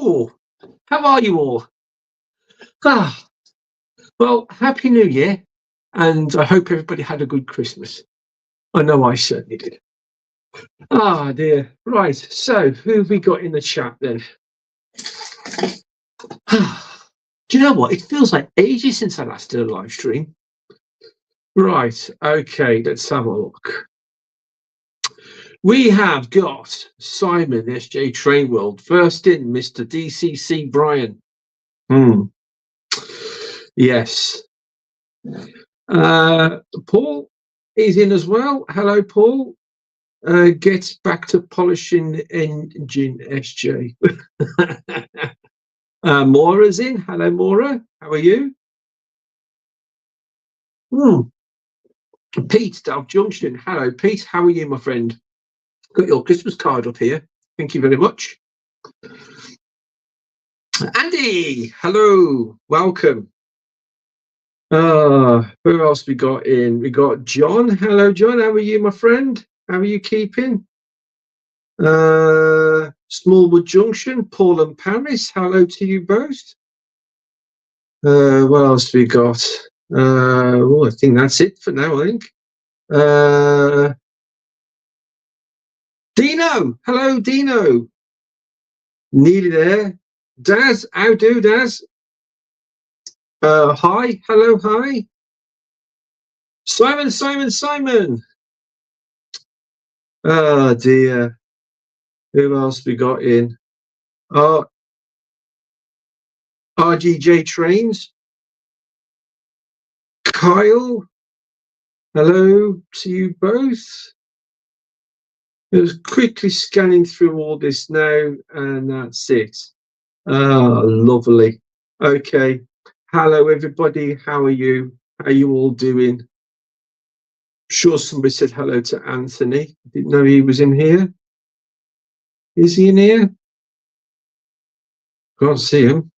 Hello, how are you all? Ah, well, Happy New Year, and I hope everybody had a good Christmas. I know I certainly did. Ah, dear. Right, so who have we got in the chat then? Do you know what? It feels like ages since I last did a live stream. Right, okay, let's have a look. We have got Simon, SJ Train World. First in, Mr. DCC Brian. Yes. Paul is in as well. Hello, Paul. Get back to polishing engine, SJ. Maura's in. Hello, Maura. How are you? Pete, Dove Junction. Hello, Pete. How are you, my friend? Got your Christmas card up here. Thank you very much. Andy, hello. Welcome. Who else we got in? We got John. Hello, John. How are you, my friend? How are you keeping? Smallwood Junction, Paul and Paris. Hello to you both. What else we got? I think that's it for now, I think. Dino. Hello, Dino. Nearly there. Daz, how do, Daz? Hi. Hello, hi. Simon. Oh, dear. Who else we got in? RGJ Trains. Kyle. Hello to you both. Just quickly scanning through all this now, and that's it. Lovely. Okay. Hello, everybody. How are you? How are you all doing? Sure, somebody said hello to Anthony. Didn't know he was in here. Is he in here? Can't see him.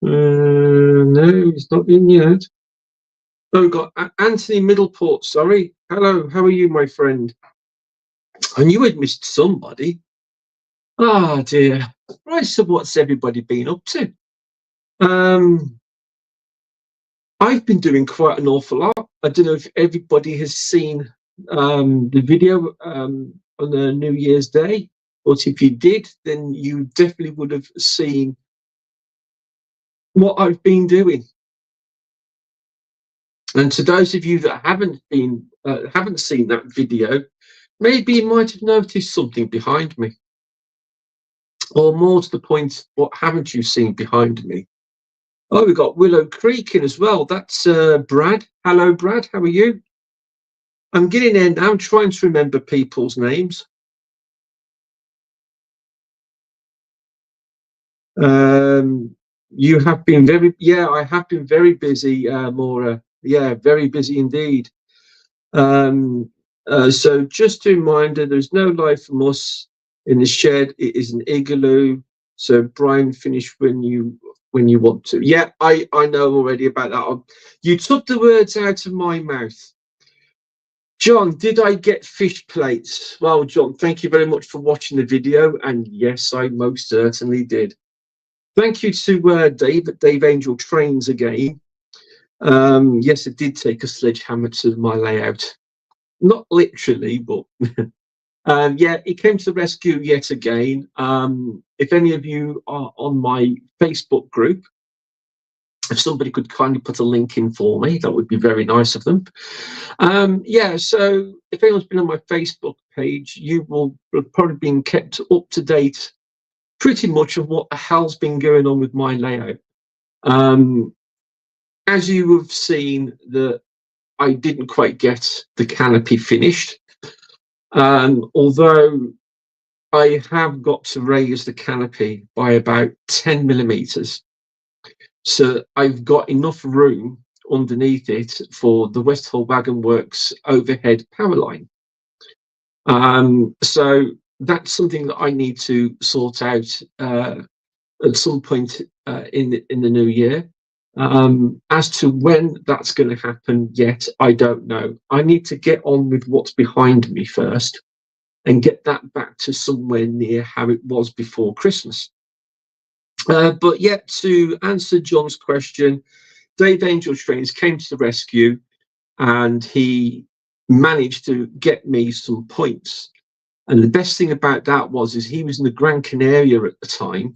No, he's not in yet. Oh, we've got Anthony Middleport. Sorry. Hello. How are you, my friend? I knew I'd missed somebody. Oh, dear. Right, so what's everybody been up to? I've been doing quite an awful lot. I don't know if everybody has seen the video on the New Year's Day, but if you did, then you definitely would have seen what I've been doing. And to those of you that haven't seen that video, maybe you might have noticed something behind me. Or more to the point, what haven't you seen behind me? Oh, we've got Willow Creek in as well. That's Brad. Hello, Brad. How are you? I'm getting in. I'm trying to remember people's names. You have been I have been very busy, Maura. Yeah, very busy indeed. So just a reminder, there's no life from us in the shed. It is an igloo. So Brian, finish when you want to. Yeah, I know already about that. You took the words out of my mouth. John, did I get fish plates? Well, John, thank you very much for watching the video. And yes, I most certainly did. Thank you to Dave Angel Trains again. Yes, it did take a sledgehammer to my layout. Not literally, but yeah, he came to the rescue yet again. If any of you are on my Facebook group, if somebody could kindly put a link in for me, that would be very nice of them. Yeah, so if anyone's been on my Facebook page, you will have probably been kept up to date pretty much of what the hell's been going on with my layout. As you have seen, that I didn't quite get the canopy finished, although I have got to raise the canopy by about 10 millimeters. So I've got enough room underneath it for the West Hull Wagon Works overhead power line. So that's something that I need to sort out at some point in the new year. As to when that's going to happen yet, I don't know. I need to get on with what's behind me first. and get that back to somewhere near how it was before Christmas. But yet, to answer John's question, Dave Angel Trains came to the rescue, and he managed to get me some points. And the best thing about that is he was in the Gran Canaria at the time,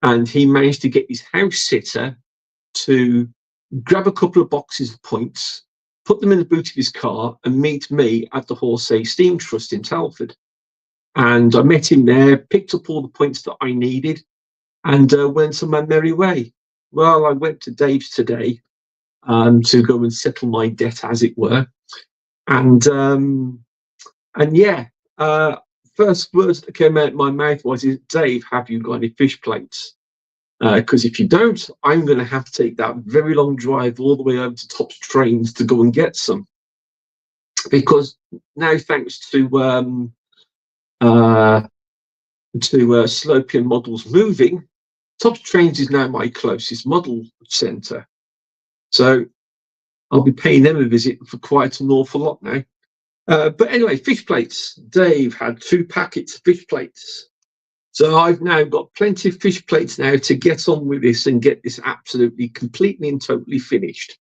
and he managed to get his house sitter to grab a couple of boxes of points, put them in the boot of his car, and meet me at the Horsey Steam Trust in Telford. And I met him there, picked up all the points that I needed, and went on my merry way. Well, I went to Dave's today to go and settle my debt, as it were. And yeah, first words that came out of my mouth was, Dave, have you got any fish plates? Because if you don't, I'm going to have to take that very long drive all the way over to Tops Trains to go and get some. Because now, thanks to Slopian Models moving, Tops Trains is now my closest model centre. So I'll be paying them a visit for quite an awful lot now. But anyway, fish plates. Dave had 2 packets of fish plates. So I've now got plenty of fish plates now to get on with this and get this absolutely, completely and totally finished.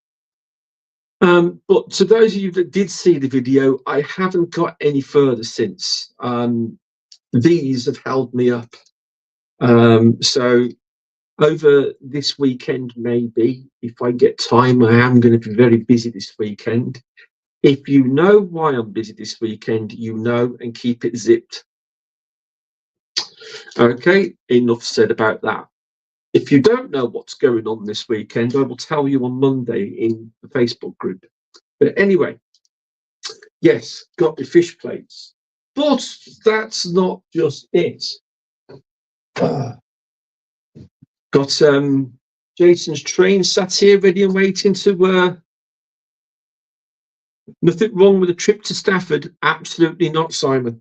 But to those of you that did see the video, I haven't got any further since. These have held me up. So over this weekend, maybe, if I get time, I am going to be very busy this weekend. If you know why I'm busy this weekend, you know, and keep it zipped. Okay, enough said about that. If you don't know what's going on this weekend, I will tell you on Monday in the Facebook group. But anyway, yes, got the fish plates. But that's not just it. Got Jason's train sat here ready and waiting to... Nothing wrong with a trip to Stafford? Absolutely not, Simon.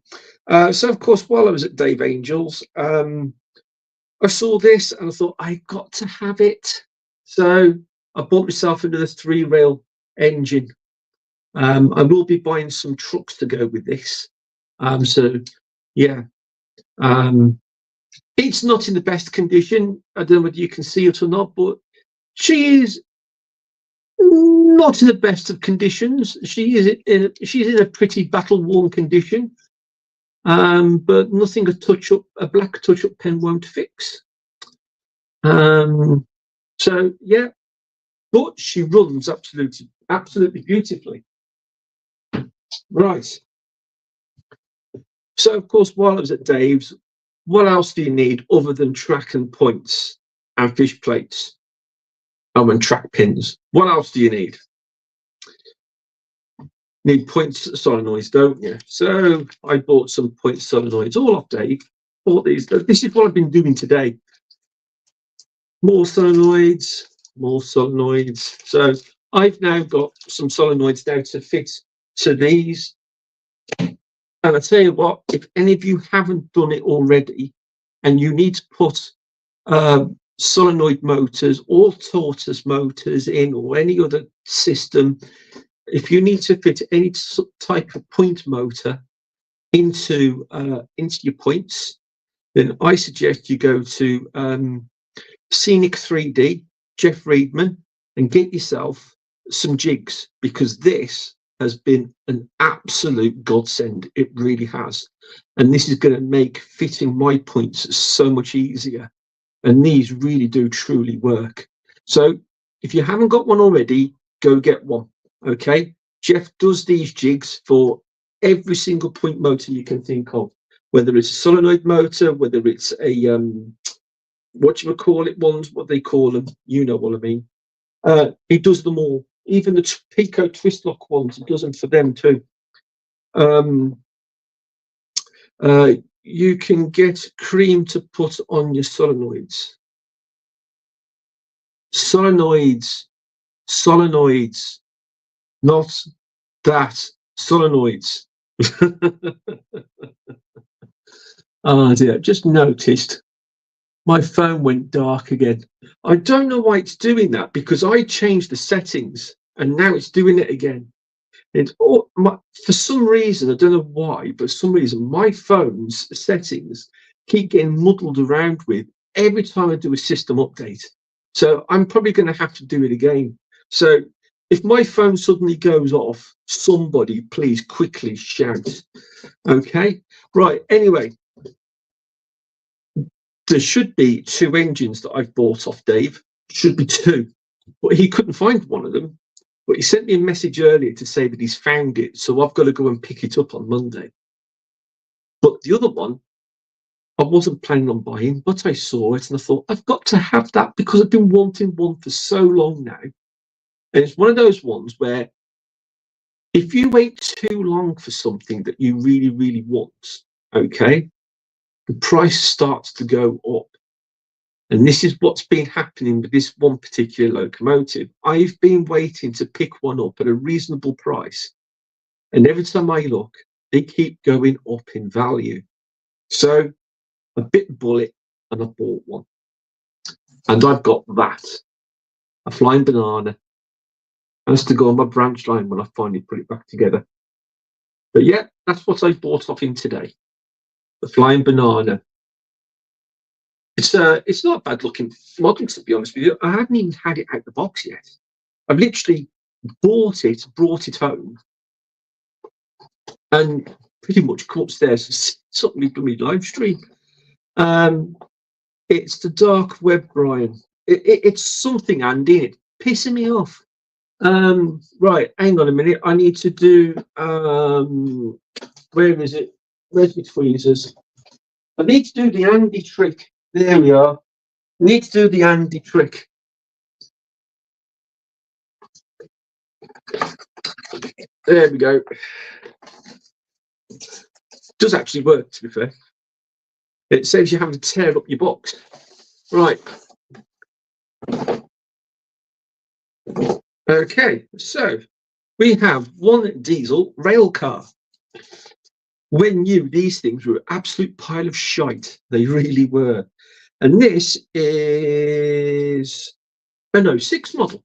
So, of course, while I was at Dave Angel's, I saw this and I thought, I got to have it. So I bought myself another 3-rail engine. I will be buying some trucks to go with this. So, yeah. It's not in the best condition. I don't know whether you can see it or not, but she is not in the best of conditions. She's in a pretty battle-worn condition. But nothing a black touch-up pen won't fix. So yeah, but she runs absolutely beautifully. Right. So of course, while I was at Dave's, what else do you need other than track and points and fish plates? Oh, and track pins. What else do you need? Need points solenoids, don't you? So I bought some point solenoids, all off Dave. Bought these. This is what I've been doing today. More solenoids, more solenoids. So I've now got some solenoids now to fit to these. And I tell you what, if any of you haven't done it already, and you need to put solenoid motors or tortoise motors in, or any other system, if you need to fit any type of point motor into your points, then I suggest you go to Scenic 3D, Jeff Reedman, and get yourself some jigs, because this has been an absolute godsend. It really has. And this is going to make fitting my points so much easier. And these really do truly work. So if you haven't got one already, go get one. Okay. Jeff does these jigs for every single point motor you can think of, whether it's a solenoid motor, whether it's a, what you would call it ones, what they call them, you know what I mean. He does them all. Even the Pico twist lock ones, he does them for them too. You can get cream to put on your solenoids. Solenoids, not that, solenoids. Oh dear, just noticed my phone went dark again. I don't know why it's doing that, because I changed the settings and now it's doing it again. It's all for some reason, I don't know why, but for some reason my phone's settings keep getting muddled around with every time I do a system update. So I'm probably going to have to do it again. So if my phone suddenly goes off, somebody please quickly shout. Okay, right. Anyway, there should be 2 engines that I've bought off Dave. Should be 2, but he couldn't find one of them. But he sent me a message earlier to say that he's found it, so I've got to go and pick it up on Monday. But the other one, I wasn't planning on buying, but I saw it and I thought, I've got to have that because I've been wanting one for so long now. And it's one of those ones where if you wait too long for something that you really, really want, okay, the price starts to go up. And this is what's been happening with this one particular locomotive. I've been waiting to pick one up at a reasonable price. And every time I look, they keep going up in value. So I bit the bullet and I bought one. And I've got that, a flying banana, has to go on my branch line when I finally put it back together. But yeah, that's what I bought off him today, the flying banana. It's not a bad looking model, to be honest with you. I haven't even had it out the box yet. I've literally bought it, brought it home, and pretty much come upstairs and set up my bloody live stream. It's the dark web, Brian. It's something, Andy. It's pissing me off. Right, hang on a minute. I need to do. Where is it? Where's my tweezers? I need to do the Andy trick. There we are. I need to do the Andy trick. There we go. Does actually work, to be fair. It saves you having to tear up your box. Right. Okay, so we have one diesel rail car. When new, these things were an absolute pile of shite. They really were. And this is a 06 model.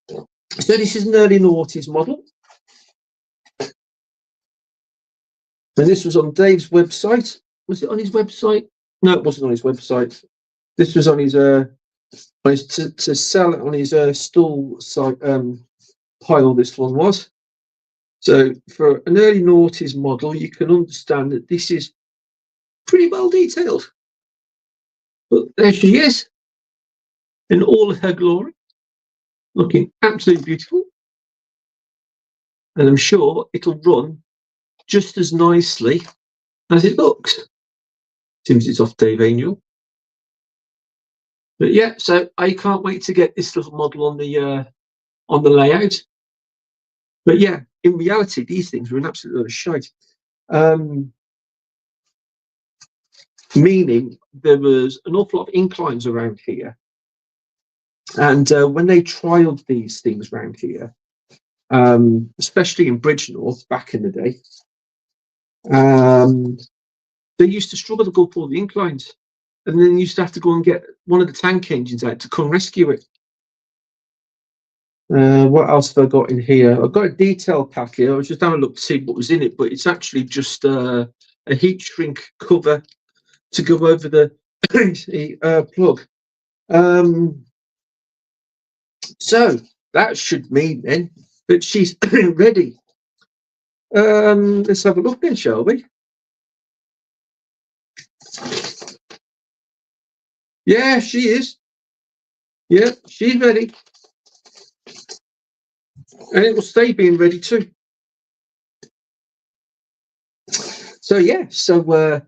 So this is an early noughties model. And this was on Dave's website. Was it on his website? No, it wasn't on his website. This was on his to sell it on his stall site pile. This one was. So for an early noughties model, you can understand that this is pretty well detailed. But there she is in all of her glory, looking absolutely beautiful. And I'm sure it'll run just as nicely as it looks. Seems it's off Dave Angel. But yeah, so I can't wait to get this little model on the layout. But yeah, in reality, these things were an absolute load of shite. Meaning there was an awful lot of inclines around here. And when they trialled these things around here, especially in Bridgenorth back in the day, they used to struggle to go up all the inclines. And then you used to have to go and get one of the tank engines out to come rescue it. What else have I got in here? I've got a detail pack here. I was just having a look to see what was in it, but it's actually just a heat shrink cover to go over the plug. So that should mean then that she's ready. Let's have a look then, shall we? Yeah, she is. Yeah, she's ready. And it will stay being ready too. So yeah, nice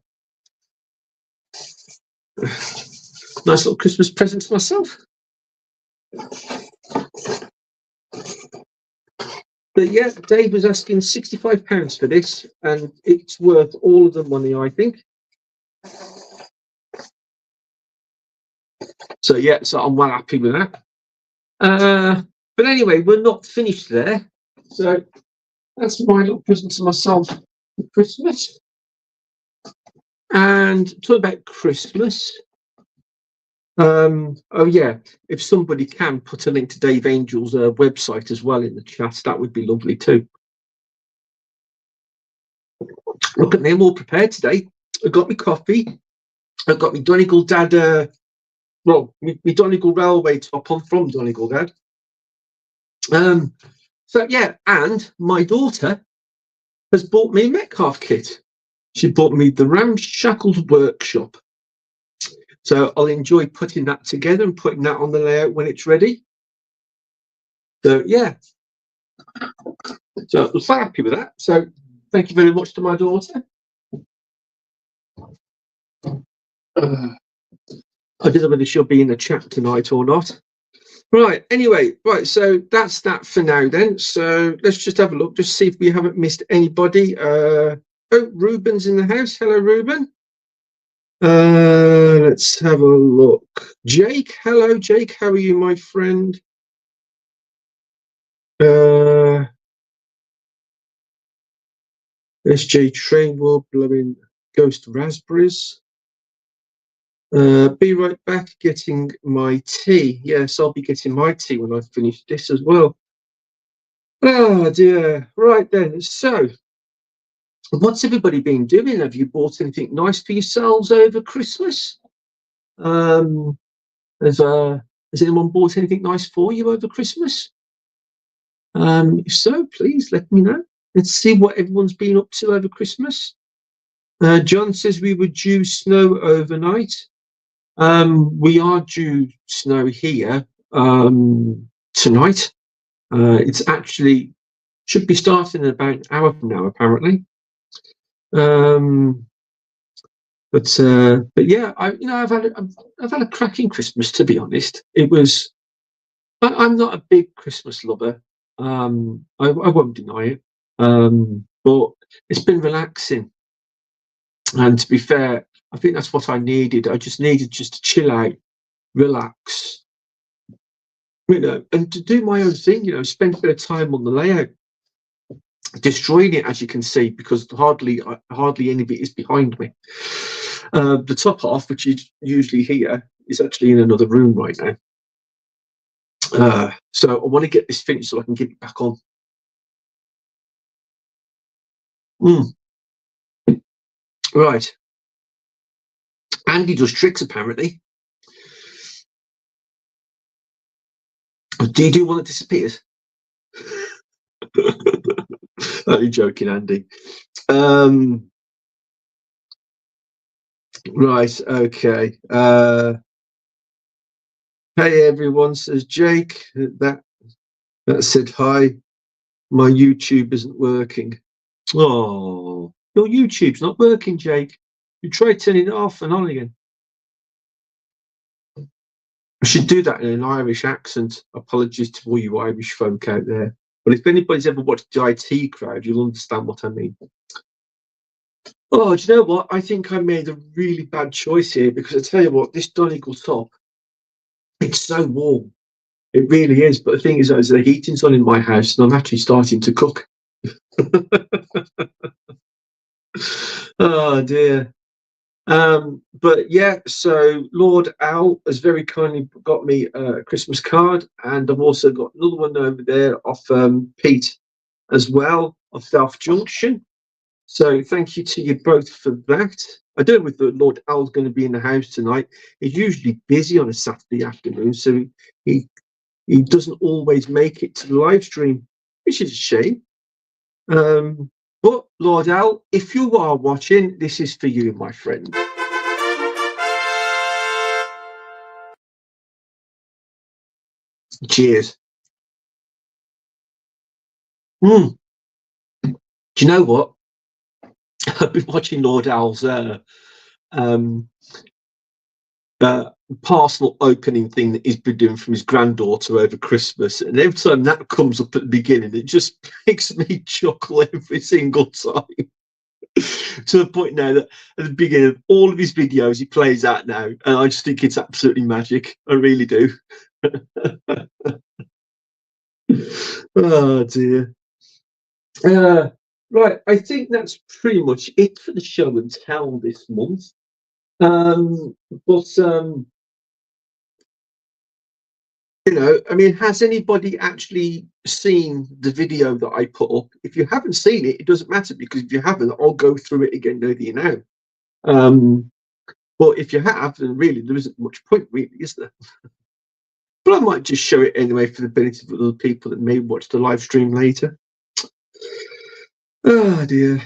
little Christmas present to myself. But yeah, Dave was asking £65 for this, and it's worth all of the money, I think. So yeah, so I'm well happy with that. But anyway, we're not finished there. So that's my little present to myself for Christmas. And talk about Christmas. Oh yeah, if somebody can put a link to Dave Angel's website as well in the chat, that would be lovely too. Look at me, I'm all prepared today. I've got my coffee. I've got my Donegal Dad, my Donegal Railway top on from Donegal Dad. So yeah, and my daughter has bought me a Metcalf kit. She bought me the Ramshackled Workshop. So I'll enjoy putting that together and putting that on the layout when it's ready. So yeah, so I'm so happy with that. So thank you very much to my daughter. I don't know whether she'll be in the chat tonight or not. Right, anyway, right, so that's that for now then. So let's just have a look, just see if we haven't missed anybody. Oh, Ruben's in the house. Hello, Ruben. Let's have a look. Jake, hello, Jake. How are you, my friend? SJ Trainwell blowing ghost raspberries. Be right back getting my tea. Yes, I'll be getting my tea when I finish this as well. Oh dear. Right then. So, what's everybody been doing? Have you bought anything nice for yourselves over Christmas? Has anyone bought anything nice for you over Christmas? If so, please let me know. Let's see what everyone's been up to over Christmas. John says we were due snow overnight. We are due snow here tonight. It's actually should be starting in about an hour from now, apparently. But yeah, I've had a cracking Christmas, to be honest. It was. I'm not a big Christmas lover. I won't deny it. But it's been relaxing, and to be fair, I think that's what I needed. I just needed to chill out, relax, and to do my own thing. Spend a bit of time on the layout, destroying it, as you can see, because hardly any of it is behind me. The top half, which is usually here, is actually in another room right now. So I want to get this finished so I can get it back on. Right. Andy does tricks, apparently. Do you do one that disappears? Only joking, Andy. Right, okay. Hey everyone, says Jake. That said hi. My YouTube isn't working. Oh, your YouTube's not working, Jake. You try turning it off and on again. I should do that in an Irish accent. Apologies to all you Irish folk out there. But if anybody's ever watched the IT Crowd, you'll understand what I mean. Oh, do you know what? I think I made a really bad choice here, because I tell you what, this Donegal top, it's so warm. It really is. But the thing is, the heating's on in my house, and I'm actually starting to cook. Oh dear. But yeah, so Lord Al has very kindly got me a Christmas card, and I've also got another one over there off Pete as well, of South Junction. So thank you to you both for that. I don't know if the Lord Al's going to be in the house tonight. He's usually busy on a Saturday afternoon, so he doesn't always make it to the live stream, which is a shame. But Lord Al, if you are watching, this is for you, my friend. Cheers. Do you know what? I've been watching Lord Al's parcel opening thing that he's been doing from his granddaughter over Christmas, and every time that comes up at the beginning, it just makes me chuckle every single time. To the point now that at the beginning of all of his videos, he plays that now, and I just think it's absolutely magic. I really do. Oh dear. Right, I think that's pretty much it for the show and tell this month. But I mean, has anybody actually seen the video that I put up? If you haven't seen it, it doesn't matter, because if you haven't, I'll go through it again over you now. But if you have, then really there isn't much point, really, is there? But I might just show it anyway for the benefit of other people that may watch the live stream later. Oh dear.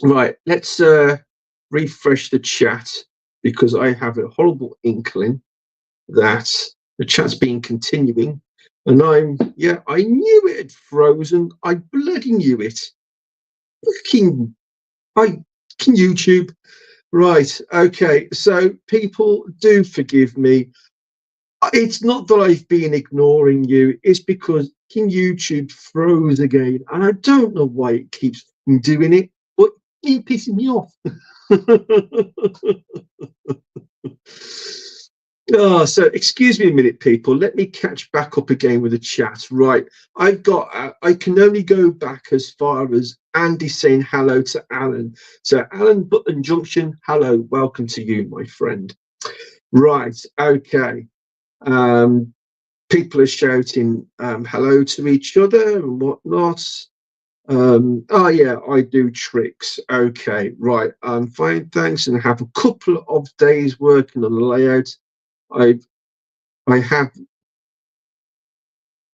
Right, let's refresh the chat, because I have a horrible inkling that the chat's been continuing, and I knew it had frozen. I bloody knew it. Fucking YouTube. Right, okay, so people do forgive me. It's not that I've been ignoring you, it's because YouTube froze again, and I don't know why it keeps doing it, but it's pissing me off. Oh, so excuse me a minute, people. Let me catch back up again with the chat. Right, I can only go back as far as Andy saying hello to Alan. So Alan Button Junction, hello, welcome to you, my friend. Right, okay. People are shouting hello to each other and whatnot. Oh yeah, I do tricks. Okay, right. Fine, thanks, and have a couple of days working on the layout. I have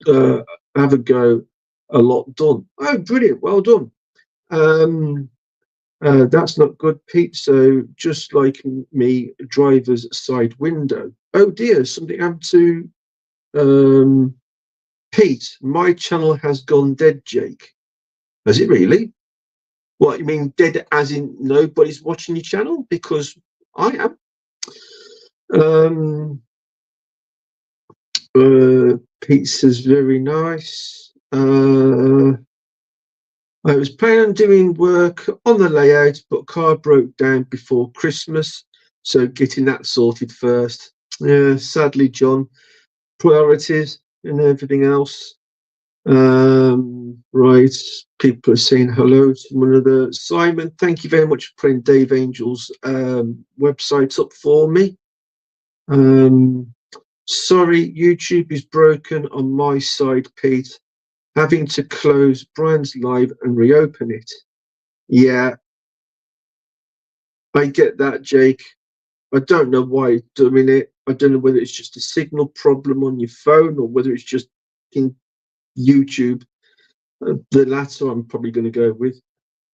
a go, a lot done. Oh, brilliant, well done. That's not good, Pete. So just like me, driver's side window. Oh dear, something happened to Pete. My channel has gone dead, Jake. Has it really? What, you mean dead as in nobody's watching your channel? Because I am. Pizza's very nice. I was planning on doing work on the layout, but car broke down before Christmas, so getting that sorted first. Yeah, sadly, John, priorities and everything else. Right, people are saying hello to one another. Simon, thank you very much for putting Dave Angel's website up for me. Sorry, YouTube is broken on my side, Pete. Having to close Brian's live and reopen it. Yeah, I get that, Jake. I don't know why it's doing it. I don't know whether it's just a signal problem on your phone or whether it's just in YouTube. The latter I'm probably going to go with.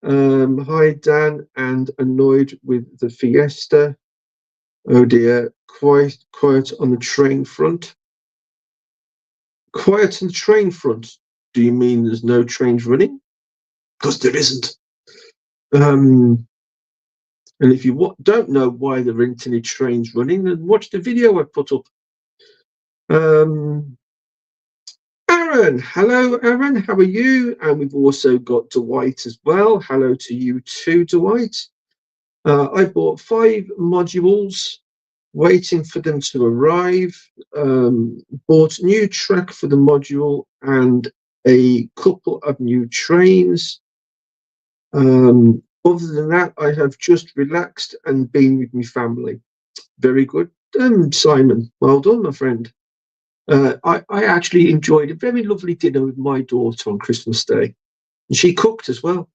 Hi, Dan, and annoyed with the Fiesta. Oh dear, quiet on the train front. Quiet on the train front. Do you mean there's no trains running? Because there isn't. And if you don't know why there aren't any trains running, then watch the video I put up. Aaron, hello, Aaron. How are you? And we've also got Dwight as well. Hello to you too, Dwight. I bought 5 modules, waiting for them to arrive. Bought a new track for the module and a couple of new trains. Other than that, I have just relaxed and been with my family. Very good. Simon, well done, my friend. I actually enjoyed a very lovely dinner with my daughter on Christmas Day. And she cooked as well.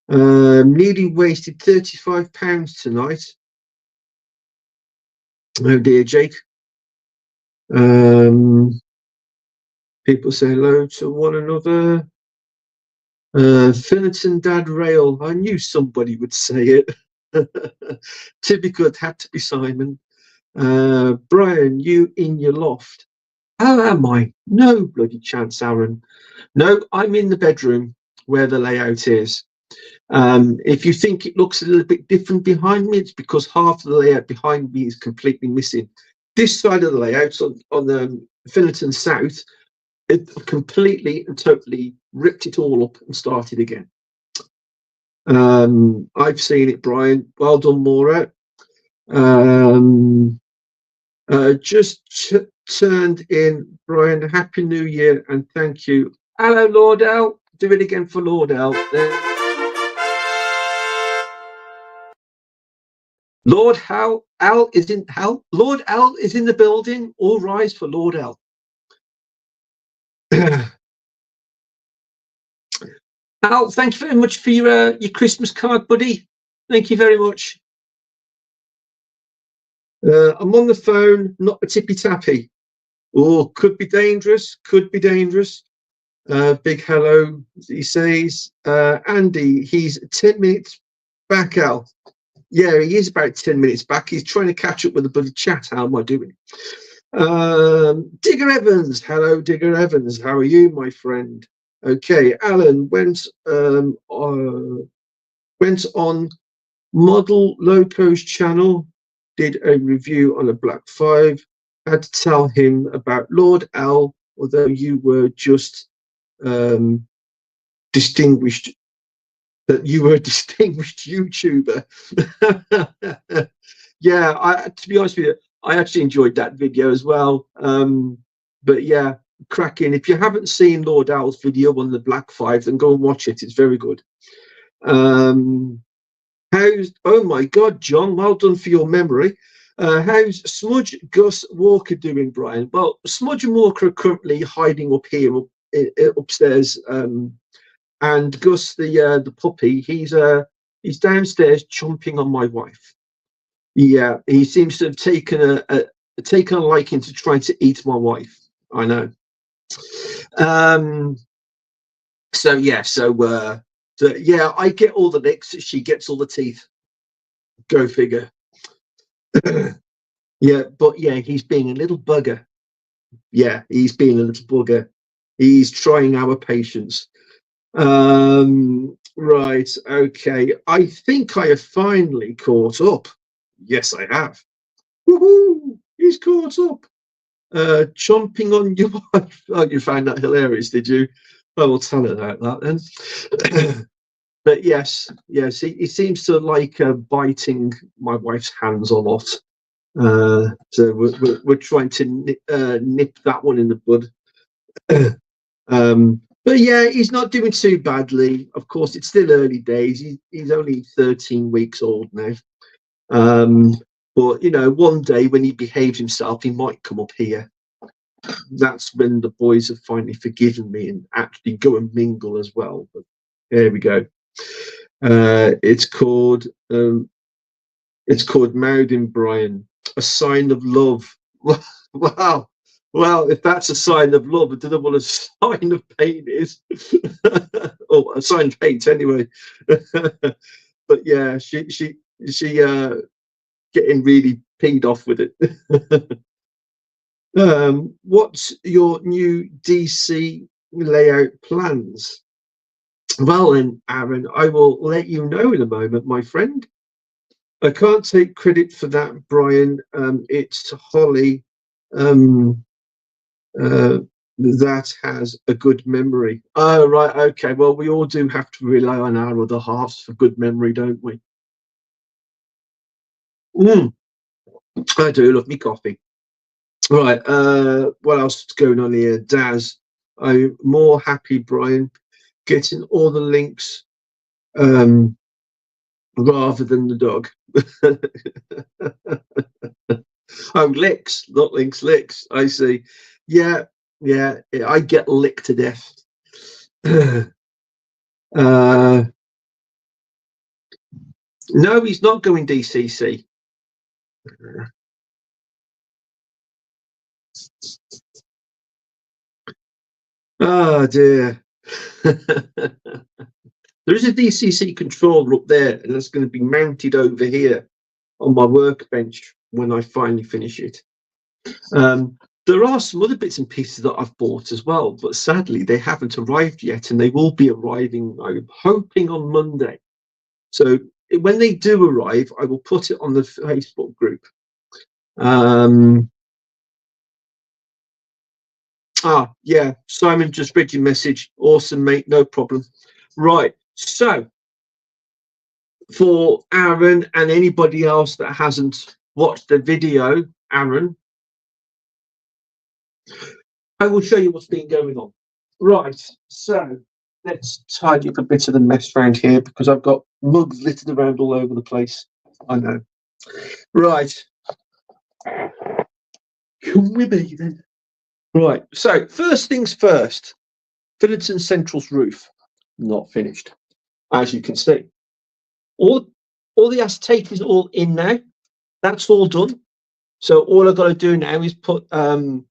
Nearly wasted £35 tonight. Oh dear, Jake. People say hello to one another. Finneton Dad Rail. I knew somebody would say it. Typical, it had to be Simon. Brian, you in your loft. How am I? No bloody chance, Aaron. No, I'm in the bedroom where the layout is. If you think it looks a little bit different behind me, it's because half of the layout behind me is completely missing. This side of the layout on the Finneton South, it completely and totally ripped it all up and started again. I've seen it, Brian. Well done, Maura. Just turned in, Brian. Happy New Year and thank you. Hello, Laudel. Do it again for Laudel. Lord Al is in Hal. Lord Al is in the building. All rise for Lord Al. Al, thank you very much for your Christmas card, buddy. Thank you very much. I'm on the phone, not a tippy tappy. Oh, could be dangerous. Could be dangerous. Big hello, he says. Andy, he's 10 minutes back, Al. Yeah, he is about 10 minutes back. He's trying to catch up with the bloody chat. How am I doing? Digger Evans. Hello, Digger Evans. How are you, my friend? Okay, Alan went on Model Loco's channel, did a review on a Black 5. Had to tell him about Lord Al, although you were just distinguished, that you were a distinguished YouTuber. Yeah, to be honest with you, I actually enjoyed that video as well. But yeah, cracking. If you haven't seen Lord Al's video on the Black 5, then go and watch it. It's very good. Oh my God, John, well done for your memory. How's Smudge, Gus, Walker doing, Brian? Well, Smudge and Walker are currently hiding up here, upstairs. And Gus, the puppy, he's downstairs chomping on my wife. Yeah, he seems to have taken a liking to trying to eat my wife. I know. So yeah, yeah, I get all the licks, she gets all the teeth. Go figure. Yeah, but yeah, he's being a little bugger. Yeah, he's being a little bugger. He's trying our patience. Right, okay. I think I have finally caught up. Yes, I have. Woohoo! He's caught up. Chomping on your wife. Oh, you found that hilarious, did you? I will tell her about that then. But yes, he seems to like biting my wife's hands a lot. So we're trying to nip that one in the bud. But yeah, he's not doing too badly. Of course, it's still early days. He's only 13 weeks old now. But you know, one day when he behaves himself, he might come up here. That's when the boys have finally forgiven me and actually go and mingle as well. But there we go. It's called Moudin Brian, a sign of love. Wow. Well, if that's a sign of love, I don't know what a sign of pain is. Or a sign of hate anyway. But yeah, she getting really peed off with it. What's your new DC layout plans? Well then, Aaron, I will let you know in a moment, my friend. I can't take credit for that, Brian. It's Holly that has a good memory. Oh, right, okay. Well, we all do have to rely on our other halves for good memory, don't we? I do love me coffee. Right, what else is going on here? Daz, I'm more happy, Brian, getting all the links rather than the dog. Oh, licks, not links, licks. I see. Yeah, I get licked to death. No, he's not going DCC. Oh dear. There is a DCC controller up there, and that's going to be mounted over here on my workbench when I finally finish it. There are some other bits and pieces that I've bought as well, but sadly they haven't arrived yet, and they will be arriving, I'm hoping, on Monday. So when they do arrive, I will put it on the Facebook group. Yeah, Simon just read your message. Awesome, mate, no problem. Right, so for Aaron and anybody else that hasn't watched the video, Aaron, I will show you what's been going on. Right, so let's tidy up a bit of the mess around here because I've got mugs littered around all over the place. I know. Right. Come with me then. Right. So first things first. Fillington Central's roof, not finished, as you can see. All the acetate is all in now. That's all done. So all I've got to do now is put the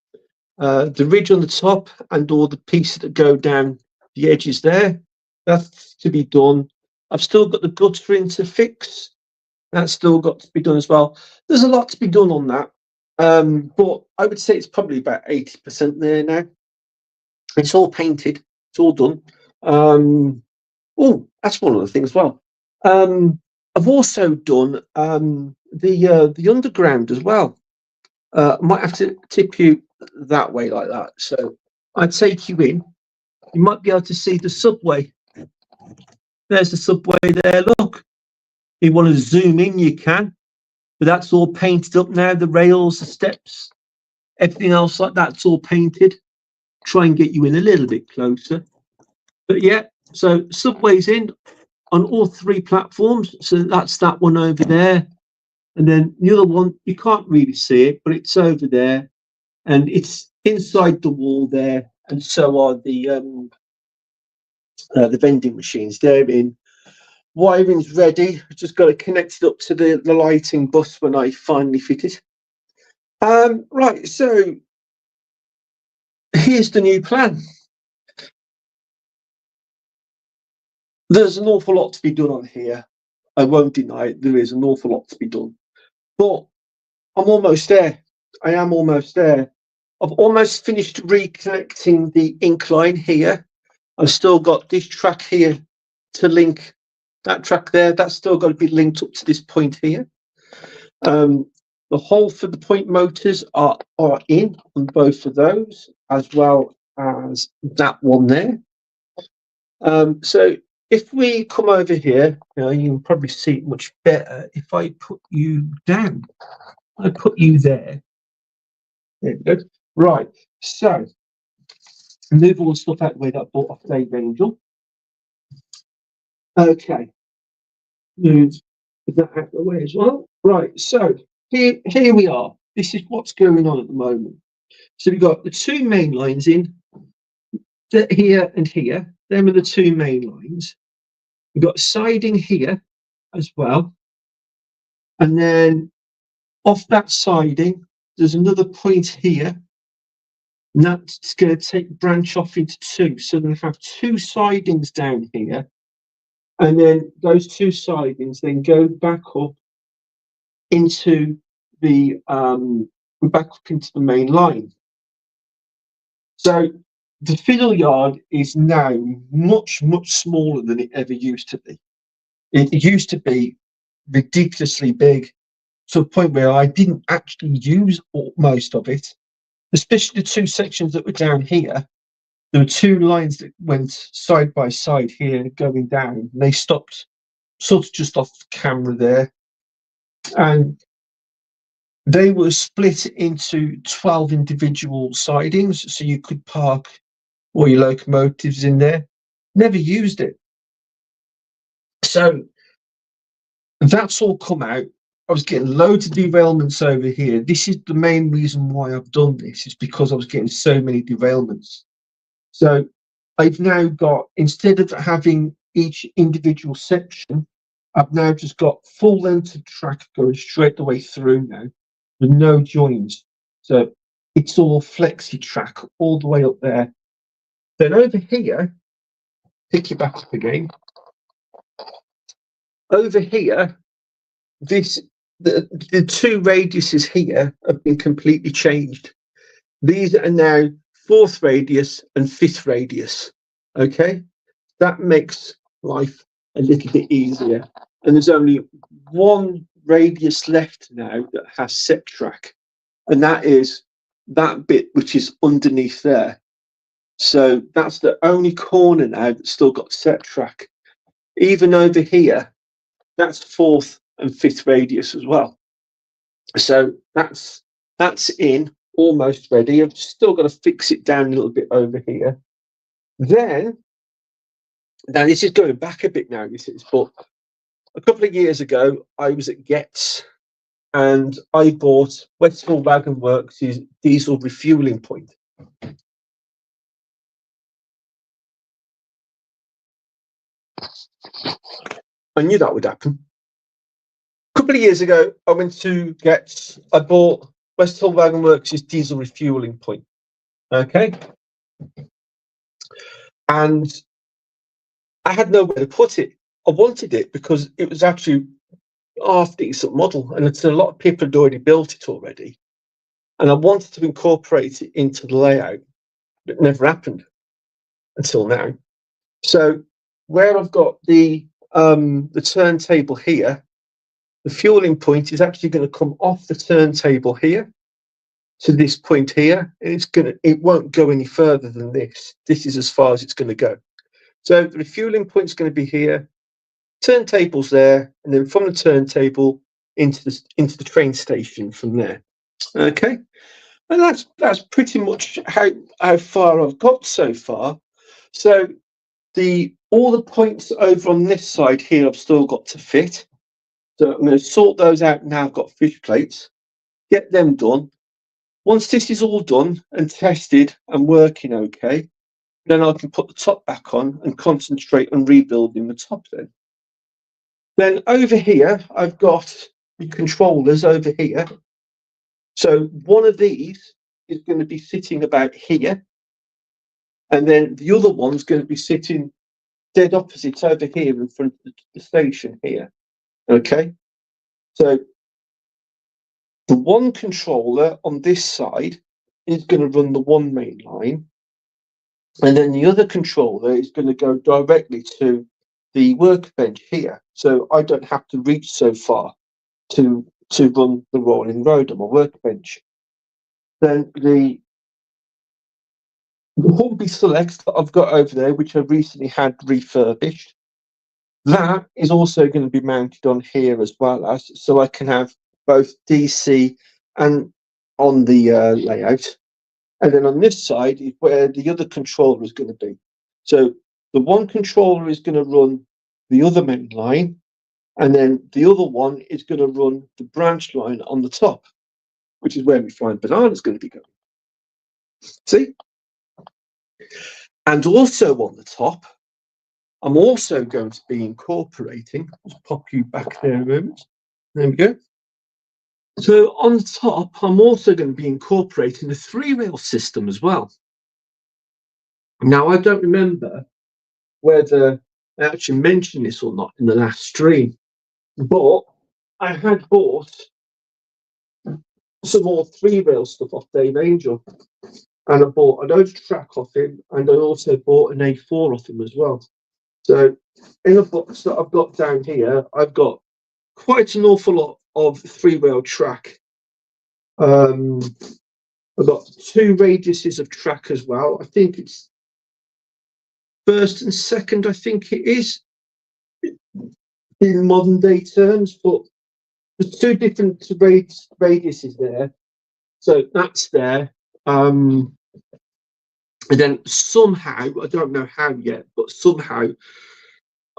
ridge on the top and all the pieces that go down the edges there. That's to be done. I've still got the guttering to fix. That's still got to be done as well. There's a lot to be done on that. But I would say it's probably about 80% there now. It's all painted. It's all done. Oh, that's one of the things as well. I've also done the underground as well. I might have to tip you that way like that. So I take you in. You might be able to see the subway. There's the subway there. Look, if you want to zoom in, you can. But that's all painted up now. The rails, the steps, everything else like that's all painted. Try and get you in a little bit closer. But yeah, so subway's in on all three platforms. So that's that one over there. And then the other one, you can't really see it, but it's over there. And it's inside the wall there. And so are the vending machines. They're in. Wiring's ready. I've just got to connect it up to the lighting bus when I finally fit it. Right, so here's the new plan. There's an awful lot to be done on here. I won't deny it. There is an awful lot to be done. But I'm almost there. I am almost there. I've almost finished reconnecting the incline here. I've still got this track here to link that track there. That's still got to be linked up to this point here. The hole for the point motors are in on both of those, as well as that one there. So if we come over here, you can probably see it much better if I put you down. I put you there. There we go. Right. So move all the stuff out of the way that I bought off Dave Angel. Okay. Move that out of the way as well. Right. So here we are. This is what's going on at the moment. So we've got the two main lines in here and here. Them are the two main lines. We've got siding here as well. And then off that siding, there's another point here. And that's going to branch off into two. So we're going to have two sidings down here. And then those two sidings then go back up into the main line. So the fiddle yard is now much, much smaller than it ever used to be. It used to be ridiculously big, to a point where I didn't actually use most of it, especially the two sections that were down here. There were two lines that went side by side here going down. They stopped sort of just off camera there. And they were split into 12 individual sidings, so you could park all your locomotives in there. Never used it. So that's all come out. I was getting loads of derailments over here. This is the main reason why I've done this, is because I was getting so many derailments. So I've now got, instead of having each individual section, I've now just got full length of track going straight the way through now with no joins. So it's all flexi track all the way up there. Then over here, pick it back up again. Over here, the two radiuses here have been completely changed. These are now fourth radius and fifth radius. Okay, that makes life a little bit easier. And there's only one radius left now that has set track, and that is that bit which is underneath there. So that's the only corner now that's still got set track. Even over here, that's fourth and fifth radius as well. So that's in, almost ready. I've still got to fix it down a little bit over here. Then, now this is going back a bit now, this is, but a couple of years ago, I was at Getz and I bought Westfield Wagon Works' diesel refueling point. I knew that would happen. A couple of years ago, I bought Westfield Wagon Works' diesel refueling point. Okay. And I had nowhere to put it. I wanted it because it was actually a half decent model, and it's a lot of people had already built it already. And I wanted to incorporate it into the layout, but it never happened until now. So where I've got the turntable here, the fueling point is actually going to come off the turntable here to this point here, and it won't go any further than this. This is as far as it's going to go. So the refueling point is going to be here, turntable's there, and then from the turntable into the train station from there. Okay, and that's pretty much how far I've got so far. So all the points over on this side here I've still got to fit. So I'm going to sort those out now. I've got fish plates, get them done. Once this is all done and tested and working okay, then I can put the top back on and concentrate on rebuilding the top then. Then over here, I've got the controllers over here. So one of these is going to be sitting about here. And then the other one's going to be sitting dead opposite over here in front of the station here. Okay. So the one controller on this side is going to run the one main line. And then the other controller is going to go directly to the workbench here. So I don't have to reach so far to run the rolling road on my workbench. Then the Humvee Selects that I've got over there, which I recently had refurbished, that is also going to be mounted on here as well, so I can have both DC and on the layout. And then on this side is where the other controller is going to be. So the one controller is going to run the other main line, and then the other one is going to run the branch line on the top, which is where we find Banana's going to be going. See? And also on the top, I'm also going to be incorporating, let's pop you back there a moment. There we go. So on the top, I'm also going to be incorporating the 3-rail system as well. Now, I don't remember whether I actually mentioned this or not in the last stream, but I had bought some more 3-rail stuff off Dave Angel, and I bought an load of track off him, and I also bought an A4 off him as well. So in a box that I've got down here, I've got quite an awful lot of 3-rail track. I've got 2 radiuses of track as well. I think it's first and second, I think it is in modern day terms, but there's 2 different radiuses there. So that's there. And then somehow, I don't know how yet, but somehow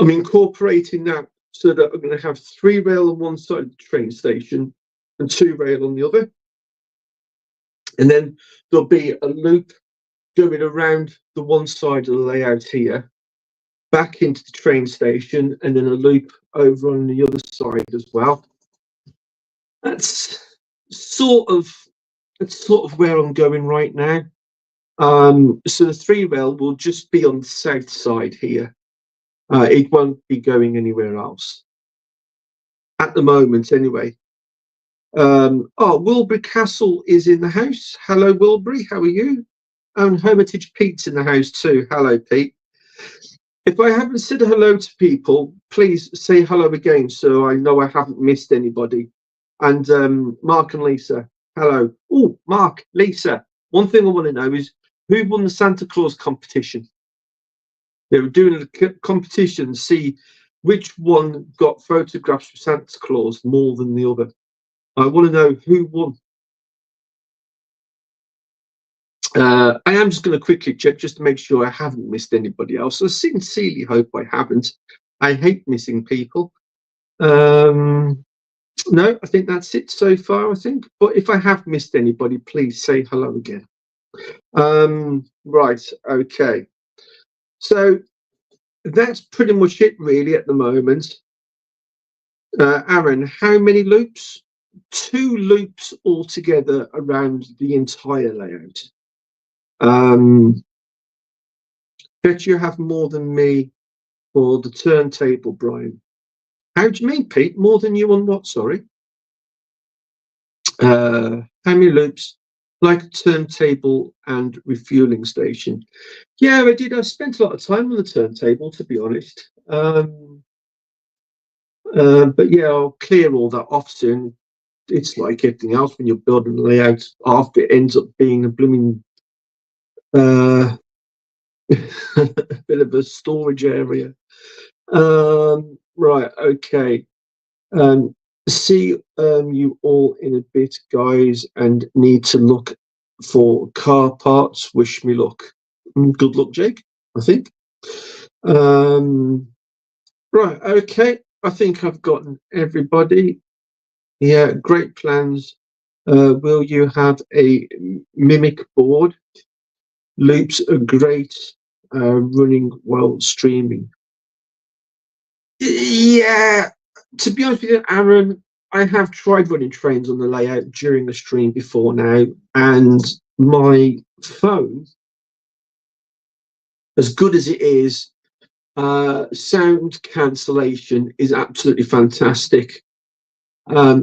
I'm incorporating that so that I'm going to have 3-rail on one side of the train station and 2-rail on the other. And then there'll be a loop going around the one side of the layout here, back into the train station, and then a loop over on the other side as well. That's sort of where I'm going right now. So the 3-rail will just be on the south side here. It won't be going anywhere else at the moment, anyway. Wilbury Castle is in the house. Hello, Wilbury. How are you? And Hermitage Pete's in the house too. Hello, Pete. If I haven't said hello to people, please say hello again so I know I haven't missed anybody. And Mark and Lisa, hello. Oh, Mark, Lisa. One thing I want to know is who won the Santa Claus competition? They were doing a competition to see which one got photographs of Santa Claus more than the other. I want to know who won. I am just going to quickly check just to make sure I haven't missed anybody else. I sincerely hope I haven't. I hate missing people. No, I think that's it so far, I think. But if I have missed anybody, please say hello again. Right, okay. So that's pretty much it really at the moment. Aaron, how many loops? Two loops altogether around the entire layout. Bet you have more than me for the turntable, Brian. How do you mean, Pete? More than you on what? Sorry. How many loops? Like turntable and refueling station. Yeah, I did. I spent a lot of time on the turntable, to be honest. But yeah, I'll clear all that off soon. It's like everything else when you're building a layout. Half it ends up being a blooming uh, a bit of a storage area. Right, okay. Um, See you all in a bit, guys, and need to look for car parts. Wish me luck. Good luck, Jake, I think. Right, okay. I think I've gotten everybody. Yeah, great plans. Will you have a mimic board? Loops are great, running while streaming. Yeah, to be honest with you, Aaron, I have tried running trains on the layout during the stream before now, and my phone, as good as it is, sound cancellation is absolutely fantastic.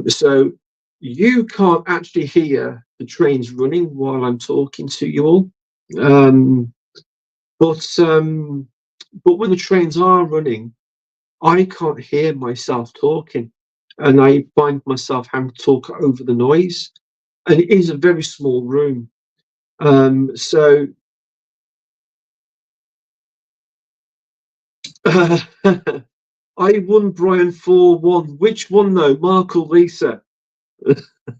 So you can't actually hear the trains running while I'm talking to you all. Um, but when the trains are running, I can't hear myself talking, and I find myself having to talk over the noise. And it is a very small room. So I won Brian 4-1. Which one though, Mark or Lisa?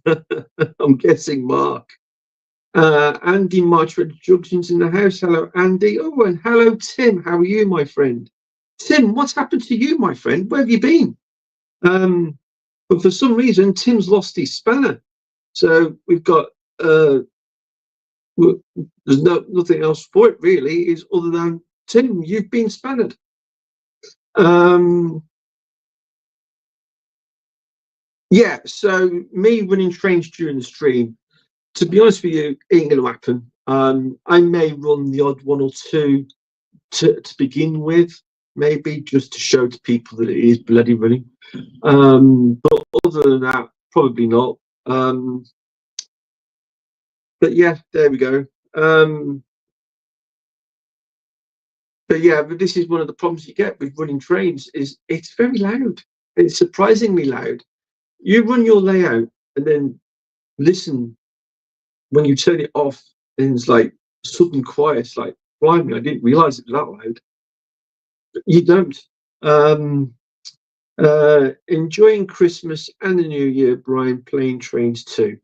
I'm guessing Mark. Andy Marchford Jugson's in the house. Hello, Andy. Oh, and hello, Tim. How are you, my friend? Tim, what's happened to you, my friend? Where have you been? But for some reason, Tim's lost his spanner. So we've got there's nothing else for it really, is other than Tim, you've been spannered. Yeah, so me running trains during the stream, to be honest with you, ain't going to happen. I may run the odd one or two to begin with, maybe just to show to people that it is bloody running. But other than that, probably not. But yeah, there we go. But yeah, but this is one of the problems you get with running trains is it's very loud. It's surprisingly loud. You run your layout and then listen when you turn it off, and it's like sudden quiet. It's like, blimey, I didn't realise it was that loud. But you don't. Um, Enjoying Christmas and the New Year, Brian. Playing trains too.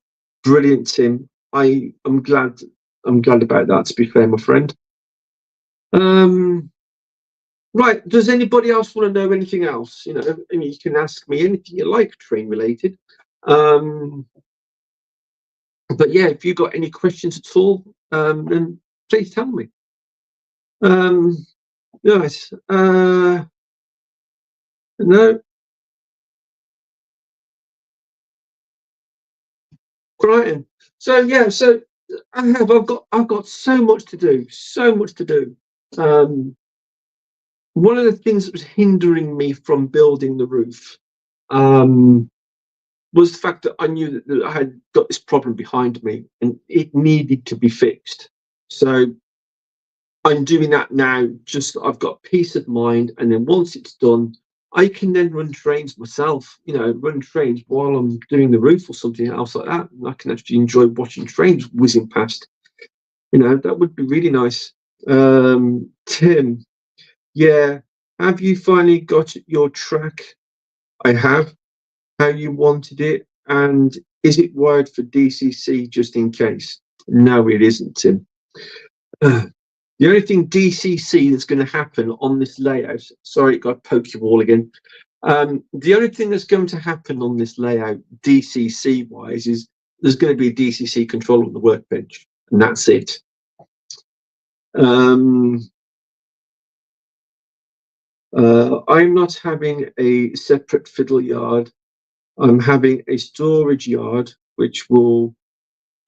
Brilliant, Tim. I'm glad. I'm glad about that. To be fair, my friend. Um, Right. Does anybody else want to know anything else? You know, I mean, you can ask me anything you like, train related. Um, but yeah, if you've got any questions at all, then please tell me. Nice. No, Brighton. So yeah, so I've got so much to do, so much to do. Um, One of the things that was hindering me from building the roof, um, was the fact that I knew that I had got this problem behind me and it needed to be fixed. So I'm doing that now. Just I've got peace of mind, and then once it's done, I can then run trains myself. You know, run trains while I'm doing the roof or something else like that. And I can actually enjoy watching trains whizzing past. You know, that would be really nice. Tim, yeah, have you finally got your track? I have. How you wanted it, and is it wired for DCC just in case? No, it isn't, Tim. The only thing DCC that's going to happen on this layout, sorry, got to poke you all again. The only thing that's going to happen on this layout, DCC wise, is there's going to be a DCC control on the workbench, and that's it. I'm not having a separate fiddle yard. I'm having a storage yard, which will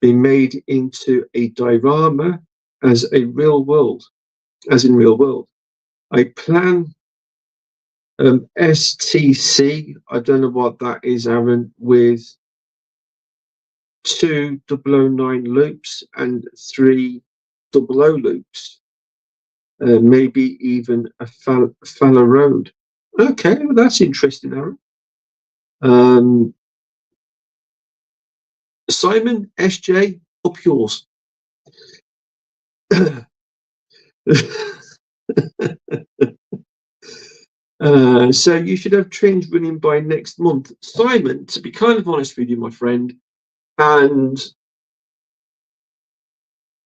be made into a diorama as a real world, as in real world. I plan STC, I don't know what that is, Aaron, with 2 009 loops and 3 00 loops, maybe even a fallow road. Okay, well, that's interesting, Aaron. Simon, SJ, up yours. So you should have trains running by next month. Simon, to be kind of honest with you, my friend, and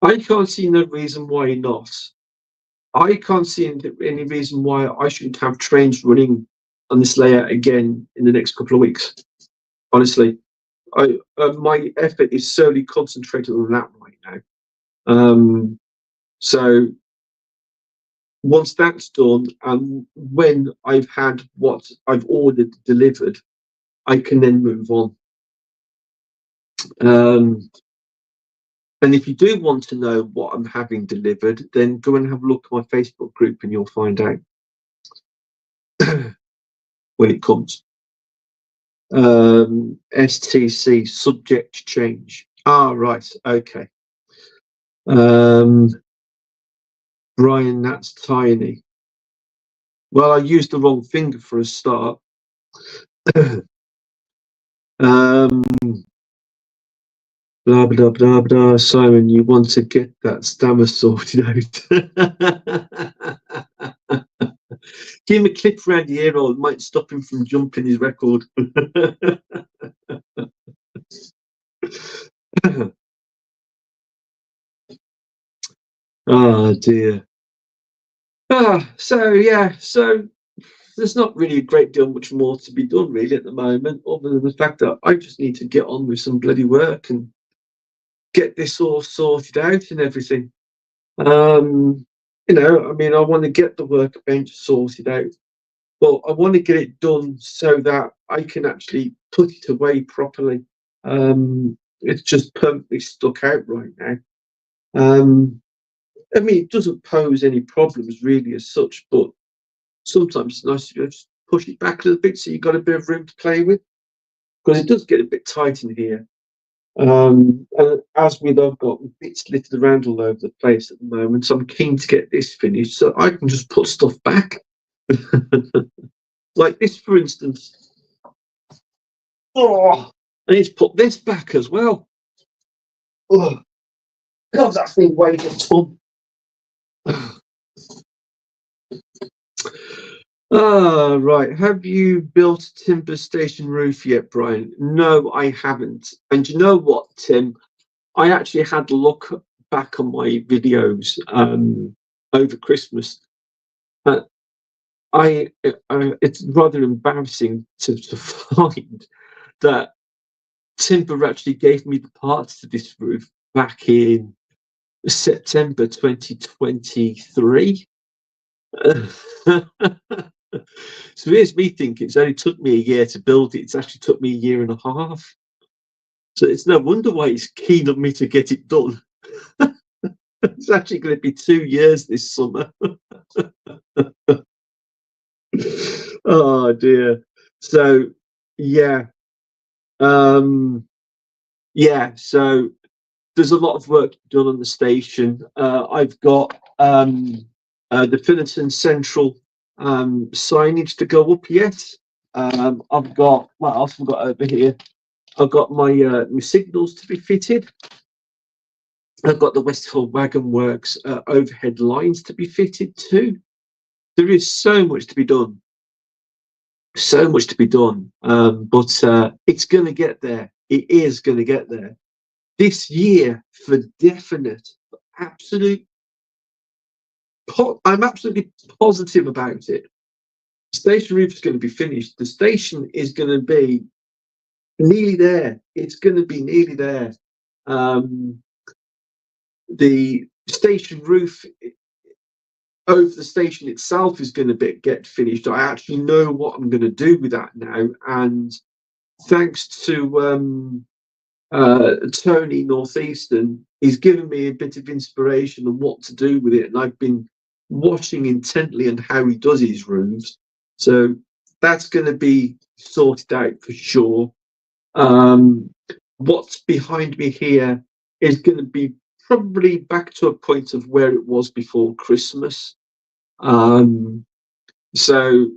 I can't see no reason why not. I can't see any reason why I shouldn't have trains running on this layout again in the next couple of weeks. Honestly, my effort is solely concentrated on that right now. So once that's done, and when I've had what I've ordered delivered, I can then move on. And if you do want to know what I'm having delivered, then go and have a look at my Facebook group and you'll find out when it comes. STC, subject change. Ah, right, okay. Brian, that's tiny. Well, I used the wrong finger for a start. Blah, blah, blah, blah. Simon, you want to get that stammer sorted out. Give him a clip around the ear hole, might stop him from jumping his record. Oh dear. So yeah, so there's not really a great deal much more to be done really at the moment, other than the fact that I just need to get on with some bloody work and get this all sorted out and everything. You know, I mean, I want to get the workbench sorted out, but I want to get it done so that I can actually put it away properly. It's just permanently stuck out right now. I mean, it doesn't pose any problems really as such, but sometimes it's nice to just push it back a little bit so you've got a bit of room to play with, because it does get a bit tight in here. And as with, I've got bits littered around all over the place at the moment, so I'm keen to get this finished so I can just put stuff back. Like this, for instance. Oh, I need to put this back as well. Oh, God, that thing weighs a ton. Right. Have you built a timber station roof yet, Brian? No, I haven't. And you know what, Tim? I actually had a look back on my videos over Christmas. It's rather embarrassing to find that Timber actually gave me the parts to this roof back in September 2023. So here's me thinking it's only took me a year to build it. It's actually took me a year and a half. So it's no wonder why he's keen on me to get it done. It's actually going to be 2 years this summer. Oh dear. So yeah. Yeah, so there's a lot of work done on the station. I've got the Finnerton Central signage to go up yet. I've got, what else have I got over here? I've got my signals to be fitted. I've got the Westfield Wagon Works overhead lines to be fitted too. There is so much to be done. So much to be done. But it's going to get there. It is going to get there. This year, for definite, absolute, I'm absolutely positive about it. Station roof is going to be finished. The station is going to be nearly there. It's going to be nearly there. Um, the station roof over the station itself is going to get finished. I actually know what I'm going to do with that now, and thanks to Tony Northeastern, he's given me a bit of inspiration on what to do with it, and I've been watching intently on how he does his roofs. So that's going to be sorted out for sure. What's behind me here is going to be probably back to a point of where it was before Christmas. So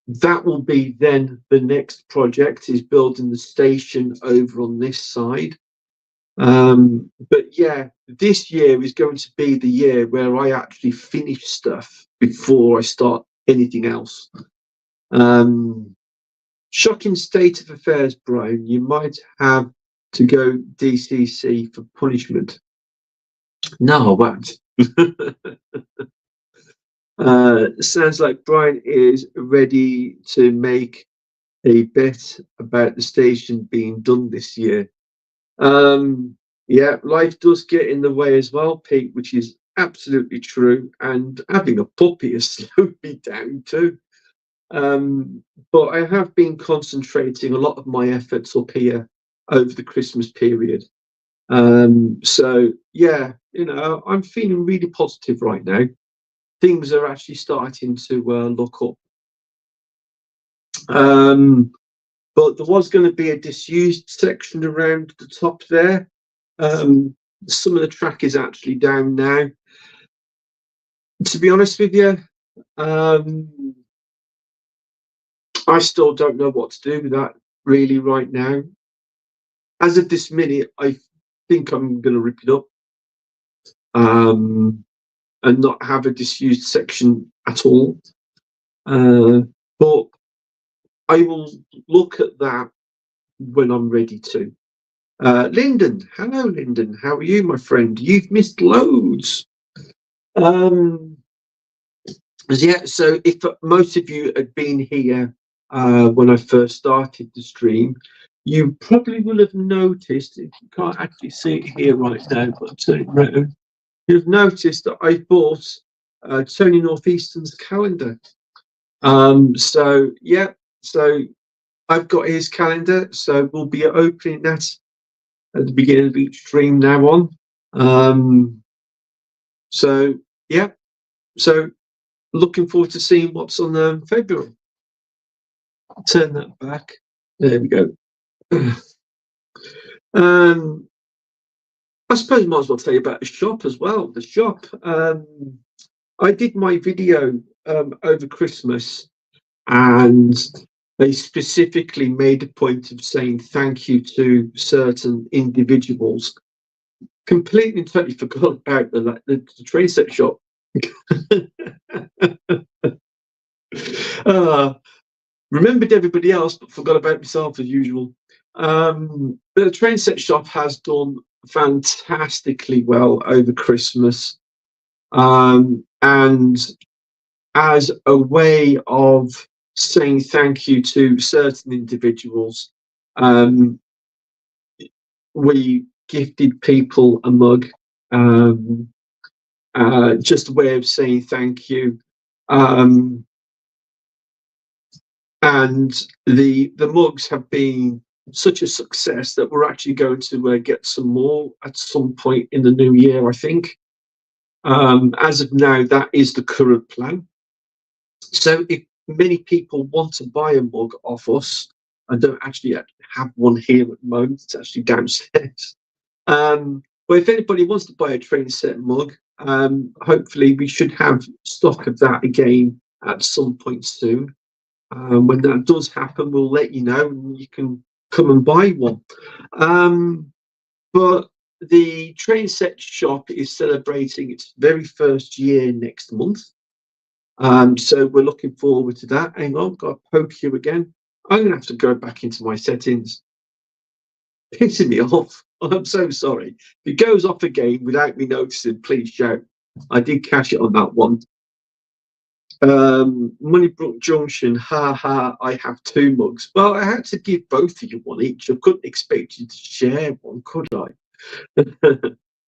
that will be then the next project, is building the station over on this side. But yeah, this year is going to be the year where I actually finish stuff before I start anything else. Shocking state of affairs, Brian. You might have to go DCC for punishment. No, I won't. Sounds like Brian is ready to make a bet about the station being done this year. Yeah, life does get in the way as well, Pete, which is absolutely true. And having a puppy has slowed me down too. But I have been concentrating a lot of my efforts up here over the Christmas period. So yeah, I'm feeling really positive right now. Things are actually starting to look up. But there was going to be a disused section around the top there. Some of the track is actually down now. To be honest with you, I still don't know what to do with that really right now. As of this minute, I think I'm going to rip it up and not have a disused section at all. But I will look at that when I'm ready to. Lyndon, hello, Lyndon. How are you, my friend? You've missed loads. Yeah, so if most of you had been here when I first started the stream, you probably will have noticed, if you can't actually see it here right now, but I'll turn it around, you've noticed that I bought Tony Northeastern's calendar. So yeah, so I've got his calendar, so we'll be opening that at the beginning of each stream now on. So yeah, so looking forward to seeing what's on February. I'll turn that back. There we go. I suppose I might as well tell you about the shop as well. The shop. I did my video over Christmas, and they specifically made a point of saying thank you to certain individuals. Completely and totally forgot about the train set shop. Remembered everybody else, but forgot about myself as usual. The train set shop has done fantastically well over Christmas. And as a way of saying thank you to certain individuals, we gifted people a mug, just a way of saying thank you. And the mugs have been such a success that we're actually going to get some more at some point in the new year, I think. As of now, that is the current plan. So if many people want to buy a mug off us, I don't actually have one here at the moment, it's actually downstairs. But if anybody wants to buy a train set mug, hopefully we should have stock of that again at some point soon. When that does happen, we'll let you know and you can come and buy one. But the train set shop is celebrating its very first year next month. So we're looking forward to that. Hang on, got to poke you again. I'm going to have to go back into my settings. Pissing me off. I'm so sorry. If it goes off again without me noticing, please shout. I did catch it on that one. Moneybrook Junction, ha ha, I have two mugs. Well, I had to give both of you one each. I couldn't expect you to share one, could I?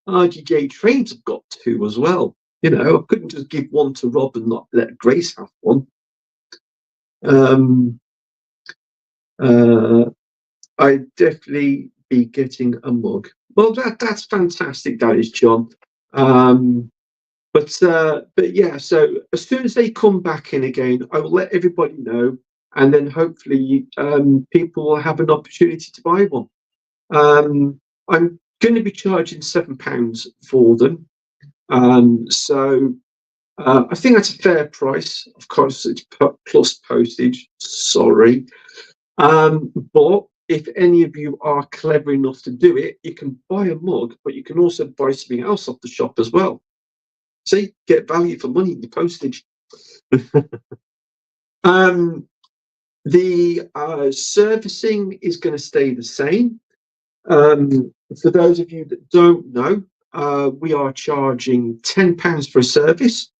RGJ Trains have got two as well. You know, I couldn't just give one to Rob and not let Grace have one. I'd definitely be getting a mug. Well, that's fantastic, that is, John. But yeah, so as soon as they come back in again, I will let everybody know, and then hopefully people will have an opportunity to buy one. I'm going to be charging £7 for them, so I think that's a fair price. Of course, it's plus postage. Sorry, but if any of you are clever enough to do it, you can buy a mug, but you can also buy something else off the shop as well. See, get value for money in the postage. The servicing is going to stay the same. For those of you that don't know, we are charging £10 for a service.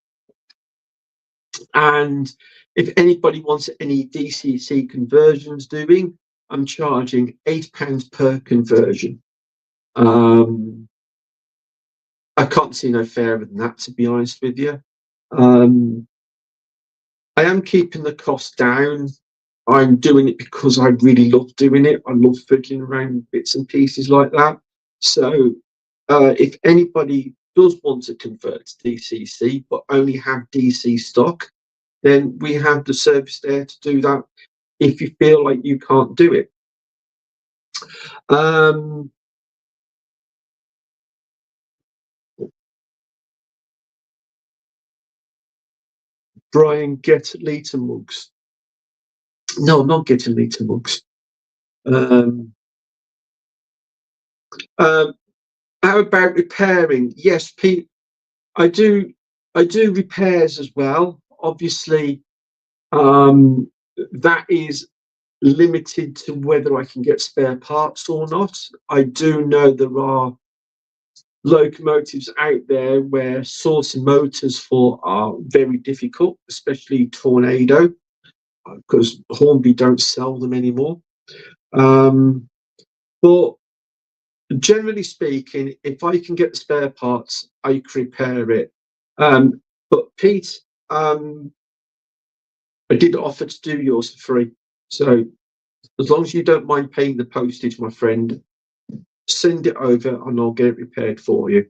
And if anybody wants any DCC conversions doing, I'm charging £8 per conversion. I can't see no fairer than that, to be honest with you. I am keeping the cost down. I'm doing it because I really love doing it. I love fiddling around bits and pieces like that. So if anybody does want to convert to DCC but only have DC stock, then we have the service there to do that if you feel like you can't do it. Brian, get litre mugs. No, I'm not getting litre mugs. How about repairing? Yes, Pete, I do repairs as well. Obviously, that is limited to whether I can get spare parts or not. I do know there are locomotives out there where sourcing motors for are very difficult, especially Tornado, because Hornby don't sell them anymore. But generally speaking, if I can get the spare parts, I can repair it. But Pete, I did offer to do yours for free. So as long as you don't mind paying the postage, my friend, send it over and I'll get it repaired for you.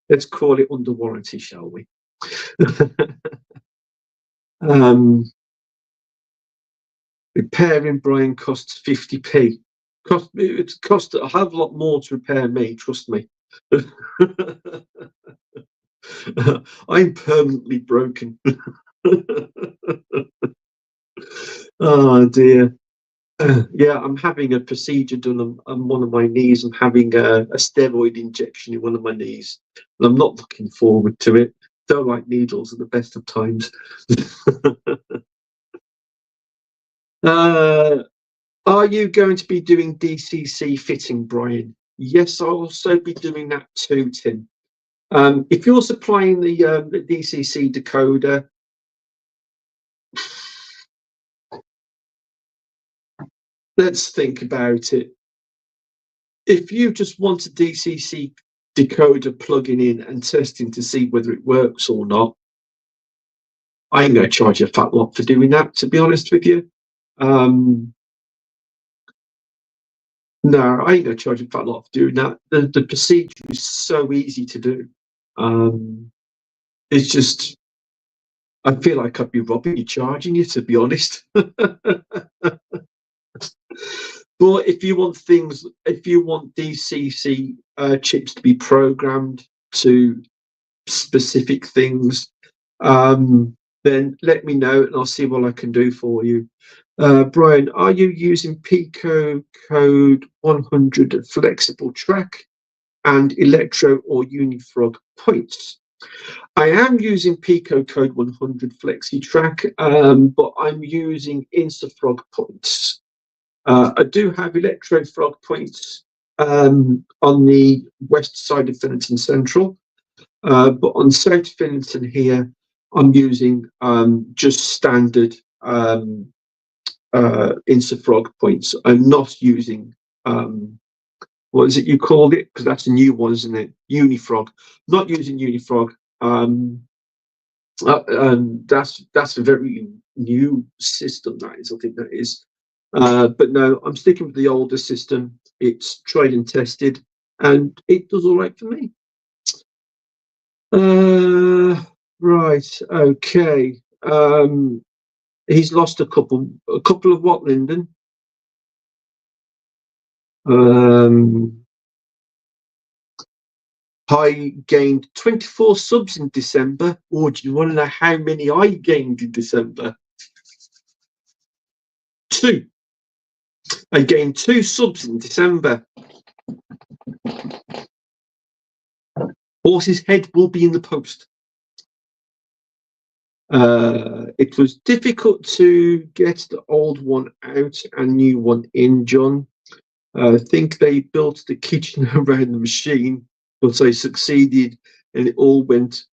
Let's call it under warranty, shall we? Repairing Brian costs 50p. It costs a hell of a lot more to repair me, trust me. I'm permanently broken. Oh dear. Yeah, I'm having a procedure done on one of my knees. I'm having a steroid injection in one of my knees, and I'm not looking forward to it. Don't like needles at the best of times. Are you going to be doing DCC fitting, Brian? Yes, I'll also be doing that too, Tim. If you're supplying the DCC decoder, let's think about it. If you just want a DCC decoder plugging in and testing to see whether it works or not, I ain't going to charge you a fat lot for doing that, to be honest with you. No, I ain't going to charge you a fat lot for doing that. The procedure is so easy to do. It's just, I feel like I'd be robbing you, charging you, to be honest. But if you want DCC chips to be programmed to specific things, then let me know and I'll see what I can do for you. Brian, are you using Pico code 100 flexible track and Electro or Unifrog points? I am using Pico code 100 flexi track, but I'm using Instafrog points. I do have Electro Frog points on the west side of Fenton Central, but on South Fenton here, I'm using just standard Instafrog points. I'm not using what is it you called it? Because that's a new one, isn't it? Unifrog. Not using Unifrog. That's a very new system. That is, I think that is. But no, I'm sticking with the older system. It's tried and tested, and it does all right for me. Right. Okay. He's lost a couple. A couple of what, Lyndon? I gained 24 subs in December. Or do you want to know how many I gained in December? 2. I gained 2 subs in December. Horse's head will be in the post. It was difficult to get the old one out and new one in, John. I think they built the kitchen around the machine, but I succeeded and it all went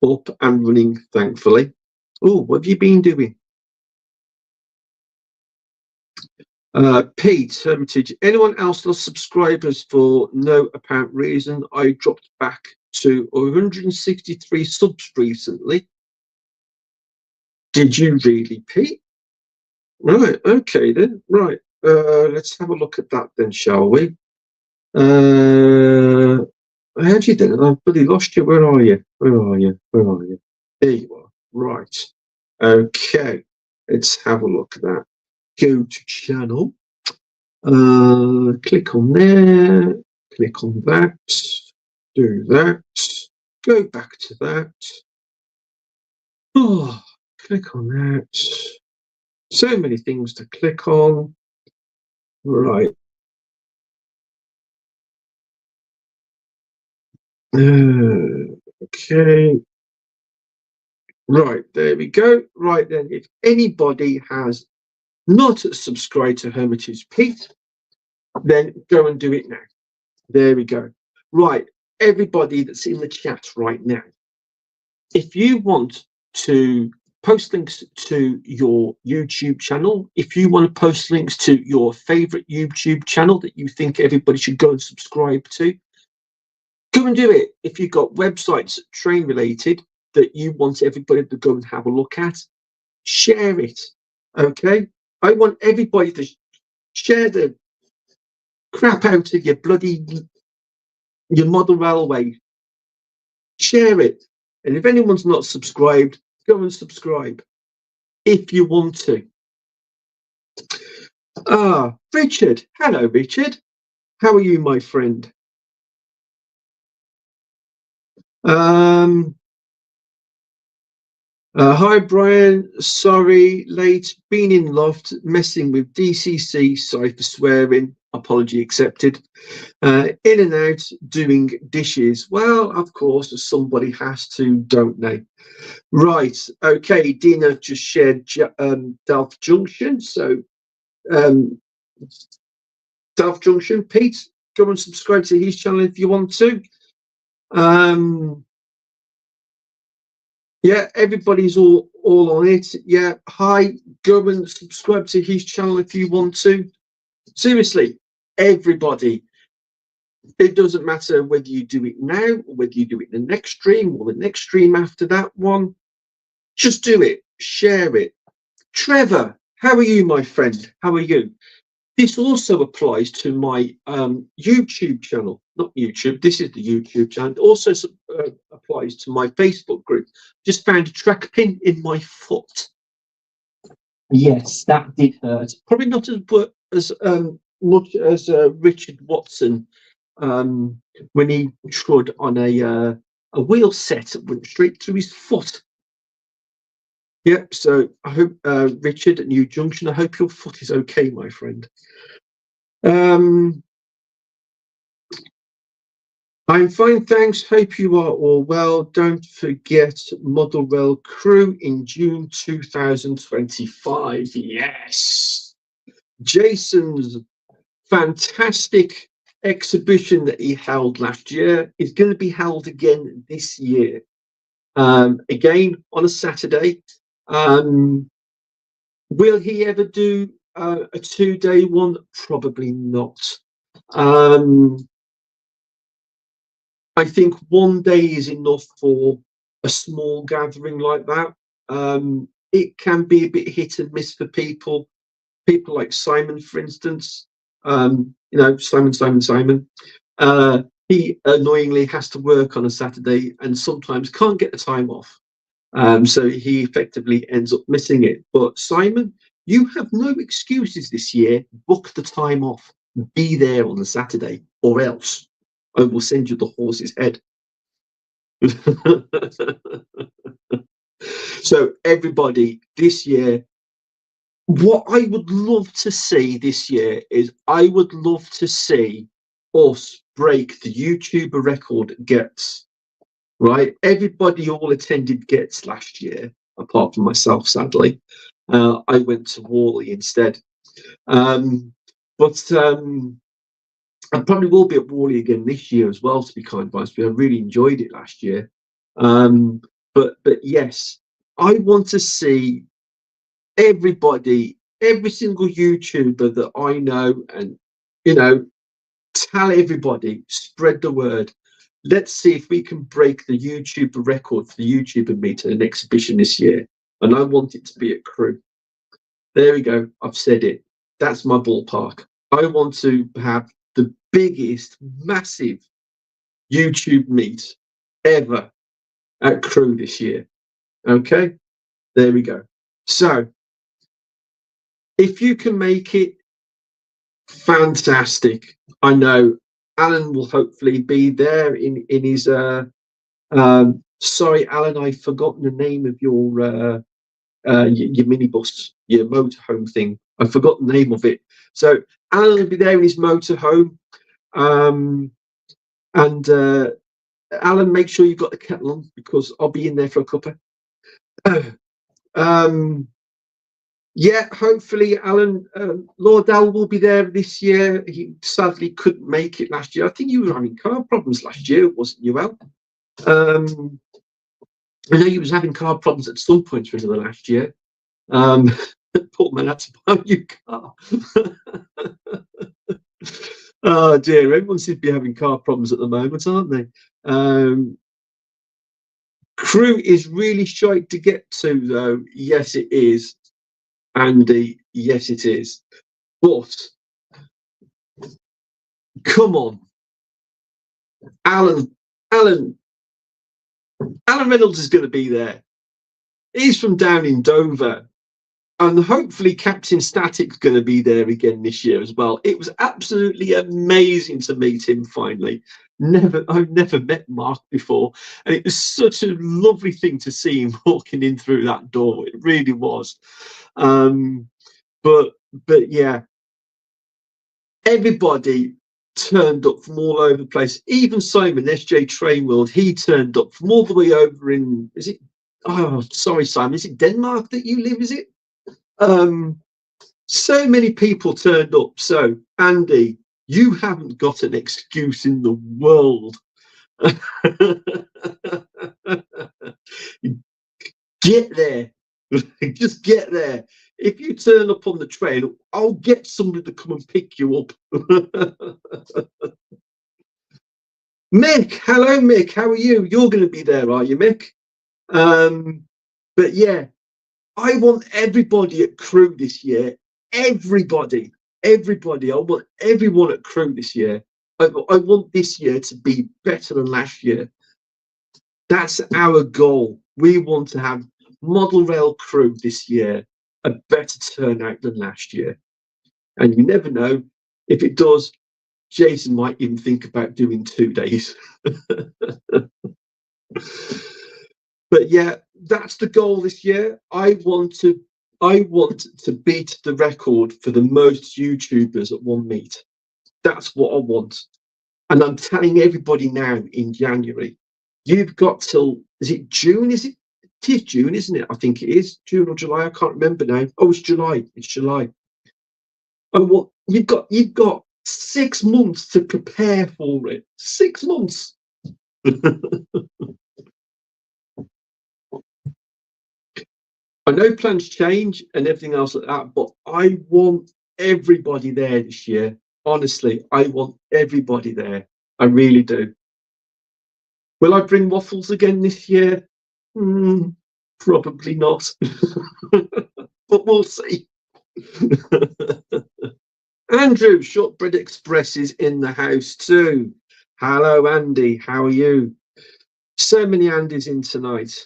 up and running, thankfully. Oh, what have you been doing? Pete, Hermitage, anyone else lost subscribers for no apparent reason? I dropped back to 163 subs recently. Did you really, Pete? Right, okay then. Right, let's have a look at that then, shall we? How'd you do? I've bloody lost you. Where are you? Where are you? Where are you? There you are. Right. Okay. Let's have a look at that. Go to channel. Click on there. Click on that. Do that. Go back to that. Oh, click on that. So many things to click on. Right. Okay. Right, there we go. Right then, if anybody has not subscribed to Hermitage Pete, then go and do it now. There we go. Right, everybody that's in the chat right now, if you want to post links to your YouTube channel, if you want to post links to your favorite YouTube channel that you think everybody should go and subscribe to, go and do it. If you've got websites train related that you want everybody to go and have a look at, share it. Okay, I want everybody to share the crap out of your model railway. Share it, and if anyone's not subscribed, go and subscribe if you want to. Richard. Hello, Richard. How are you, my friend? Hi, Brian. Sorry, late. Been in loft, messing with DCC. Sorry for swearing. Apology accepted. In and out, doing dishes. Well, of course, somebody has to, don't they? Right. Okay. Dina just shared Delft Junction. So, Delft Junction. Pete, go and subscribe to his channel if you want to. Yeah, everybody's all on it. Yeah, hi, go and subscribe to his channel if you want to. Seriously, everybody. It doesn't matter whether you do it now or whether you do it in the next stream or the next stream after that one. Just do it. Share it. Trevor, how are you, my friend? How are you? This also applies to my YouTube channel. Not YouTube, this is the YouTube channel. It also applies to my Facebook group. Just found a track pin in my foot. Yes, that did hurt. Probably not as much as Richard Watson when he trod on a wheel set that went straight through his foot. Yep, so I hope, Richard at New Junction, I hope your foot is okay, my friend. I'm fine, thanks. Hope you are all well. Don't forget Model Rail Crew in June 2025. Yes. Jason's fantastic exhibition that he held last year is going to be held again this year. again on a Saturday. Um, will he ever do a 2-day one? Probably not. Um, I think one day is enough for a small gathering like that. It can be a bit hit and miss for people. People like Simon, for instance. Simon. He annoyingly has to work on a Saturday and sometimes can't get the time off. So he effectively ends up missing it. But Simon, you have no excuses this year. Book the time off. Be there on the Saturday, or else I will send you the horse's head. So everybody, this year, what I would love to see this year is I would love to see us break the YouTuber record Gets. Right, everybody all attended Gets last year, apart from myself, sadly. I went to Wally instead. But I probably will be at Wally again this year as well, to be kind advice. I really enjoyed it last year. But yes, I want to see everybody, every single YouTuber that I know, and you know, tell everybody, spread the word. Let's see if we can break the YouTuber record for the YouTuber meet at an exhibition this year. And I want it to be at Crew. There we go. I've said it. That's my ballpark. I want to have the biggest, massive YouTube meet ever at Crew this year. Okay, there we go. So if you can make it, fantastic. I know Alan will hopefully be there in his. Sorry, Alan, I've forgotten the name of your minibus, your motorhome thing. I forgot the name of it. So Alan will be there in his motorhome. And Alan, make sure you've got the kettle on because I'll be in there for a cuppa. Yeah, hopefully, Alan. Lord Al will be there this year. He sadly couldn't make it last year. I think you were having car problems last year, wasn't you, Al? I know you was having car problems at some point through the last year. Poor man had to buy a new car. Oh dear, everyone seems to be having car problems at the moment, aren't they? Crew is really shite to get to, though. Yes, it is. Andy, yes, it is. But come on, Alan, Alan, Alan Reynolds is going to be there. He's from down in Dover, and hopefully Captain Static's going to be there again this year as well. It was absolutely amazing to meet him finally. I've never met Mark before, and it was such a lovely thing to see him walking in through that door. It really was. But yeah, everybody turned up from all over the place. Even Simon, SJ Trainworld, he turned up from all the way over in, is it, oh, sorry, Simon, is it Denmark that you live, is it? So many people turned up. So, Andy, you haven't got an excuse in the world. Get there. Just get there. If you turn up on the train, I'll get somebody to come and pick you up. Mick, hello, Mick. How are you? You're going to be there, are you, Mick? But yeah, I want everybody at Crew this year. Everybody. I want everyone at Crew this year. I want this year to be better than last year. That's our goal. We want to have Model Rail Crew this year a better turnout than last year. And you never know, if it does, Jason might even think about doing 2 days. But yeah, that's the goal this year. I want to beat the record for the most YouTubers at one meet. That's what I want. And I'm telling everybody now in January, you've got till, is it June? It is June, isn't it? I think it is June or July. I can't remember now. Oh, it's July. It's July. Oh, well, you've got 6 months to prepare for it. 6 months. I know plans change and everything else like that, but I want everybody there this year. Honestly, I want everybody there. I really do. Will I bring waffles again this year? Probably not, but we'll see. Andrew, Shortbread Express is in the house too. Hello, Andy. How are you? So many Andys in tonight.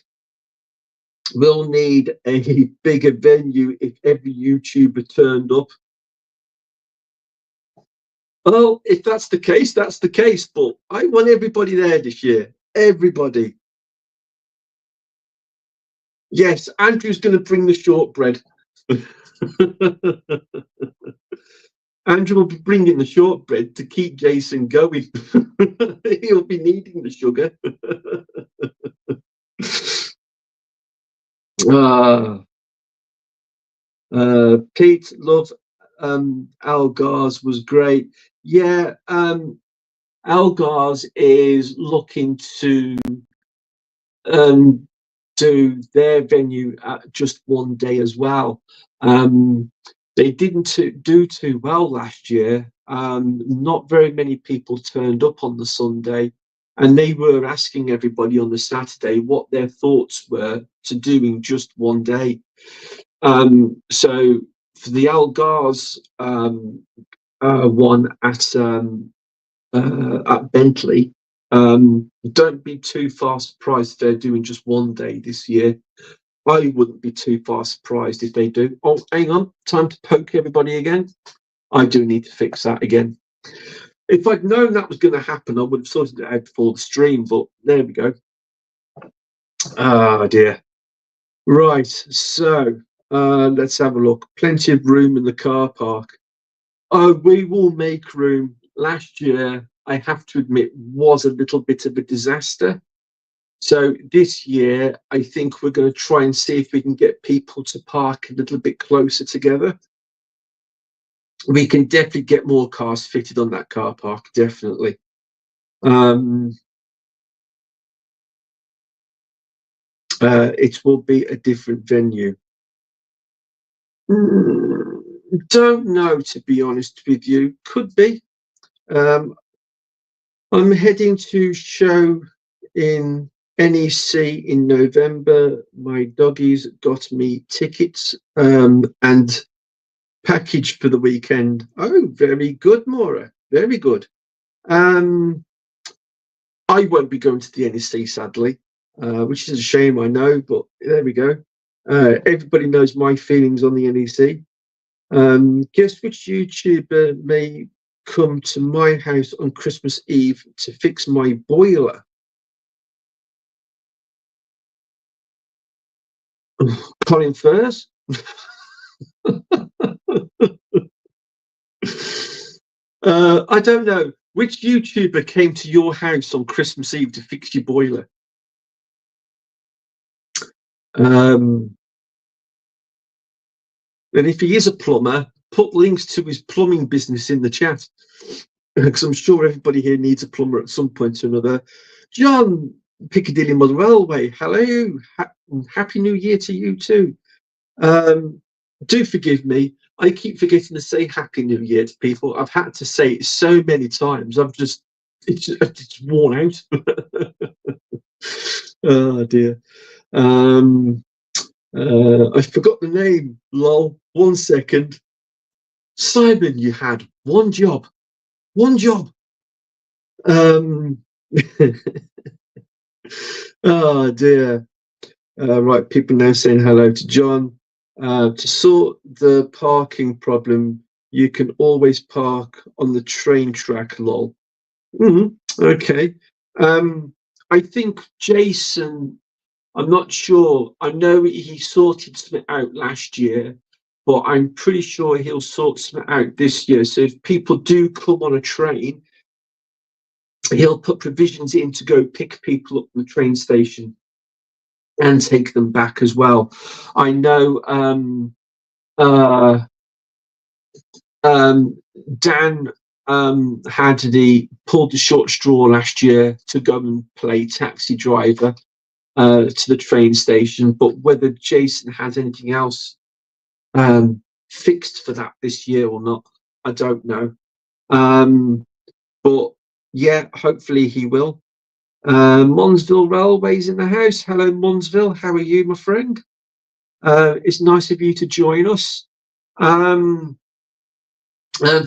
We'll need a bigger venue if every YouTuber turned up. Well, if that's the case, that's the case. But I want everybody there this year. Everybody. Yes, Andrew's going to bring the shortbread. Andrew will be bringing the shortbread to keep Jason going. He'll be needing the sugar. Pete, love Algar's was great. Yeah, Algar's is looking to do their venue at just one day as well. They didn't do too well last year. Not very many people turned up on the Sunday, and they were asking everybody on the Saturday what their thoughts were to doing just one day. So for the Algar's one at Bentley, don't be too far surprised if they're doing just one day this year. I wouldn't be too far surprised if they do. Oh, hang on, time to poke everybody again. I do need to fix that again. If I'd known that was going to happen, I would have sorted it out before the stream, but there we go. Oh dear. Right, so let's have a look. Plenty of room in the car park. Oh, we will make room. Last year, I have to admit, was a little bit of a disaster. So this year, I think we're going to try and see if we can get people to park a little bit closer together. We can definitely get more cars fitted on that car park, definitely. It will be a different venue. Don't know, to be honest with you. Could be. I'm heading to show in NEC in November. My doggies got me tickets and package for the weekend. Oh, very good, Maura. Very good. I won't be going to the NEC, sadly, which is a shame, I know, but there we go. Everybody knows my feelings on the NEC. Guess which YouTuber may come to my house on Christmas Eve to fix my boiler? Colin Furs? I don't know. Which YouTuber came to your house on Christmas Eve to fix your boiler? And if he is a plumber, put links to his plumbing business in the chat, because I'm sure everybody here needs a plumber at some point or another. John, Piccadilly Model Railway, hello. Happy New Year to you too. Do forgive me. I keep forgetting to say Happy New Year to people. I've had to say it so many times. It's worn out. Oh dear. I forgot the name. Lol. 1 second. Simon, you had one job. One job. Oh dear. Right, people now saying hello to John. To sort the parking problem, you can always park on the train track, lol. Okay. I think Jason, I'm not sure. I know he sorted something out last year, but I'm pretty sure he'll sort something out this year. So if people do come on a train, he'll put provisions in to go pick people up from the train station and take them back as well. I know Dan pulled the short straw last year to go and play taxi driver. to the train station. But whether Jason has anything else fixed for that this year or not, I don't know. But yeah, hopefully he will. Monsville Railways in the house. Hello, Monsville. How are you, my friend? It's nice of you to join us. And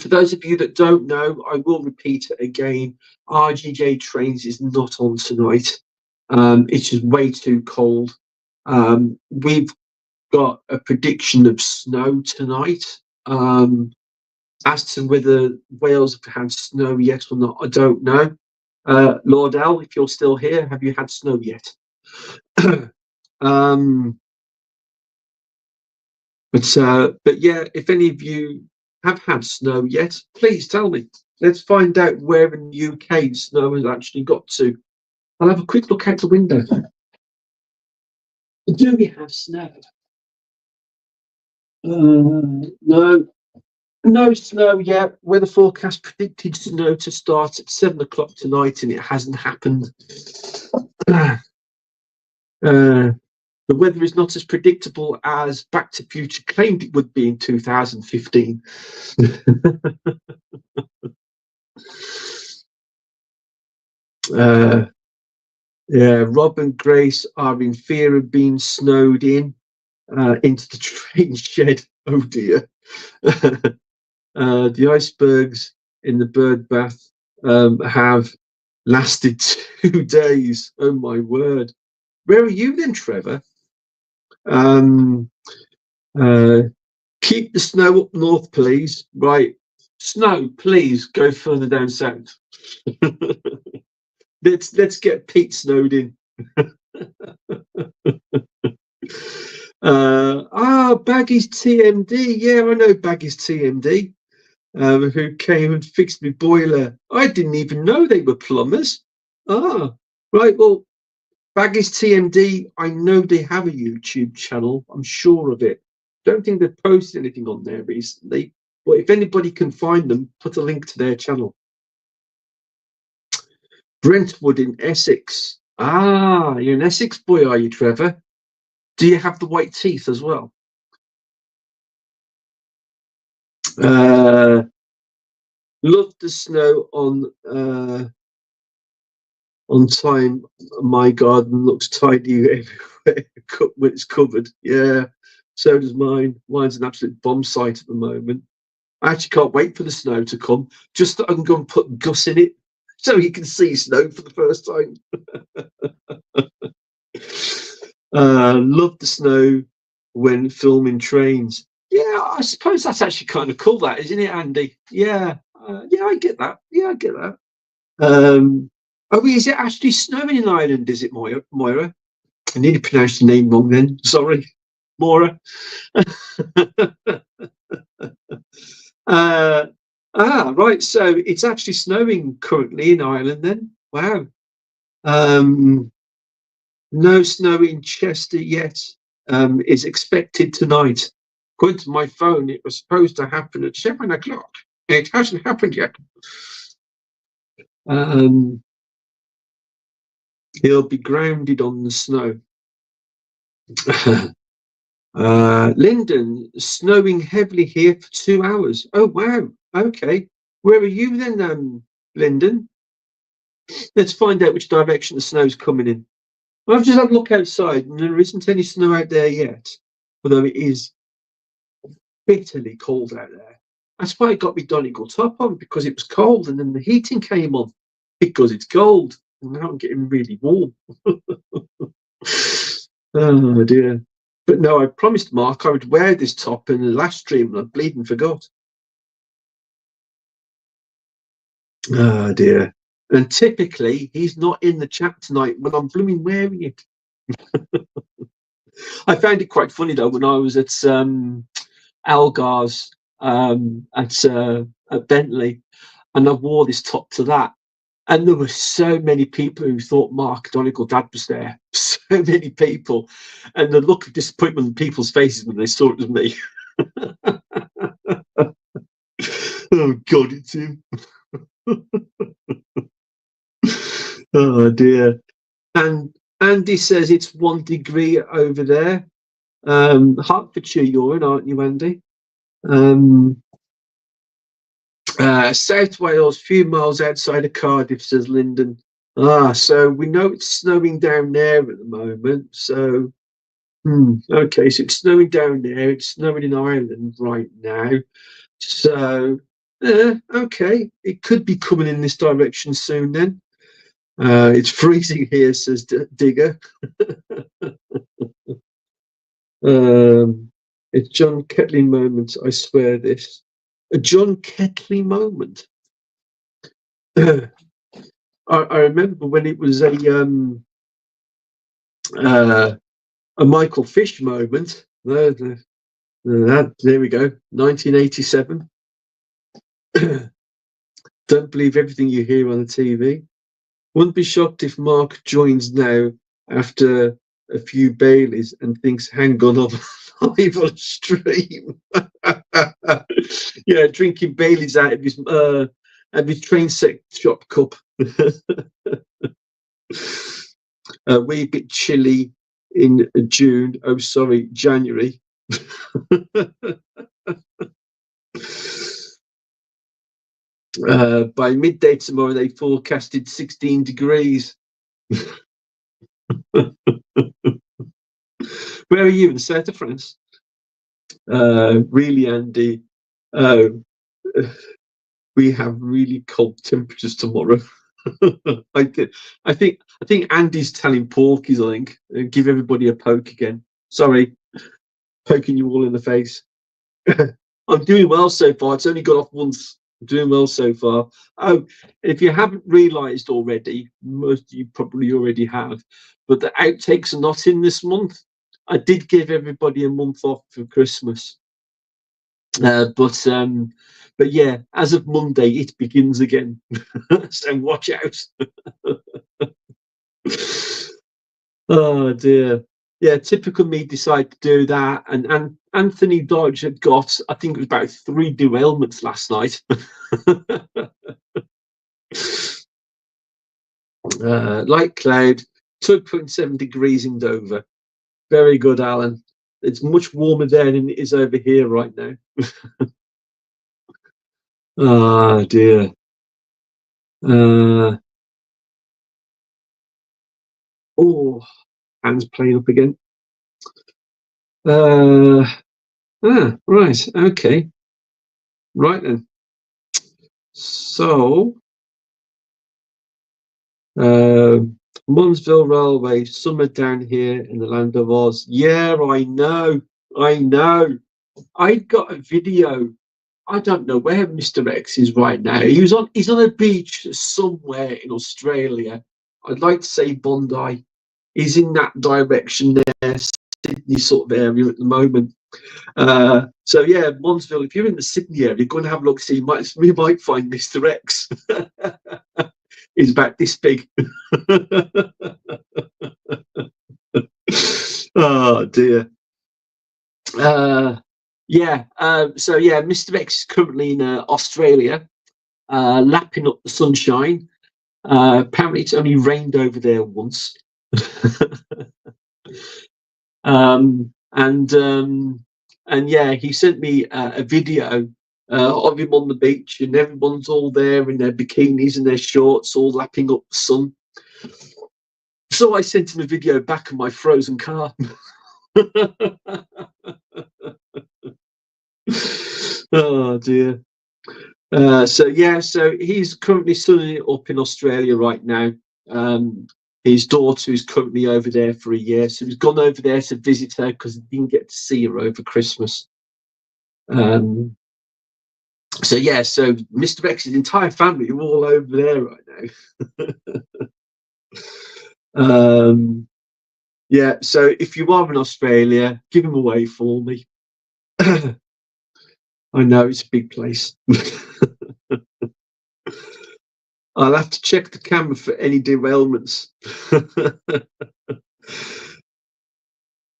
for those of you that don't know, I will repeat it again. RGJ Trains is not on tonight. It's just way too cold. We've got a prediction of snow tonight. As to whether Wales have had snow yet or not, I don't know. Lord L, if you're still here, have you had snow yet? But yeah, if any of you have had snow yet, please tell me. Let's find out where in the UK snow has actually got to. I'll have a quick look out the window. Do we have snow? No snow yet. Weather forecast predicted snow to start at 7 o'clock tonight, and it hasn't happened. The weather is not as predictable as Back to Future claimed it would be in 2015. Yeah, Rob and Grace are in fear of being snowed in into the train shed. Oh dear. The icebergs in the bird bath have lasted 2 days. Oh my word. Where are you then, Trevor? Keep the snow up north, please. Right. Snow, please go further down south. let's get Pete snowed in. Baggy's TMD. Yeah, I know Baggy's TMD. Who came and fixed my boiler. I didn't even know they were plumbers. Right. Well, Baggy's TMD, I know they have a YouTube channel. I'm sure of it. Don't think they've posted anything on there recently. But if anybody can find them, put a link to their channel. Brentwood in Essex. You're an Essex boy, are you, Trevor? Do you have the white teeth as well? Love the snow on time. My garden looks tidy everywhere when it's covered. Yeah, so does mine. Mine's an absolute bomb site at the moment. I actually can't wait for the snow to come, just so I can go and put Gus in it so he can see snow for the first time. Love the snow when filming trains. Yeah, I suppose that's actually kind of cool, that, isn't it, Andy? Yeah, I get that. Yeah, I get that. Is it actually snowing in Ireland? Is it, Moira? I nearly pronounced your name wrong then. Sorry, Moira. Right. So it's actually snowing currently in Ireland then. Wow. No snow in Chester yet. Is expected tonight. According to my phone, it was supposed to happen at 7 o'clock. It hasn't happened yet. He'll be grounded on the snow. Lyndon, snowing heavily here for 2 hours. Oh, wow. Okay. Where are you then, Lyndon? Let's find out which direction the snow's coming in. I've just had a look outside and there isn't any snow out there yet, although it is bitterly cold out there. That's why I got my Donegal top on, because it was cold, and then the heating came on because it's cold. And now I'm getting really warm. Oh dear. But no, I promised Mark I would wear this top in the last stream and I bleeding forgot. Oh dear. And typically he's not in the chat tonight when I'm blooming wearing it. I found it quite funny though when I was at Algar's at Bentley, and I wore this top to that. And there were so many people who thought Mark Donegal Dad was there. So many people. And the look of disappointment on people's faces when they saw it was me. Oh, God, it's him. Oh, dear. And Andy says it's 1 degree over there. Hertfordshire, you're in, aren't you, Andy? South Wales, few miles outside of Cardiff, says Lyndon. So we know it's snowing down there at the moment. So, okay, so it's snowing down there. It's snowing in Ireland right now. So, okay, it could be coming in this direction soon then. It's freezing here, says Digger. It's John Ketley moment. I swear this. A John Ketley moment. I remember when it was a Michael Fish moment. There we go. 1987. Don't believe everything you hear on the TV. Wouldn't be shocked if Mark joins now after a few Baileys and thinks, hang on, I'm live on stream. Yeah, drinking Baileys out of his train set shop cup. A wee bit chilly in June. Oh, sorry, January. By midday tomorrow, they forecasted 16 degrees. Where are you? In the south of France? Really, Andy? We have really cold temperatures tomorrow. I think Andy's telling Porkies, I think, give everybody a poke again. Sorry, poking you all in the face. I'm doing well so far. It's only got off once. I'm doing well so far. Oh, if you haven't realised already, most of you probably already have, but the outtakes are not in this month. I did give everybody a month off for Christmas. But yeah, as of Monday, it begins again. So watch out. Oh dear. Yeah, typical me decide to do that. And Anthony Dodge had got, I think it was about 3 derailments last night. Light cloud, 2.7 degrees in Dover. Very good, Alan. It's much warmer there than it is over here right now. Oh dear. Hands playing up again. Right, okay. Right then. So, Munsville Railway, summer down here in the land of Oz. Yeah, I know. I got a video. I don't know where Mr. X is right now. He's on a beach somewhere in Australia. I'd like to say Bondi. He's in that direction there, Sydney sort of area at the moment. So yeah, Monsville, if you're in the Sydney area, go and have a look. See, we might find Mr. X. He's about this big. Oh dear. So yeah, Mr. X is currently in Australia, lapping up the sunshine. Apparently, it's only rained over there once. And yeah, he sent me a video of him on the beach, and everyone's all there in their bikinis and their shorts, all lapping up the sun. So I sent him a video back of my frozen car. Oh dear. So he's currently sunning it up in Australia right now. His daughter is currently over there for a year, so he's gone over there to visit her because he didn't get to see her over Christmas. So Mr. X's entire family are all over there right now. So if you are in Australia, give him away for me. I know it's a big place. I'll have to check the camera for any derailments.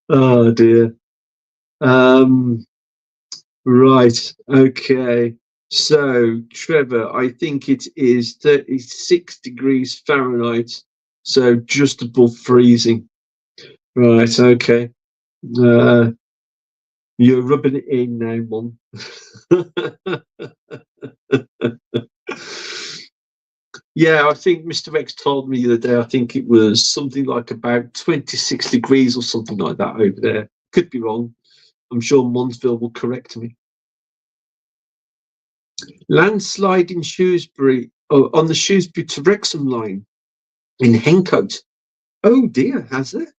Oh dear. Right. Okay. So, Trevor, I think it is 36 degrees Fahrenheit. so just above freezing. Right, okay. Uh, you're rubbing it in now, Mum. Yeah, I think Mr. X told me the other day, I think it was something like about 26 degrees or something like that over there. Could be wrong. I'm sure Monsville will correct me. Landslide in Shrewsbury, on the Shrewsbury to Wrexham line in Hencote. Oh dear, has there?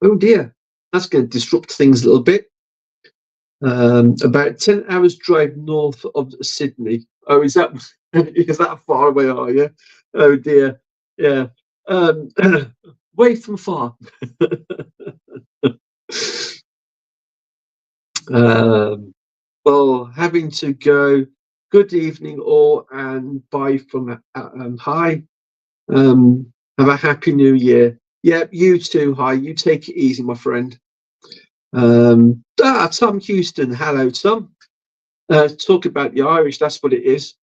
Oh dear. That's going to disrupt things a little bit. About 10 hours drive north of Sydney. Oh, is that is that far away, are you? Oh dear. Yeah. Way from far. Well, having to go. Good evening, all, and bye from hi. Have a happy new year. Yep, you too. Hi, you take it easy, my friend. Tom Houston. Hello, Tom. Talk about the Irish. That's what it is.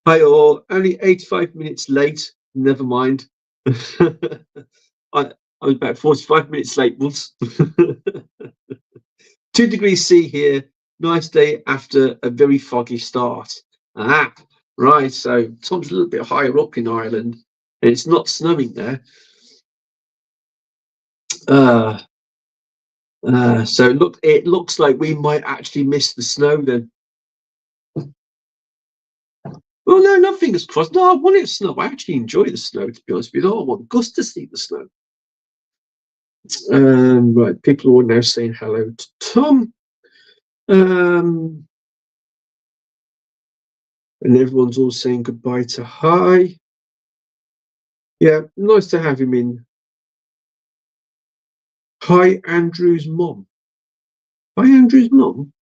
Hi, all. Only 85 minutes late. Never mind. I was about 45 minutes late once. 2 degrees C here. Nice day after a very foggy start. Ah, right. So Tom's a little bit higher up in Ireland, and it's not snowing there. So it looks like we might actually miss the snow then. Well, no, no, fingers crossed. No, I want it to snow. I actually enjoy the snow, to be honest with you. I want Gus to see the snow. Right, people are now saying hello to Tom. And everyone's all saying goodbye to Hi. Yeah, nice to have him in. Hi, Andrew's mom. Hi, Andrew's mom.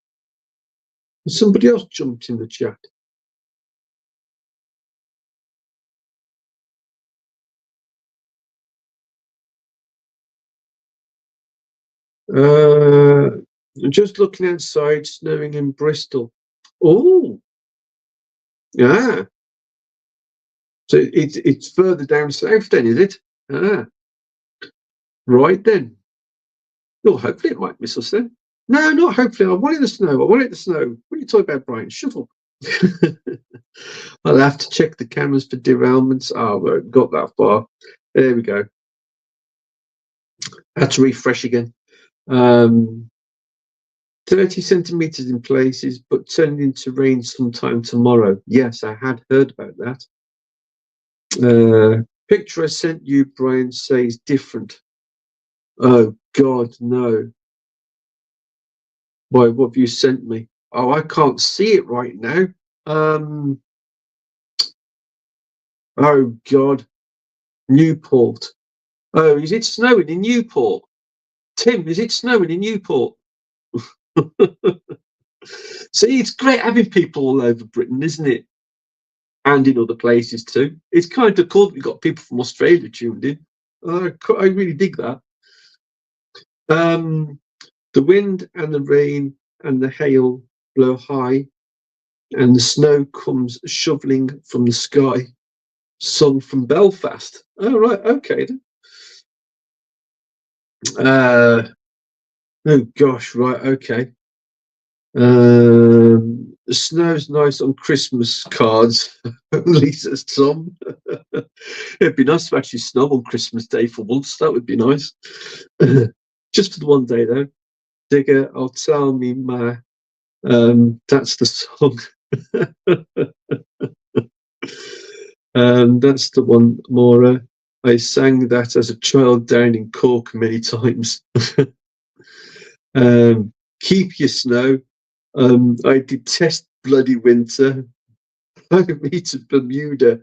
Somebody else jumped in the chat. Just looking outside, snowing in Bristol. Oh, yeah. So it's further down south then, is it? Ah, right then. Well, hopefully it might miss us then. No, not hopefully. I wanted the snow. I wanted the snow. What are you talking about, Brian? Shut up. I'll have to check the cameras for derailments. Oh, we got that far. There we go. Had to refresh again. 30 centimeters in places, but turning into rain sometime tomorrow. Yes, I had heard about that. Picture I sent you, Brian, says different. Oh, God, no. Why, what have you sent me? Oh, I can't see it right now. Oh, God. Newport. Oh, is it snowing in Newport? Tim, is it snowing in Newport? See, it's great having people all over Britain, isn't it? And in other places too. It's kind of cool that we've got people from Australia tuned in. I really dig that. The wind and the rain and the hail blow high, and the snow comes shoveling from the sky. Sun from Belfast. Oh, right, okay then. Oh gosh, right, okay. The snow's nice on Christmas cards. Only says Tom. It'd be nice to actually snow on Christmas Day for once. That would be nice. Just for the one day though. Digger, I'll tell me ma. That's the song. That's the one, Maura. I sang that as a child down in Cork many times. Keep your snow. I detest bloody winter. Take me to Bermuda.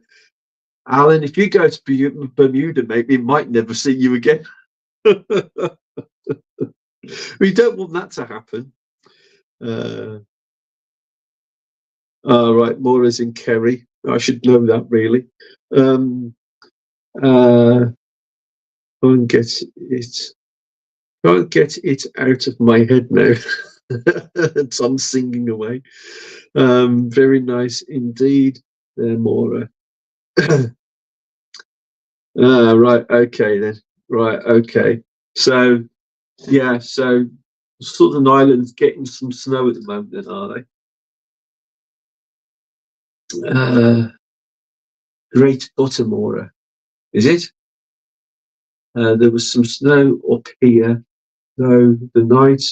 Alan, if you go to Bermuda, mate, we might never see you again. We don't want that to happen. Right, Maura's in Kerry. I should know that, really. Can't get it. Can't get it out of my head now. I'm singing away. Very nice indeed, there, Maura. Right. Okay then. Right. Okay. So yeah. So Southern Ireland's getting some snow at the moment, then, are they? Great Buttermora, is it? There was some snow up here, though the night,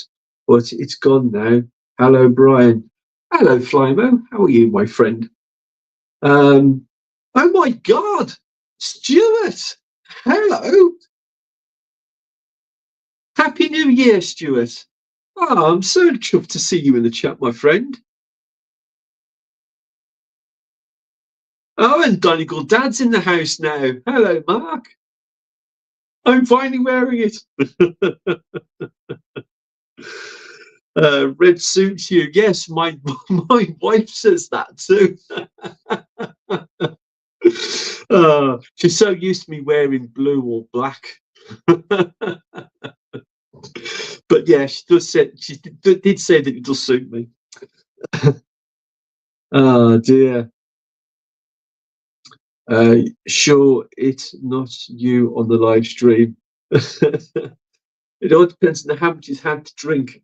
but it's gone now. Hello, Brian. Hello, Flymo. How are you, my friend? Um, oh my God, Stuart. Hello. Happy New Year, Stuart. Oh, I'm so chuffed to see you in the chat, my friend. Oh, and Donegal Dad's in the house now. Hello, Mark. I'm finally wearing it. Red suits you. Yes, my my wife says that too. She's so used to me wearing blue or black. But yeah, she does say she did say that it does suit me. Oh dear. Sure, it's not you on the live stream. It all depends on how much he's had to drink.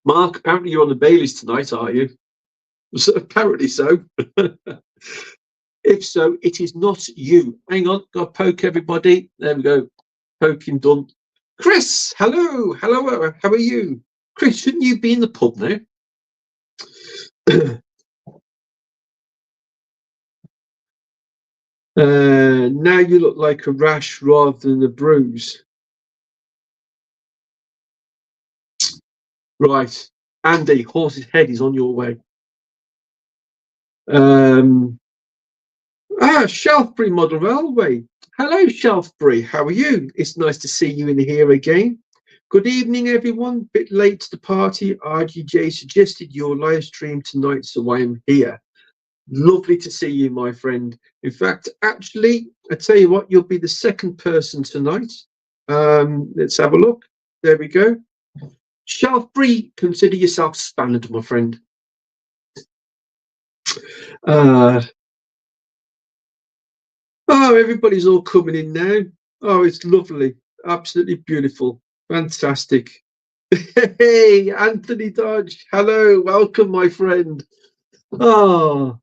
Mark, apparently you're on the Baileys tonight, are you? So, apparently so. If so, it is not you. Hang on, got to poke everybody. There we go. Poking done. Chris, hello. Hello, how are you? Chris, shouldn't you be in the pub now? Now you look like a rash rather than a bruise. Right. Andy, horse's head is on your way. Shelfbury Model Railway. Hello, Shelfbury. How are you? It's nice to see you in here again. Good evening, everyone. Bit late to the party. RGJ suggested your live stream tonight, so I am here. Lovely to see you, my friend. In fact, actually, I tell you what, you'll be the second person tonight. Let's have a look. There we go. Shelfbury, consider yourself spanned, my friend. Oh, everybody's all coming in now. Oh, it's lovely. Absolutely beautiful. Fantastic. Hey, Anthony Dodge. Hello. Welcome, my friend. Oh,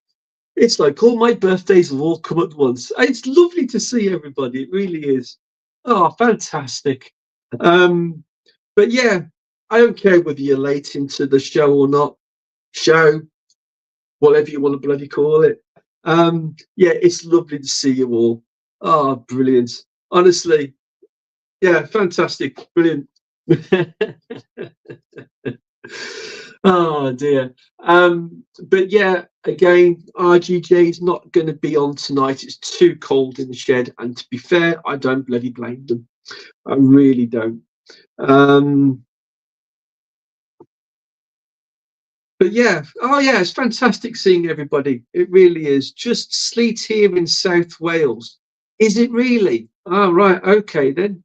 it's like all my birthdays have all come at once. It's lovely to see everybody. It really is. Oh, fantastic. But yeah, I don't care whether you're late into the show or not. Show, whatever you want to bloody call it. Yeah, it's lovely to see you all. Oh, brilliant. Honestly, yeah, fantastic. Brilliant. Oh dear. But yeah, again, RGJ is not going to be on tonight. It's too cold in the shed, and to be fair, I don't bloody blame them. I really don't. But yeah, oh yeah, it's fantastic seeing everybody. It really is. Just sleet here in South Wales. Is it really? Oh right, okay then.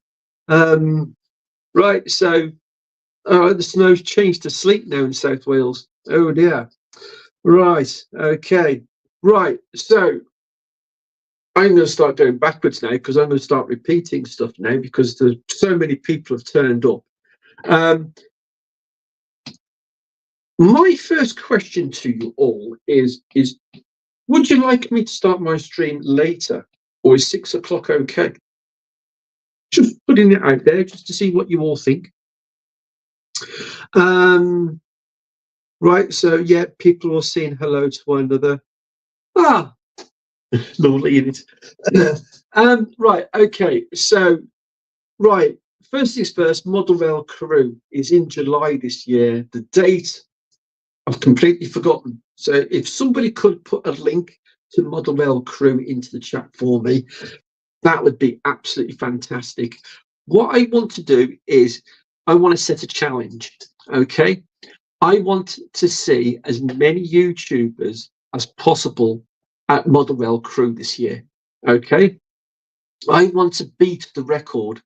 Right, so the snow's changed to sleet now in South Wales. Oh dear. Right, okay. Right, so I'm going to start going backwards now because I'm going to start repeating stuff now because there's so many people have turned up. My first question to you all is would you like me to start my stream later, or is 6 o'clock okay? Just putting it out there just to see what you all think. Right, so yeah, people are saying hello to one another. Ah, lovely, isn't it? Right, okay, so right, first things first, Model Rail Crew is in July this year. The date I've completely forgotten. So if somebody could put a link to Model Rail Crew into the chat for me, that would be absolutely fantastic. What I want to do is I want to set a challenge. Okay. I want to see as many YouTubers as possible at Model Rail Crew this year. Okay. I want to beat the record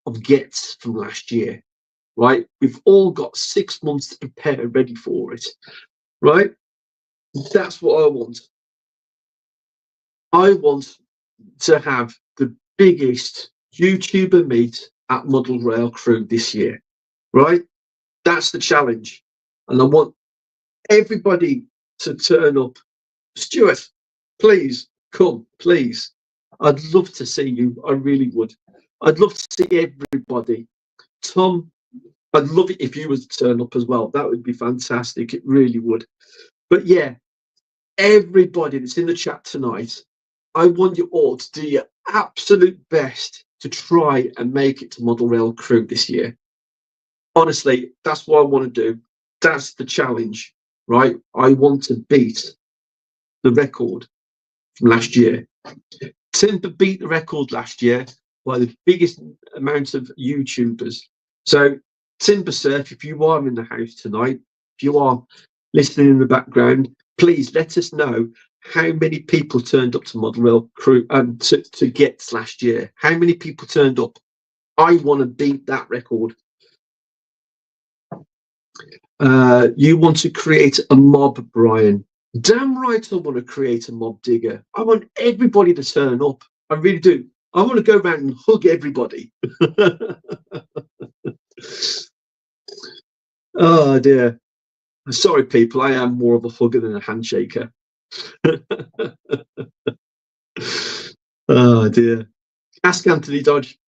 of gets from last year. Right. We've all got 6 months to prepare ready for it. Right. That's what I want. I want to have the biggest YouTuber meet at Model Rail Crew this year, right? That's the challenge. And I want everybody to turn up. Stuart, please come, please. I'd love to see you. I really would. I'd love to see everybody. Tom, I'd love it if you was to turn up as well. That would be fantastic. It really would. But yeah, everybody that's in the chat tonight, I want you all to do your absolute best to try and make it to Model Rail Crew this year. Honestly, that's what I want to do. That's the challenge, right? I want to beat the record from last year. Timber beat the record last year by the biggest amount of YouTubers. So, Timber Surf, if you are in the house tonight, if you are listening in the background, please let us know how many people turned up to Model Rail Crew to Gets last year. How many people turned up? I want to beat that record. You want to create a mob, Brian? Damn right I want to create a mob, Digger. I want everybody to turn up. I really do. I want to go around and hug everybody. Oh dear. Sorry, people. I am more of a hugger than a handshaker. Oh dear. Ask Anthony Dodge.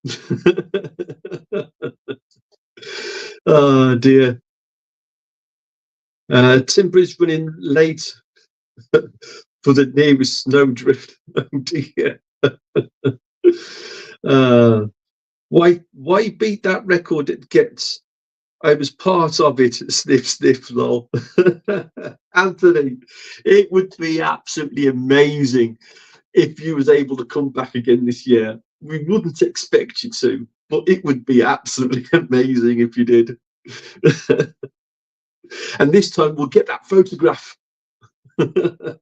Oh dear. Timber is running late for the nearest snowdrift. Oh dear. Why beat that record? It gets. I was part of it. Sniff, sniff, lol. Anthony, it would be absolutely amazing if you was able to come back again this year. We wouldn't expect you to, but it would be absolutely amazing if you did. And this time we'll get that photograph. I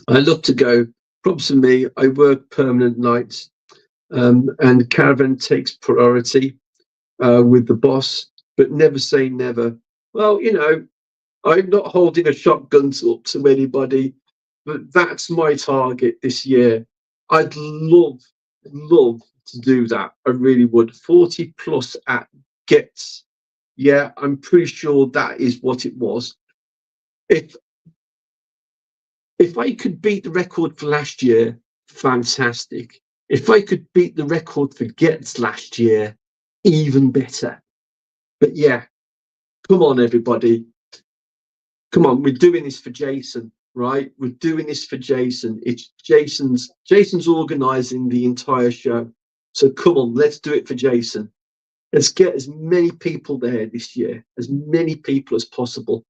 love to go. Props to me. I work permanent nights, and caravan takes priority with the boss, but never say never. Well, you know, I'm not holding a shotgun up to anybody, but that's my target this year. I'd love to do that. I really would. 40 plus at Gets. Yeah, I'm pretty sure that is what it was. If I could beat the record for last year, fantastic. If I could beat the record for Gets last year, even better. But yeah, come on, everybody. Come on, we're doing this for Jason, right? We're doing this for Jason. It's Jason's organising the entire show. So come on, let's do it for Jason. Let's get as many people there this year, as many people as possible,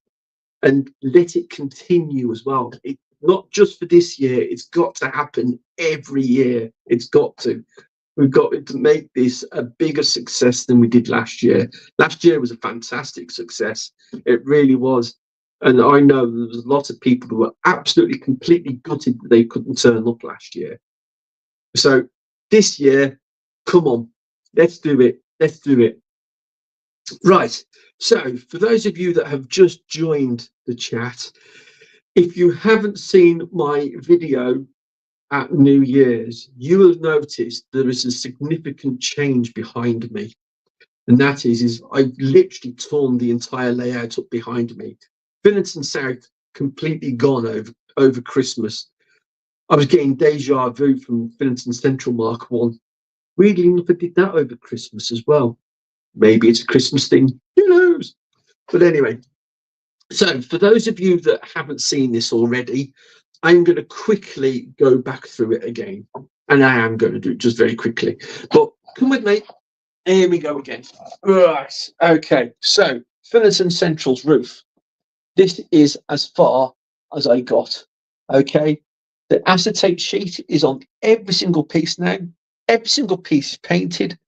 and let it continue as well. Not just for this year, it's got to happen every year. It's got to. We've got to make this a bigger success than we did last year. Last year was a fantastic success. It really was. And I know there was a lot of people who were absolutely, completely gutted that they couldn't turn up last year. So this year, come on, let's do it. Let's do it. Right. So for those of you that have just joined the chat, if you haven't seen my video at New Year's, you will notice there is a significant change behind me. And that is I've literally torn the entire layout up behind me. Finniton South completely gone over Christmas. I was getting deja vu from Finniton Central Mark 1. Weirdly enough, I did that over Christmas as well. Maybe it's a Christmas thing. Who knows? But anyway, so for those of you that haven't seen this already, I'm going to quickly go back through it again. And I am going to do it just very quickly. But come with me. Here we go again. Right. Okay. So Finniton Central's roof. This is as far as I got. Okay. The acetate sheet is on every single piece now. Every single piece is painted.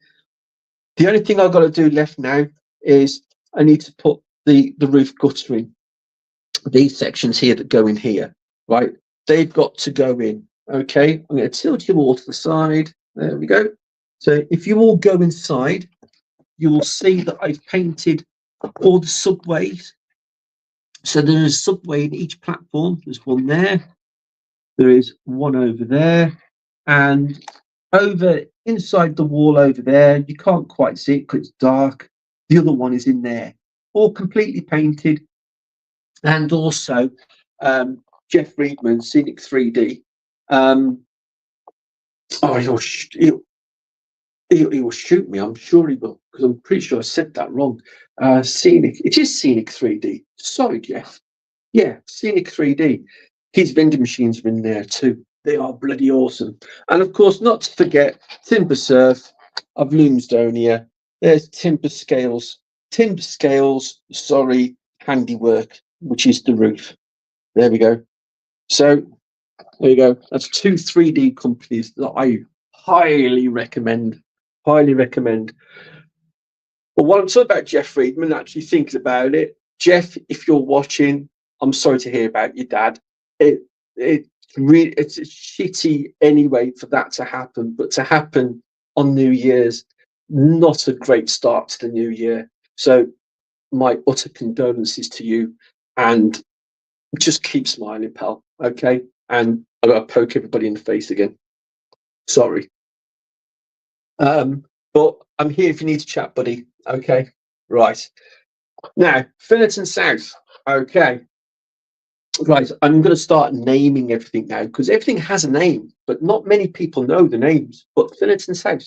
The only thing I've got to do left now is I need to put the roof gutter in. These sections here that go in here, right? They've got to go in. Okay. I'm going to tilt you all to the side. There we go. So if you all go inside, you will see that I've painted all the subways. So there is a subway in each platform. There's one there. There is one over there, and over inside the wall over there, you can't quite see it because it's dark. The other one is in there, all completely painted, and also Jeff Friedman Scenic 3D. Oh, he will shoot me. I'm sure he will, because I'm pretty sure I said that wrong. Scenic. It is Scenic 3D. Sorry, Jeff. Yeah, Scenic 3D. His vending machines are in there too. They are bloody awesome. And of course, not to forget Timber Surf of Loomstonia. There's Timber Scales. Timber Scales, sorry, handiwork, which is the roof. There we go. So there you go. That's two 3D companies that I highly recommend. Highly recommend. But while I'm talking about Jeff Friedman, actually thinking about it, Jeff, if you're watching, I'm sorry to hear about your dad. It's shitty anyway for that to happen, but to happen on New Year's, not a great start to the new year. So my utter condolences to you, and just keep smiling, pal. Okay, and I got to poke everybody in the face again. Sorry. But I'm here if you need to chat, buddy. Okay, right. Now, Finnerton South. Okay. Right, I'm going to start naming everything now, because everything has a name, but not many people know the names. But Finnerton South,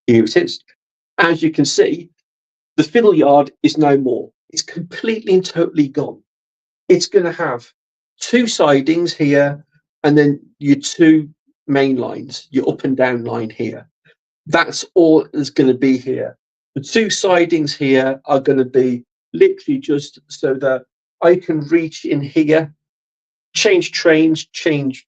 here it is. As you can see, the fiddle yard is no more. It's completely and totally gone. It's going to have two sidings here, and then your two main lines, your up and down line here. That's all that's going to be here. The two sidings here are going to be literally just so that I can reach in here, change trains, change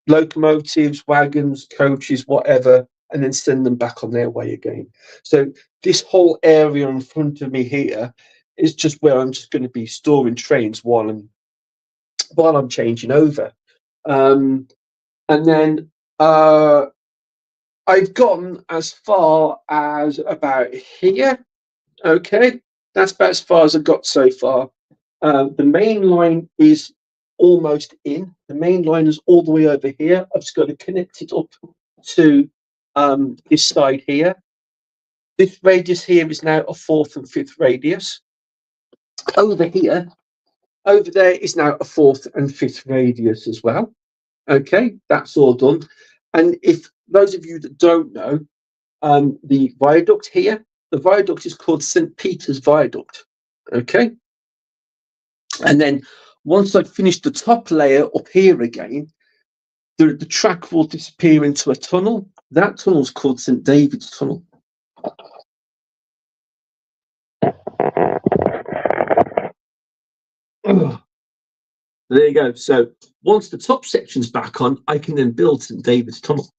locomotives, wagons, coaches, whatever, and then send them back on their way again. So this whole area in front of me here is just where I'm just going to be storing trains while I'm changing over. And then I've gotten as far as about here. Okay, that's about as far as I've got so far. The main line is almost in. The main line is all the way over here. I've just got to connect it up to this side here. This radius here is now a fourth and fifth radius. Over here, over there is now a fourth and fifth radius as well. Okay, that's all done. And if those of you that don't know, the viaduct here, the viaduct is called St. Peter's Viaduct. Okay. And then once I've finished the top layer up here again, the track will disappear into a tunnel. That tunnel is called St. David's Tunnel. Oh, there you go. So once the top section's back on, I can then build St. David's Tunnel.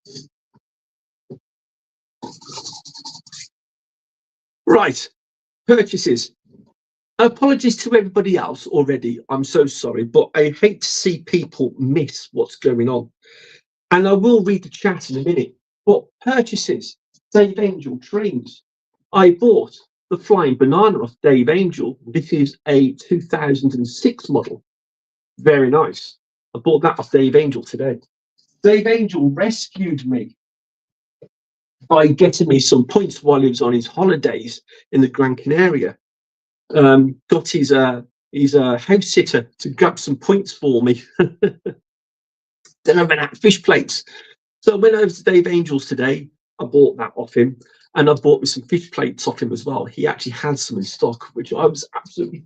Right, purchases. Apologies to everybody else already. I'm so sorry, but I hate to see people miss what's going on. And I will read the chat in a minute. But purchases, Dave Angel trains. I bought the Flying Banana off Dave Angel. This is a 2006 model. Very nice. I bought that off Dave Angel today. Dave Angel rescued me by getting me some points while he was on his holidays in the Gran Canaria. Got his house sitter to grab some points for me. Then I ran out of fish plates. So I went over to Dave Angels today. I bought that off him, and I bought me some fish plates off him as well. He actually had some in stock, which I was absolutely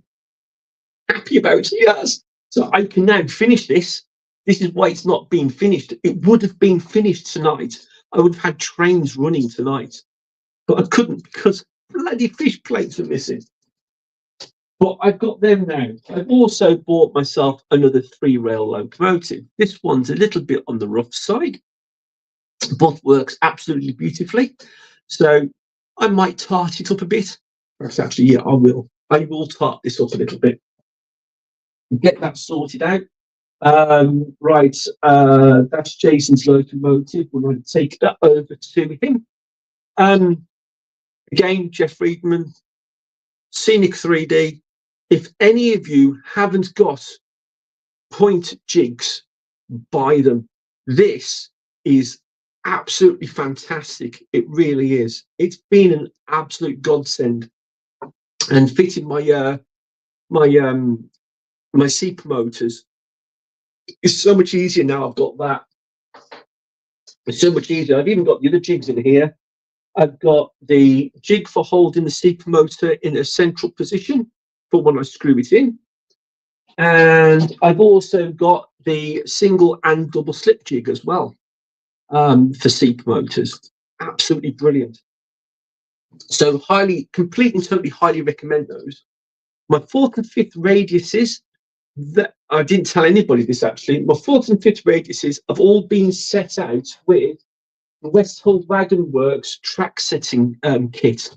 happy about. Yes. So I can now finish this. This is why it's not being finished. It would have been finished tonight. I would have had trains running tonight, but I couldn't because bloody fish plates are missing. But I've got them now. I've also bought myself another 3-rail locomotive. This one's a little bit on the rough side, but works absolutely beautifully. So I might tart it up a bit. Actually, yeah, I will. I will tart this up a little bit. Get that sorted out. Right, that's Jason's locomotive. We're going to take that over to him. Again, Jeff Friedman, Scenic 3D. If any of you haven't got point jigs, buy them. This is absolutely fantastic. It really is. It's been an absolute godsend, and fitting my seat promoters is so much easier now. I've got that. It's so much easier. I've even got the other jigs in here. I've got the jig for holding the seat promoter in a central position for when I screw it in. And I've also got the single and double slip jig as well, for seat promoters. Absolutely brilliant. So complete and totally highly recommend those. My fourth and fifth radiuses, that I didn't tell anybody this actually, my fourth and fifth radiuses have all been set out with the West Hull Wagon Works track setting kit.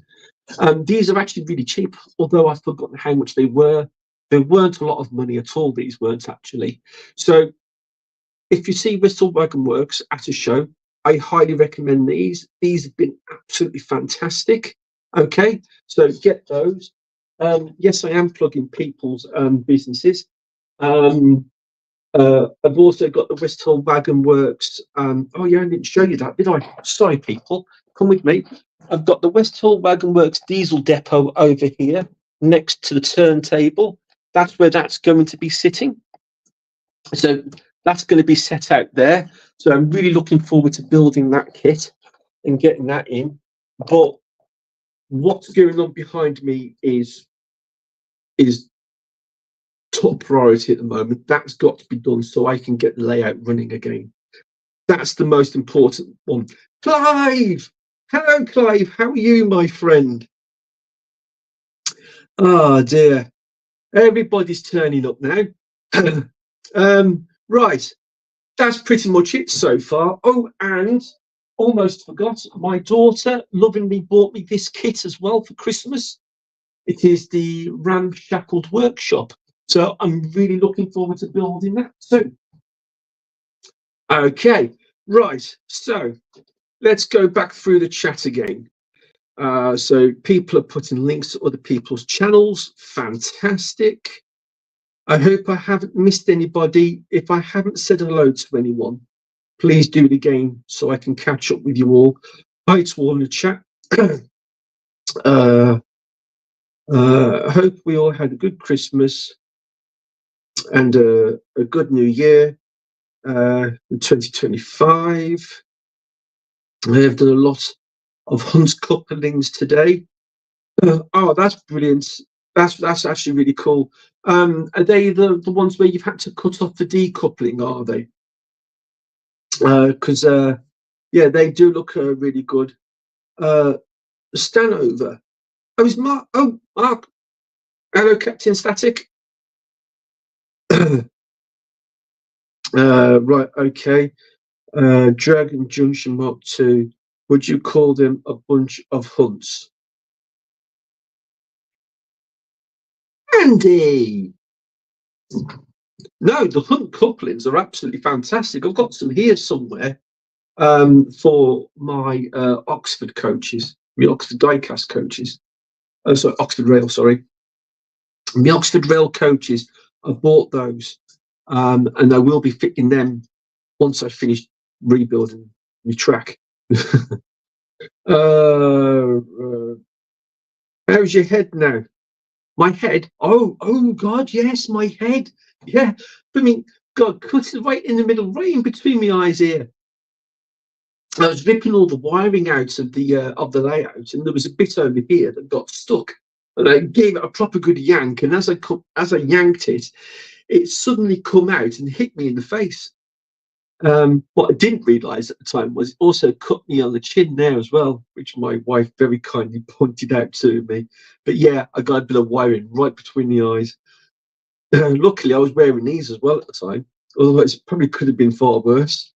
These are actually really cheap, although I've forgotten how much they were. They weren't a lot of money at all, these weren't actually. So if you see West Hull Wagon Works at a show, I highly recommend these. These have been absolutely fantastic. Okay, so get those. Yes, I am plugging people's businesses. I've also got the West Hull Wagon Works. Oh yeah, I didn't show you that, did I? Sorry, people. Come with me. I've got the West Hull Wagon Works diesel depot over here next to the turntable. That's where that's going to be sitting. So that's going to be set out there. So I'm really looking forward to building that kit and getting that in. But what's going on behind me is top priority at the moment. That's got to be done so I can get the layout running again. That's the most important one. Clive! Hello, Clive. How are you, my friend? Oh, dear. Everybody's turning up now. Right. That's pretty much it so far. Oh, and almost forgot, my daughter lovingly bought me this kit as well for Christmas. It is the Ramshackled Workshop. So I'm really looking forward to building that too. Okay, right. So let's go back through the chat again. So people are putting links to other people's channels. Fantastic. I hope I haven't missed anybody. If I haven't said hello to anyone, please do it again so I can catch up with you all. Hi to all in the chat. I hope we all had a good Christmas and a good New Year in 2025. I have done a lot of Hunt's couplings today. Oh, that's brilliant. That's actually really cool. Are they the ones where you've had to cut off the decoupling, are they? Because yeah, they do look really good. Stanover. Oh, is Mark? Oh, Mark. Hello, Captain Static. Right, okay. Dragon Junction Mark II. Would you call them a bunch of hunts? Andy! No, the Hunt couplings are absolutely fantastic. I've got some here somewhere for my Oxford coaches, my Oxford diecast coaches. Oh, sorry, Oxford Rail, sorry. My Oxford Rail coaches, I bought those, and I will be fitting them once I finish rebuilding my track. How's your head now? My head? Oh God, yes, my head. Yeah, I mean, God, cut it right in the middle, right in between my eyes here. I was ripping all the wiring out of the layout, and there was a bit over here that got stuck. And I gave it a proper good yank, and as I yanked it, it suddenly come out and hit me in the face. What I didn't realise at the time was it also cut me on the chin there as well, which my wife very kindly pointed out to me. But yeah, I got a bit of wiring right between the eyes. Luckily, I was wearing these as well at the time. Otherwise, it probably could have been far worse.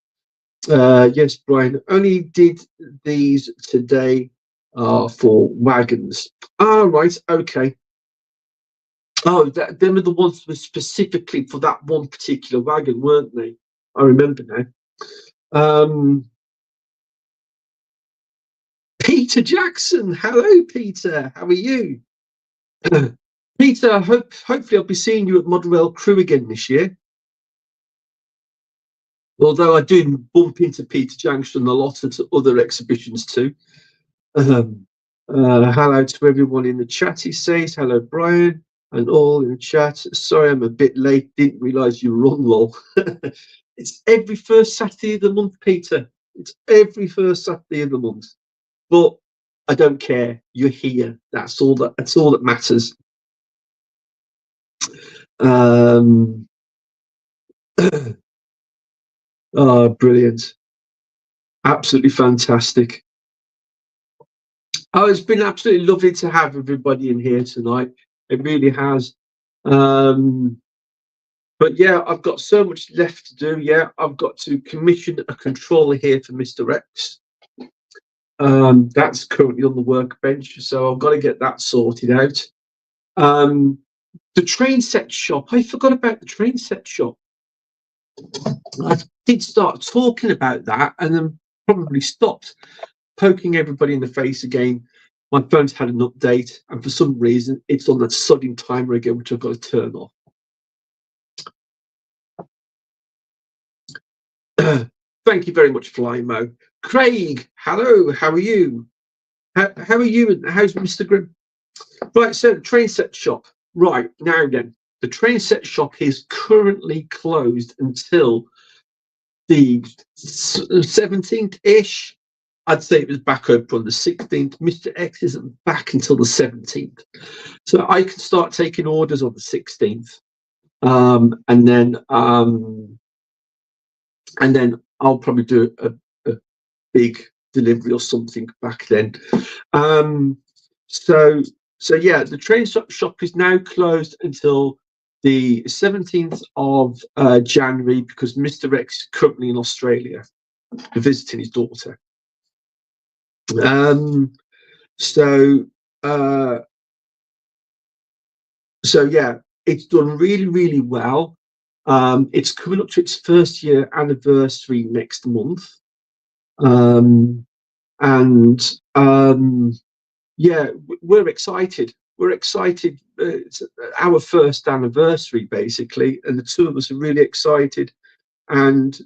Yes, Brian, only did these today for wagons. Ah, right, okay. Oh, them are the ones that were specifically for that one particular wagon, weren't they? I remember now. Peter Jackson, hello, Peter. How are you? Peter, hopefully I'll be seeing you at Model Rail Crew again this year. Although I do bump into Peter Junction a lot at other exhibitions too. Um, hello to everyone in the chat, he says. Hello, Brian, and all in the chat. Sorry, I'm a bit late. Didn't realise you were on, lol. It's every first Saturday of the month, Peter. It's every first Saturday of the month. But I don't care. You're here. That's all that matters. Oh, brilliant. Absolutely fantastic. Oh, it's been absolutely lovely to have everybody in here tonight. It really has. But yeah, I've got so much left to do. Yeah, I've got to commission a controller here for Mr. X. That's currently on the workbench, so I've got to get that sorted out. The train set shop, I forgot about the train set shop. I did start talking about that and then probably stopped, poking everybody in the face again. My phone's had an update, and for some reason, it's on that sodding timer again, which I've got to turn off. Thank you very much, Flymo. Craig, hello, how are you? How are you, and how's Mr. Grimm? Right, so the train set shop. Right, now then, the train set shop is currently closed until the 17th-ish. I'd say it was back open on the 16th. Mr. X isn't back until the 17th. So I can start taking orders on the 16th. And then I'll probably do a big delivery or something back then. So yeah, the train shop is now closed until the 17th of January because Mr. X is currently in Australia visiting his daughter. So yeah, it's done really, really well. It's coming up to its first year anniversary next month. Yeah, we're excited. We're excited. It's our first anniversary, basically, and the two of us are really excited. And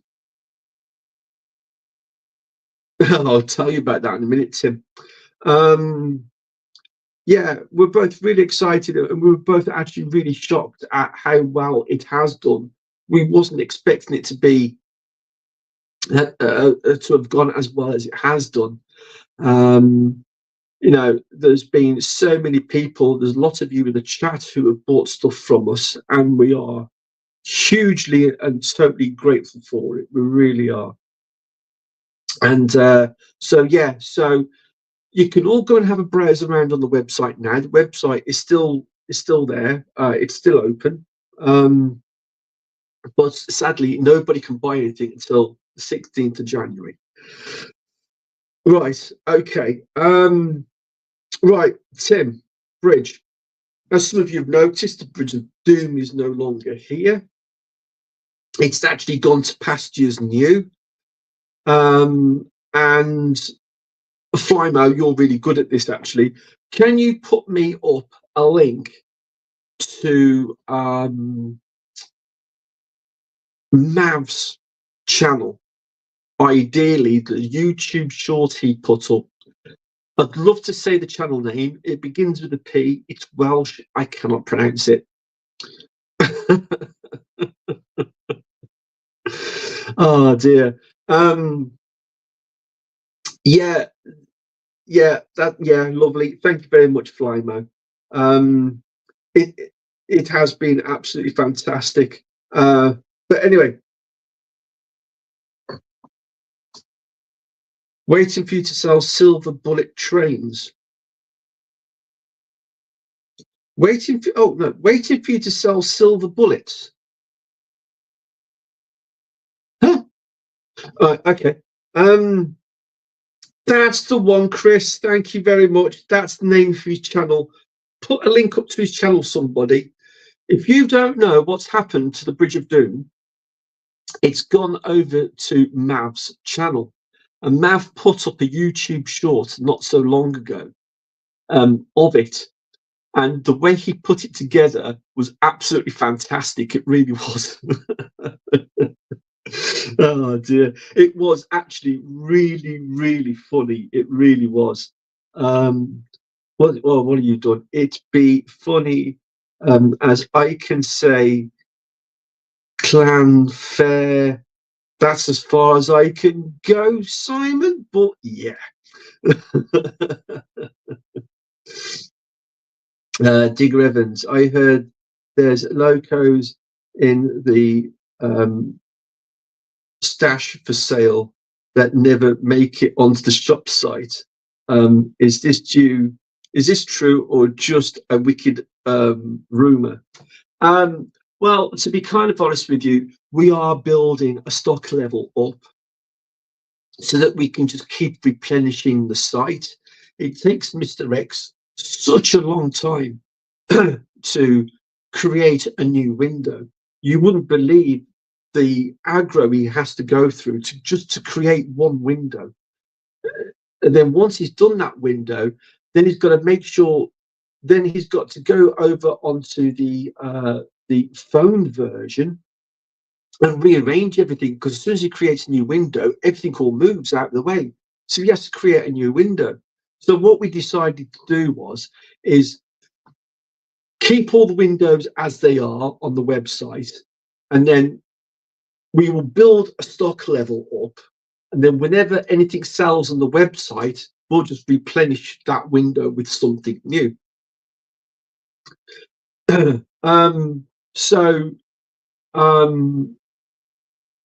I'll tell you about that in a minute, Tim. Yeah, we're both really excited, and we were both actually really shocked at how well it has done. We wasn't expecting it to be to have gone as well as it has done. You know, there's been so many people. There's lots of you in the chat who have bought stuff from us, and we are hugely and totally grateful for it. We really are. And so you can all go and have a browse around on the website now. The website is still there. It's still open, but sadly, nobody can buy anything until the 16th of January. Right. Okay. Right, Tim. Bridge. As some of you have noticed, the Bridge of Doom is no longer here. It's actually gone to pastures new. And Flymo, you're really good at this, actually. Can you put me up a link to Mav's channel? Ideally, the YouTube short he put up. I'd love to say the channel name. It begins with a P. It's Welsh. I cannot pronounce it. Oh dear. Yeah, lovely. Thank you very much, Flymo. It has been absolutely fantastic. But anyway, waiting for you to sell silver bullet trains. Waiting for you to sell silver bullets. Huh? Okay. That's the one, Chris. Thank you very much. That's the name for his channel. Put a link up to his channel, somebody. If you don't know what's happened to the Bridge of Doom, it's gone over to Mav's channel. And Mav put up a YouTube short not so long ago of it. And the way he put it together was absolutely fantastic. It really was. Oh dear, it was actually really, really funny. It really was. Um, what have you done? It'd be funny, as I can say, clown fair. That's as far as I can go, Simon. But yeah, Digger Evans. I heard there's locos in the stash for sale that never make it onto the shop site. Is this due? Is this true or just a wicked rumor? Um, well, to be kind of honest with you, we are building a stock level up so that we can just keep replenishing the site. It takes Mr. X such a long time to create a new window. You wouldn't believe the aggro he has to go through to just to create one window. And then once he's done that window, then he's got to make sure. Then he's got to go over onto the phone version and rearrange everything, because as soon as he creates a new window, everything all moves out of the way. So he has to create a new window. So what we decided to do is keep all the windows as they are on the website, and then we will build a stock level up, and then whenever anything sells on the website, we'll just replenish that window with something new. um, so um,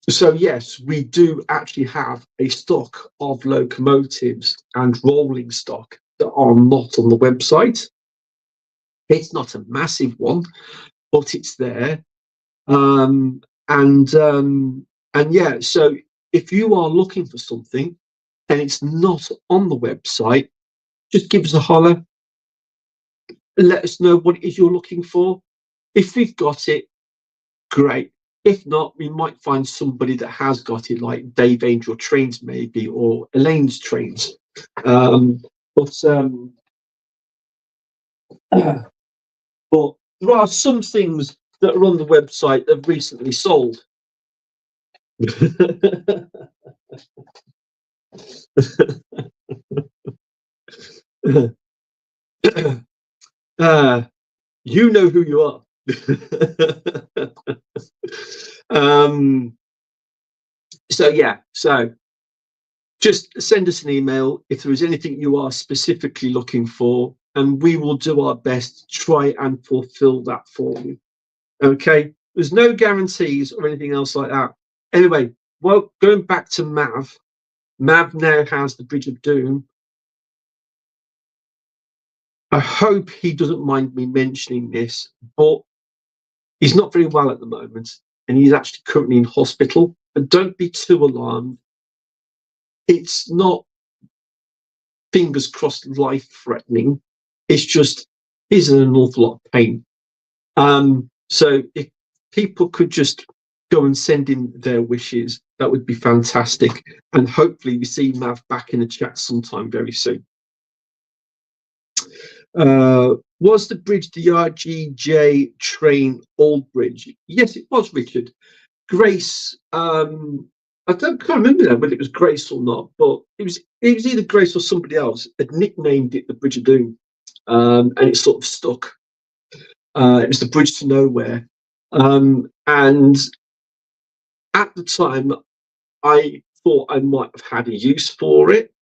So yes, we do actually have a stock of locomotives and rolling stock that are not on the website. It's not a massive one, but it's there. Um, and and yeah, so if you are looking for something and it's not on the website, just give us a holler and let us know what it is you're looking for. If we've got it, great. If not, we might find somebody that has got it, like Dave Angel Trains, maybe, or Elaine's Trains. Um, but but there are some things that are on the website that have recently sold. uh, you know who you are. um, so yeah, so just send us an email if there is anything you are specifically looking for, and we will do our best to try and fulfill that for you. Okay, there's no guarantees or anything else like that. Anyway, well, going back to Mav now has the Bridge of Doom. I hope he doesn't mind me mentioning this, but he's not very well at the moment, and he's actually currently in hospital. But don't be too alarmed. It's not, fingers crossed, life threatening. It's just he's in an awful lot of pain. So if people could just go and send in their wishes, that would be fantastic. And hopefully we see Mav back in the chat sometime very soon. Was the bridge the RGJ train old bridge? Yes, it was, Richard. Grace, I can't remember that, whether it was Grace or not, but it was either Grace or somebody else had nicknamed it the Bridge of Doom, and it sort of stuck. It was the bridge to nowhere, and at the time, I thought I might have had a use for it,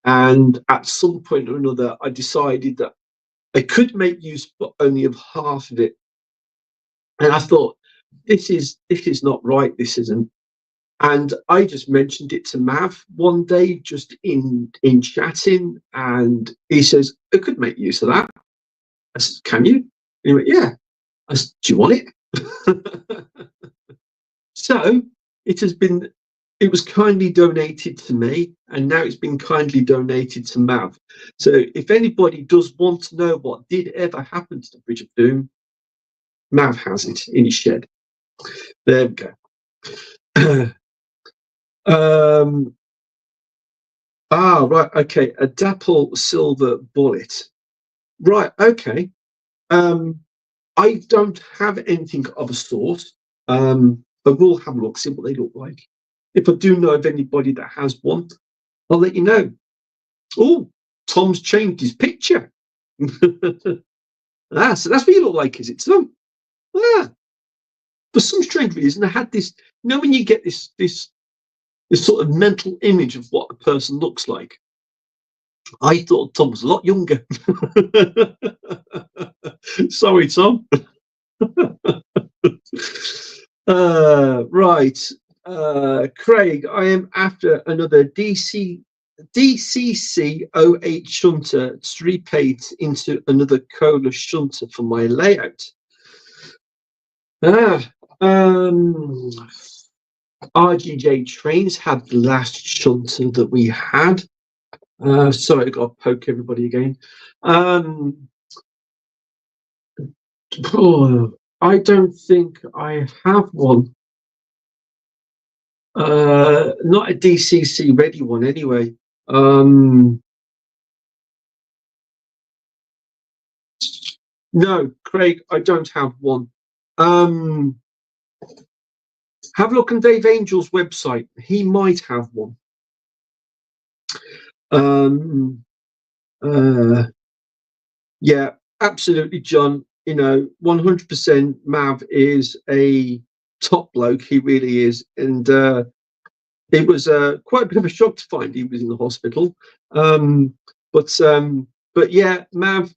and at some point or another, I decided that I could make use, but only of half of it. And I thought, this is not right. This isn't. And I just mentioned it to Mav one day, just in chatting, and he says, "I could make use of that." I said, "Can you?" And he went, "Yeah." I said, "Do you want it?" So it has been. It was kindly donated to me, and now it's been kindly donated to Mav. So if anybody does want to know what did ever happen to the Bridge of Doom, Mav has it in his shed. There we go. Right, okay, a dapple silver bullet. Right, okay. I don't have anything of a sort. I will have a look, see what they look like. If I do know of anybody that has one, I'll let you know. Oh, Tom's changed his picture. So that's what you look like, is it, Tom? Ah, for some strange reason, I had this. You know, when you get this sort of mental image of what a person looks like, I thought Tom was a lot younger. Sorry, Tom. Right. Craig, I am after another DCC08 shunter to repaint into another Kohler shunter for my layout. RGJ Trains had the last shunter that we had. Sorry, I got to poke everybody again. I don't think I have one. Not a DCC ready one, anyway. No, Craig, I don't have one. Have a look on Dave Angel's website. He might have one. Yeah, absolutely, John. 100% Mav is a top bloke. He really is. And it was quite a bit of a shock to find he was in the hospital. But yeah, Mav,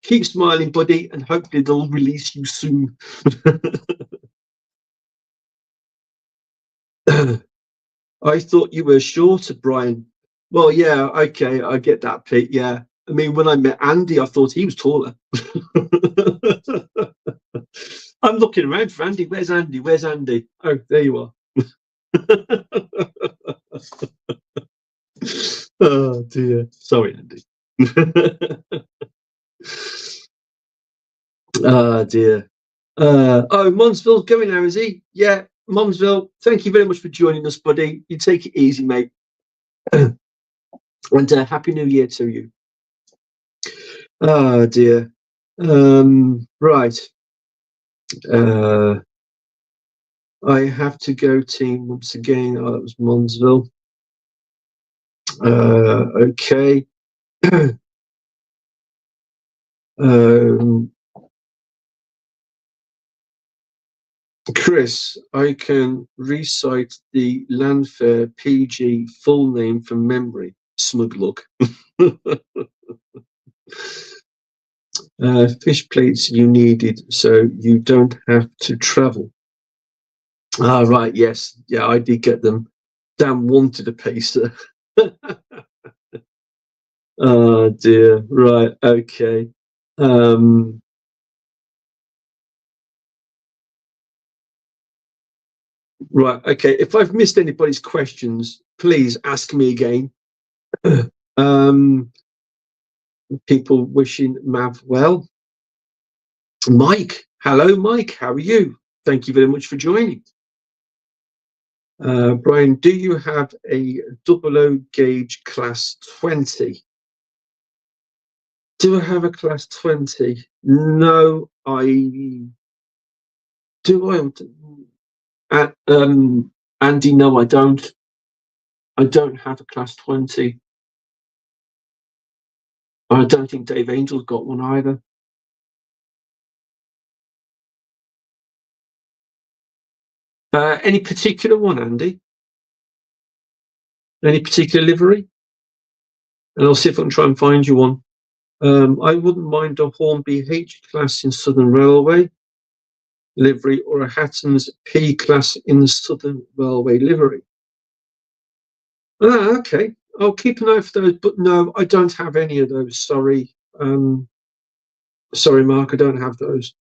keep smiling, buddy, and hopefully they'll release you soon. I thought you were shorter, Brian. Well, yeah, okay, I get that, Pete. Yeah. I mean, when I met Andy, I thought he was taller. I'm looking around for Andy. Where's Andy? Where's Andy? Oh, there you are. Oh, dear. Sorry, Andy. Oh, dear. Oh, Monsville's going now, is he? Yeah, Monsville, thank you very much for joining us, buddy. You take it easy, mate. And Happy New Year to you. Oh, dear. Right. I have to go team once again. Oh, that was Monsville. Okay. Chris, I can recite the Landfair PG full name from memory. Smug look. Fish plates you needed so you don't have to travel. Ah, right, yes. Yeah, I did get them. Dan wanted a pacer. Oh, dear. Right, okay. Right, okay. If I've missed anybody's questions, please ask me again. People wishing Mav well. Mike, hello, Mike. How are you? Thank you very much for joining. Brian, do you have a 00 gauge class 20? Do I have a class 20? No, I do. Andy, no, I don't. I don't have a class 20. I don't think Dave Angel's got one either. Any particular one, Andy? Any particular livery? And I'll see if I can try and find you one. I wouldn't mind a Hornby H class in Southern Railway livery or a Hatton's P class in the Southern Railway livery. Ah, okay. I'll keep an eye for those, but no, I don't have any of those. Sorry. Sorry, Mark, I don't have those.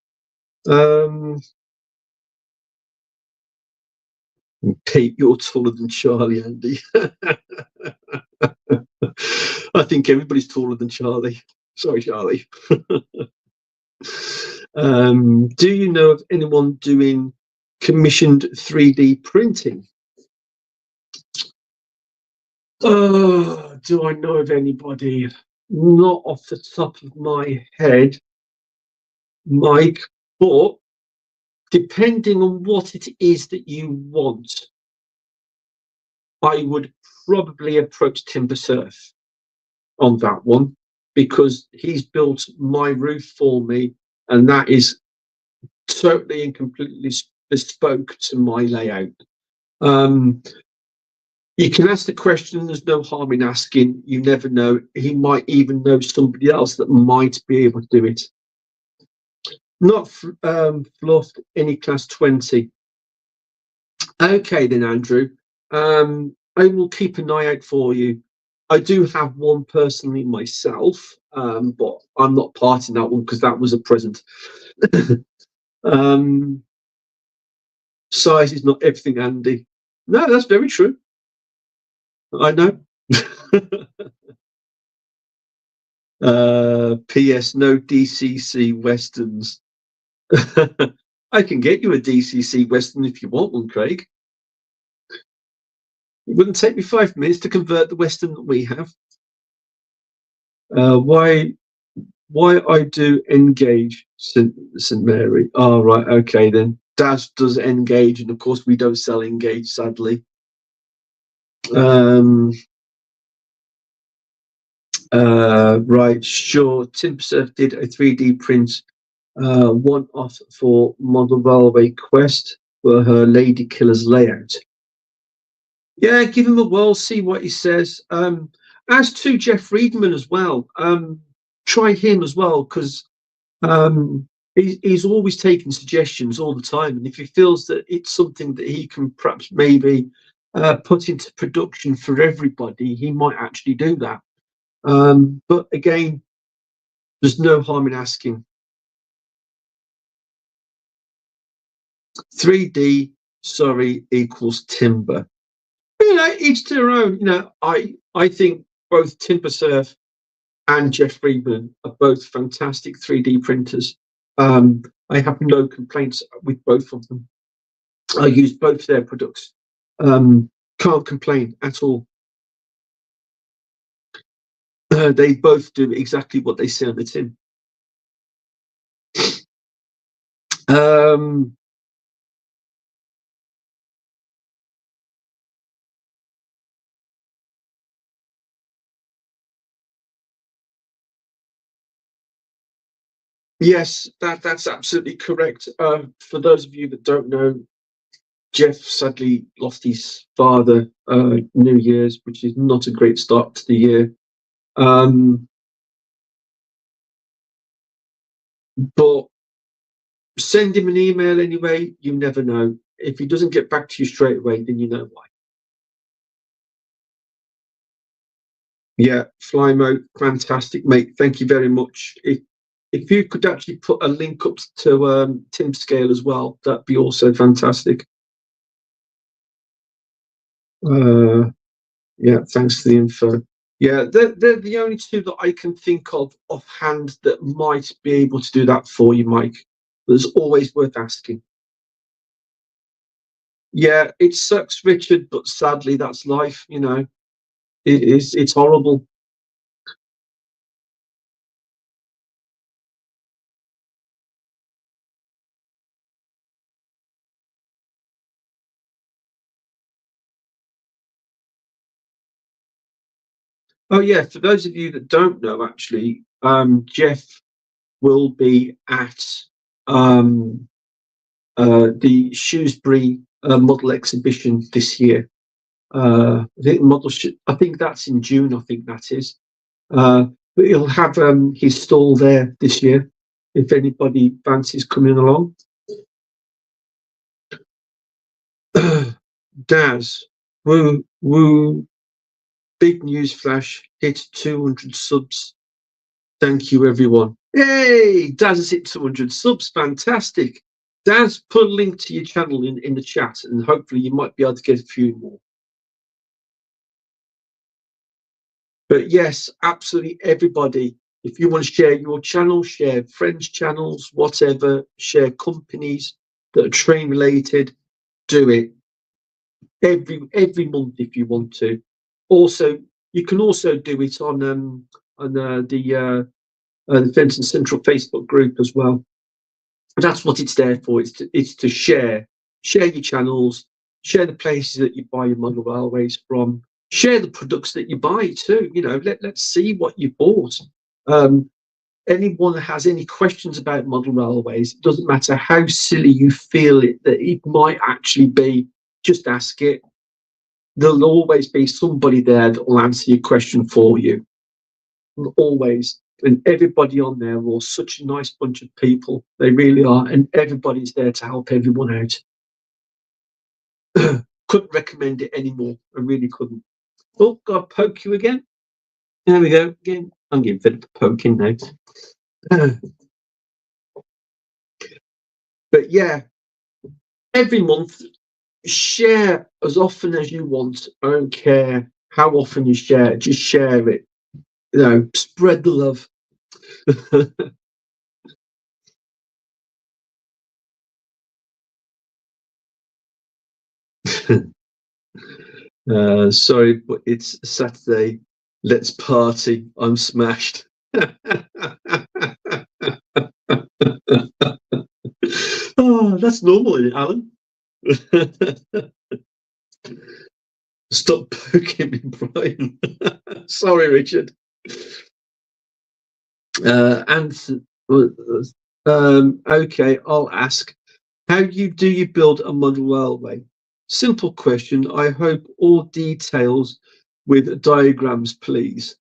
Pete, you're taller than Charlie, Andy. I think everybody's taller than Charlie. Sorry, Charlie. Do you know of anyone doing commissioned 3D printing? Do I know of anybody? Not off the top of my head, Mike, but depending on what it is that you want, I would probably approach Timber Surf on that one, because he's built my roof for me, and that is totally and completely bespoke to my layout. You can ask the question, there's no harm in asking. You never know. He might even know somebody else that might be able to do it. Not fluffed, any class 20. Okay, then, Andrew. I will keep an eye out for you. I do have one personally myself, but I'm not part in that one because that was a present. Size is not everything, Andy. No, that's very true. I know. P.S. No DCC Westerns. I can get you a DCC Western if you want one, Craig. It wouldn't take me 5 minutes to convert the Western that we have. Why I do Engage St Mary? Oh, right, okay then. Dad does Engage, and of course we don't sell Engage, sadly. Right, sure. Timbersurf did a 3D print one-off for Model Railway Quest for her Lady Killers layout. Yeah, give him a whirl, see what he says. As to Jeff Friedman as well, try him as well, because he's always taking suggestions all the time, and if he feels that it's something that he can perhaps maybe put into production for everybody, he might actually do that. But again, there's no harm in asking. 3D, sorry, equals timber. You know, each to their own. You know, I think both Timbersurf and Jeff Friedman are both fantastic 3D printers. I have no complaints with both of them. I use both their products. Can't complain at all. They both do exactly what they say on the tin. Yes, that's absolutely correct. For those of you that don't know, Jeff sadly lost his father New Year's, which is not a great start to the year. But send him an email anyway. You never know. If he doesn't get back to you straight away, then you know why. Yeah, Flymo, fantastic, mate. Thank you very much. If you could actually put a link up to Tim Scale as well, that'd be also fantastic. Yeah, thanks for the info. Yeah, they're the only two that I can think of offhand that might be able to do that for you, Mike. But it's always worth asking. Yeah, it sucks, Richard, but sadly that's life, you know. It's horrible. Oh yeah, for those of you that don't know, actually, Jeff will be at the Shrewsbury model exhibition this year. I think that's in June. I think that is. But he'll have his stall there this year. If anybody fancies coming along. Daz, woo woo! Big news flash! Hit 200 subs. Thank you, everyone. Hey, Daz has hit 200 subs. Fantastic. Daz, put a link to your channel in the chat, and hopefully you might be able to get a few more. But yes, absolutely everybody, if you want to share your channel, share friends' channels, whatever, share companies that are train related, do it every month if you want to. Also, you can also do it on the Fenton Central Facebook group as well. That's what it's there for. It's to share your channels, share the places that you buy your model railways from, share the products that you buy too. You know, let's see what you bought. Anyone that has any questions about model railways, it doesn't matter how silly you feel that it might actually be, just ask it. There'll always be somebody there that will answer your question for you. Always. And everybody on there are such a nice bunch of people. They really are. And everybody's there to help everyone out. Couldn't recommend it anymore. I really couldn't. Oh, got to poke you again. There we go. Again, I'm getting fed up poking now. But yeah, every month, share as often as you want. I don't care how often you share. Just share it. You know, spread the love. Sorry, but it's Saturday. Let's party. I'm smashed. Oh, that's normal, isn't it, Alan? Stop poking me, Brian. Sorry, Richard. Okay, I'll ask. How do you build a model railway? Simple question. I hope all details with diagrams, please.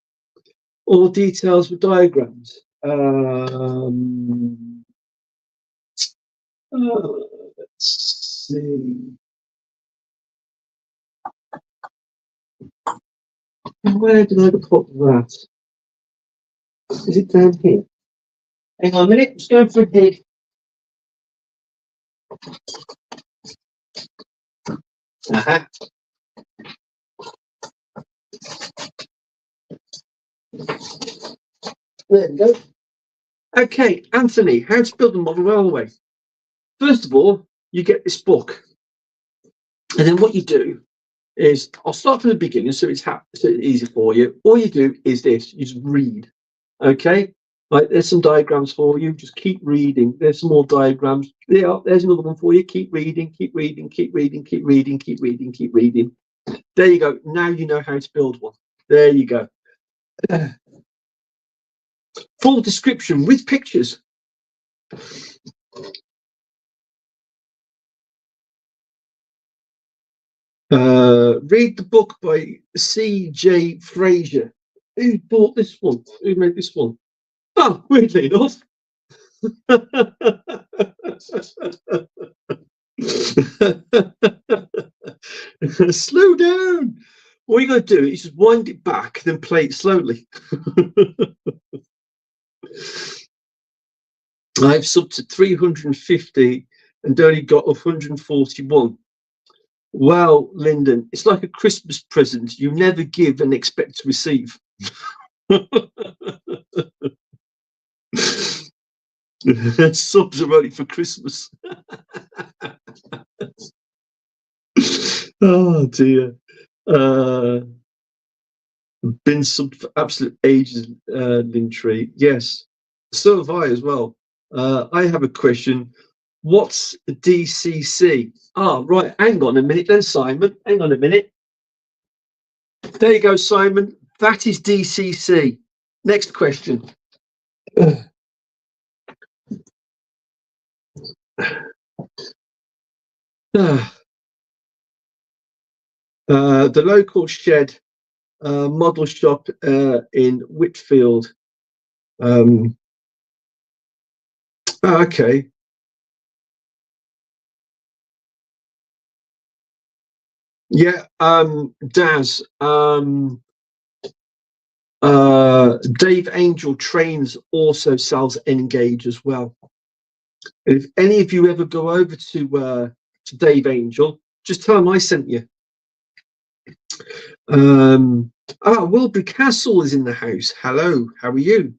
All details with diagrams. Let's see. Where did I put that? Is it down here? Hang on a minute. Just going for a dig. Uh-huh. There we go. Okay, Anthony, how to build a model railway. First of all, you get this book. And then what you do is, I'll start from the beginning so it's easy for you. All you do is this, you just read. Okay? Like, there's some diagrams for you. Just keep reading. There's some more diagrams. There's another one for you. Keep reading, keep reading, keep reading, keep reading, keep reading, keep reading. There you go. Now you know how to build one. There you go. Full description with pictures. Read the book by C.J. Fraser. Who bought this one? Who made this one? Oh, weirdly enough. Slow down. All you got to do is just wind it back, then play it slowly. I've subbed to 350 and only got 141. Well, Lyndon, it's like a Christmas present. You never give and expect to receive. Subs are only for Christmas. Oh dear. Been subbed for absolute ages, Lintry. Yes, so have I as well. I have a question. What's DCC? Ah, right. Hang on a minute then, Simon. Hang on a minute. There you go, Simon. That is DCC. Next question. The local shed model shop in Whitfield. Okay. Yeah, Daz. Dave Angel Trains also sells Engage as well. If any of you ever go over to Dave Angel, just tell him I sent you. Wilbury Castle is in the house. Hello, how are you?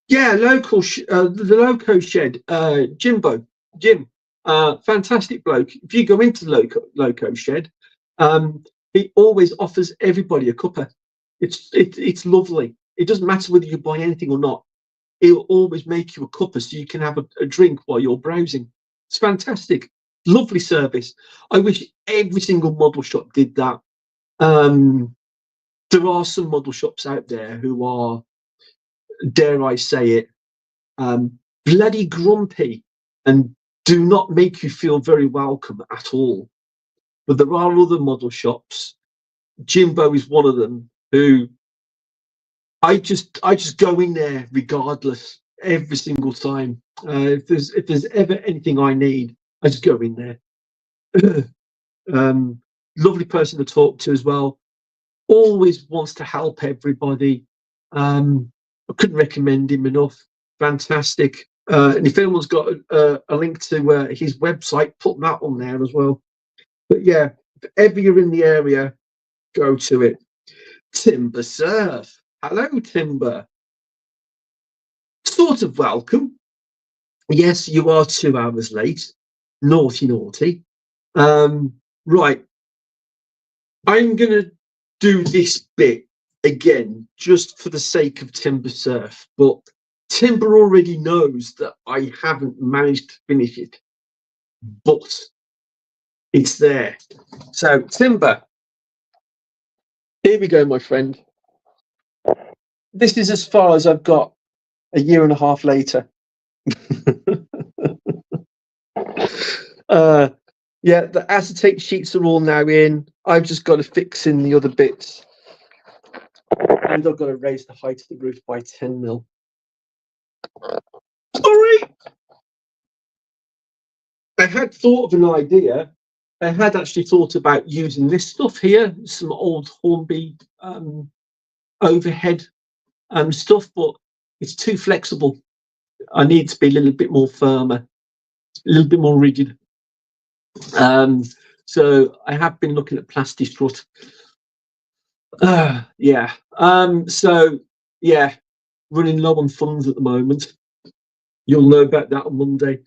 Yeah, the Loco Shed, Jim, fantastic bloke. If you go into the Loco Shed, he always offers everybody a cuppa. It's lovely. It doesn't matter whether you buy anything or not. it'll always make you a cuppa so you can have a drink while you're browsing. It's fantastic. Lovely service. I wish every single model shop did that. There are some model shops out there who are, dare I say it, bloody grumpy and do not make you feel very welcome at all. But there are other model shops. Jimbo is one of them, who I just go in there regardless every single time. If there's ever anything I need, I just go in there. Lovely person to talk to as well. Always wants to help everybody. I couldn't recommend him enough. Fantastic. And if anyone's got a link to his website, put that on there as well. But yeah, if ever you're in the area, go to it. Timber Surf. Hello, Timber. Sort of welcome. Yes, you are 2 hours late. Naughty, naughty. Right. I'm going to do this bit again just for the sake of Timber Surf, but Timber already knows that I haven't managed to finish it, but it's there. So, Timber, here we go, my friend. This is as far as I've got a year and a half later. Yeah, the acetate sheets are all now in. I've just got to fix in the other bits. And I've got to raise the height of the roof by 10 mil. Sorry! I had thought of an idea. I had actually thought about using this stuff here, some old Hornby overhead stuff, but it's too flexible. I need to be a little bit more firmer, a little bit more rigid. So I have been looking at Plastistrut. Yeah. So yeah, running low on funds at the moment. You'll know about that on Monday.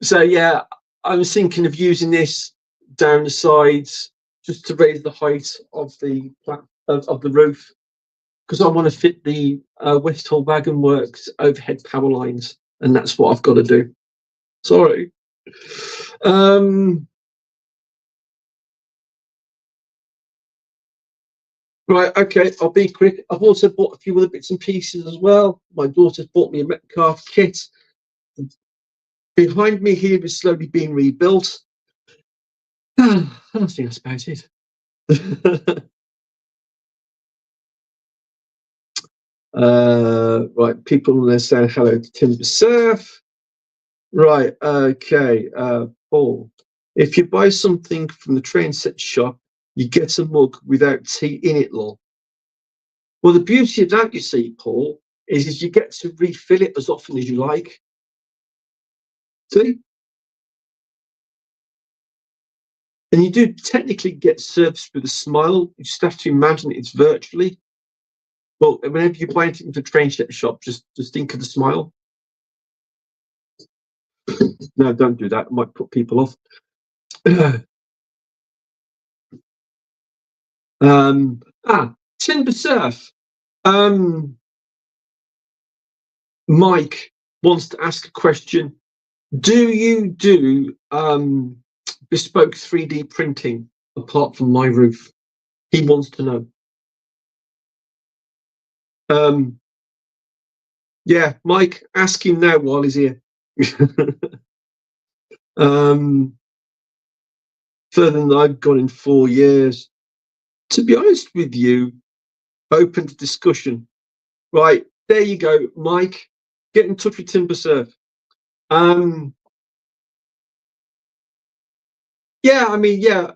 So yeah, I was thinking of using this down the sides just to raise the height of the roof, because I want to fit the West Hull Wagon Works overhead power lines, and that's what I've got to do. Sorry. Right, okay, I'll be quick. I've also bought a few other bits and pieces as well. My daughter's bought me a Metcalf kit. Behind me here is slowly being rebuilt. I think that's about it. Right, people are saying hello to Timber Surf. Right, okay, Paul. If you buy something from the train set shop, you get a mug without tea in it, lol. Well, the beauty of that, you see, Paul, is you get to refill it as often as you like. See? And you do technically get service with a smile. You just have to imagine it's virtually. Well, whenever you buy anything from the train set shop, just think of the smile. No, don't do that. It might put people off. Timber Surf. Mike wants to ask a question. Do you do bespoke 3D printing apart from my roof? He wants to know. Yeah, Mike, ask him now while he's here. Further than I've gone in 4 years. To be honest with you, open to discussion. Right, there you go, Mike. Get in touch with Timber Surf. Yeah, I mean, yeah,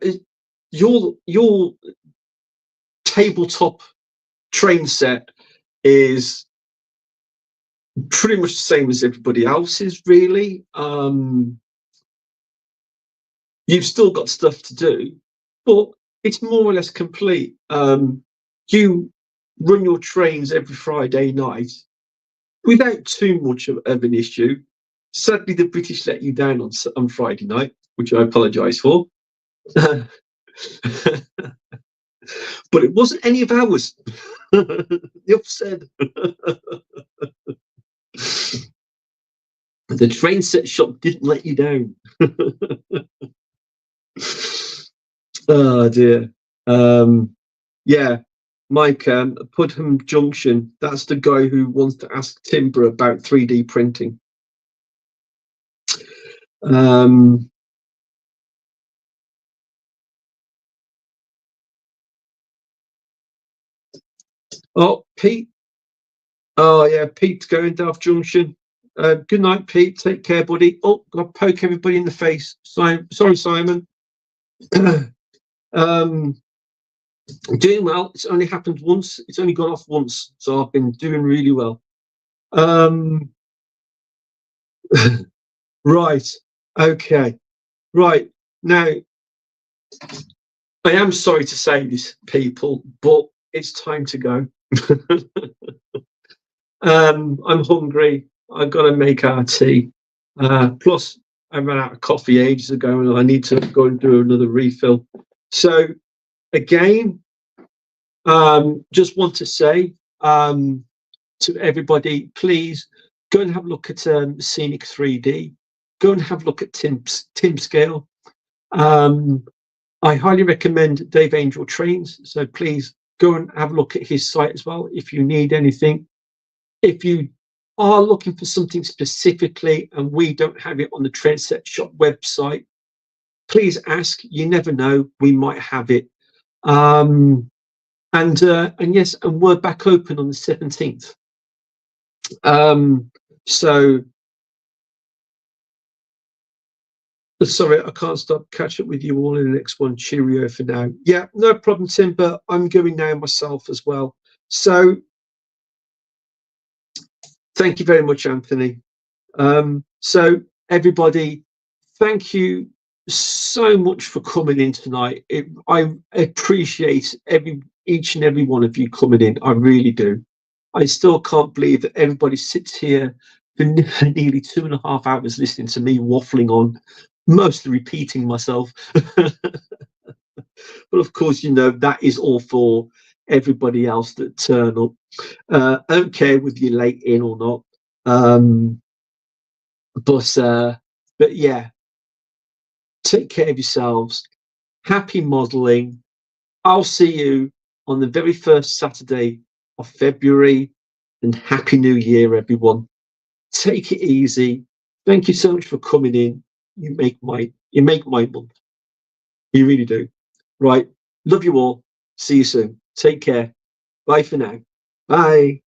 your tabletop train set is pretty much the same as everybody else's, really. You've still got stuff to do, but it's more or less complete. You run your trains every Friday night without too much of an issue. Sadly, the British let you down on Friday night, which I apologise for. But it wasn't any of ours. Enough said. The train set shop didn't let you down. Oh dear. Yeah, Mike, Pudham Junction. That's the guy who wants to ask Timber about 3D printing. Oh, Pete. Oh yeah, Pete's going Delft Junction. Good night, Pete. Take care, buddy. Oh, I poke everybody in the face. Sorry, Simon. Doing well. It's only happened once. It's only gone off once, so I've been doing really well. Right. Okay. Right. Now, I am sorry to say this, people, but it's time to go. I'm hungry. I've got to make our tea. Plus, I ran out of coffee ages ago, and I need to go and do another refill. So, again, just want to say to everybody, please go and have a look at Scenic 3D. Go and have a look at Tim Scale. I highly recommend Dave Angel Trains. So please go and have a look at his site as well if you need anything. If you are looking for something specifically and we don't have it on the Train Set Shop website, please ask. You never know, we might have it. And yes, and we're back open on the 17th. So sorry, I can't stop. Catch up with you all in the next one. Cheerio for now. Yeah, no problem, Tim, but I'm going now myself as well. So thank you very much, Anthony. So everybody, thank you so much for coming in tonight. I appreciate each and every one of you coming in. I really do. I still can't believe that everybody sits here for nearly 2.5 hours listening to me waffling on, mostly repeating myself. But of course, you know, that is all for everybody else that turn up. I don't care whether you're late in or not. But yeah, take care of yourselves. Happy modeling. I'll see you on the very first Saturday of February, and Happy New Year, everyone. Take it easy. Thank you so much for coming in. You make my month. You really do. Right. Love you all. See you soon. Take care. Bye for now. Bye.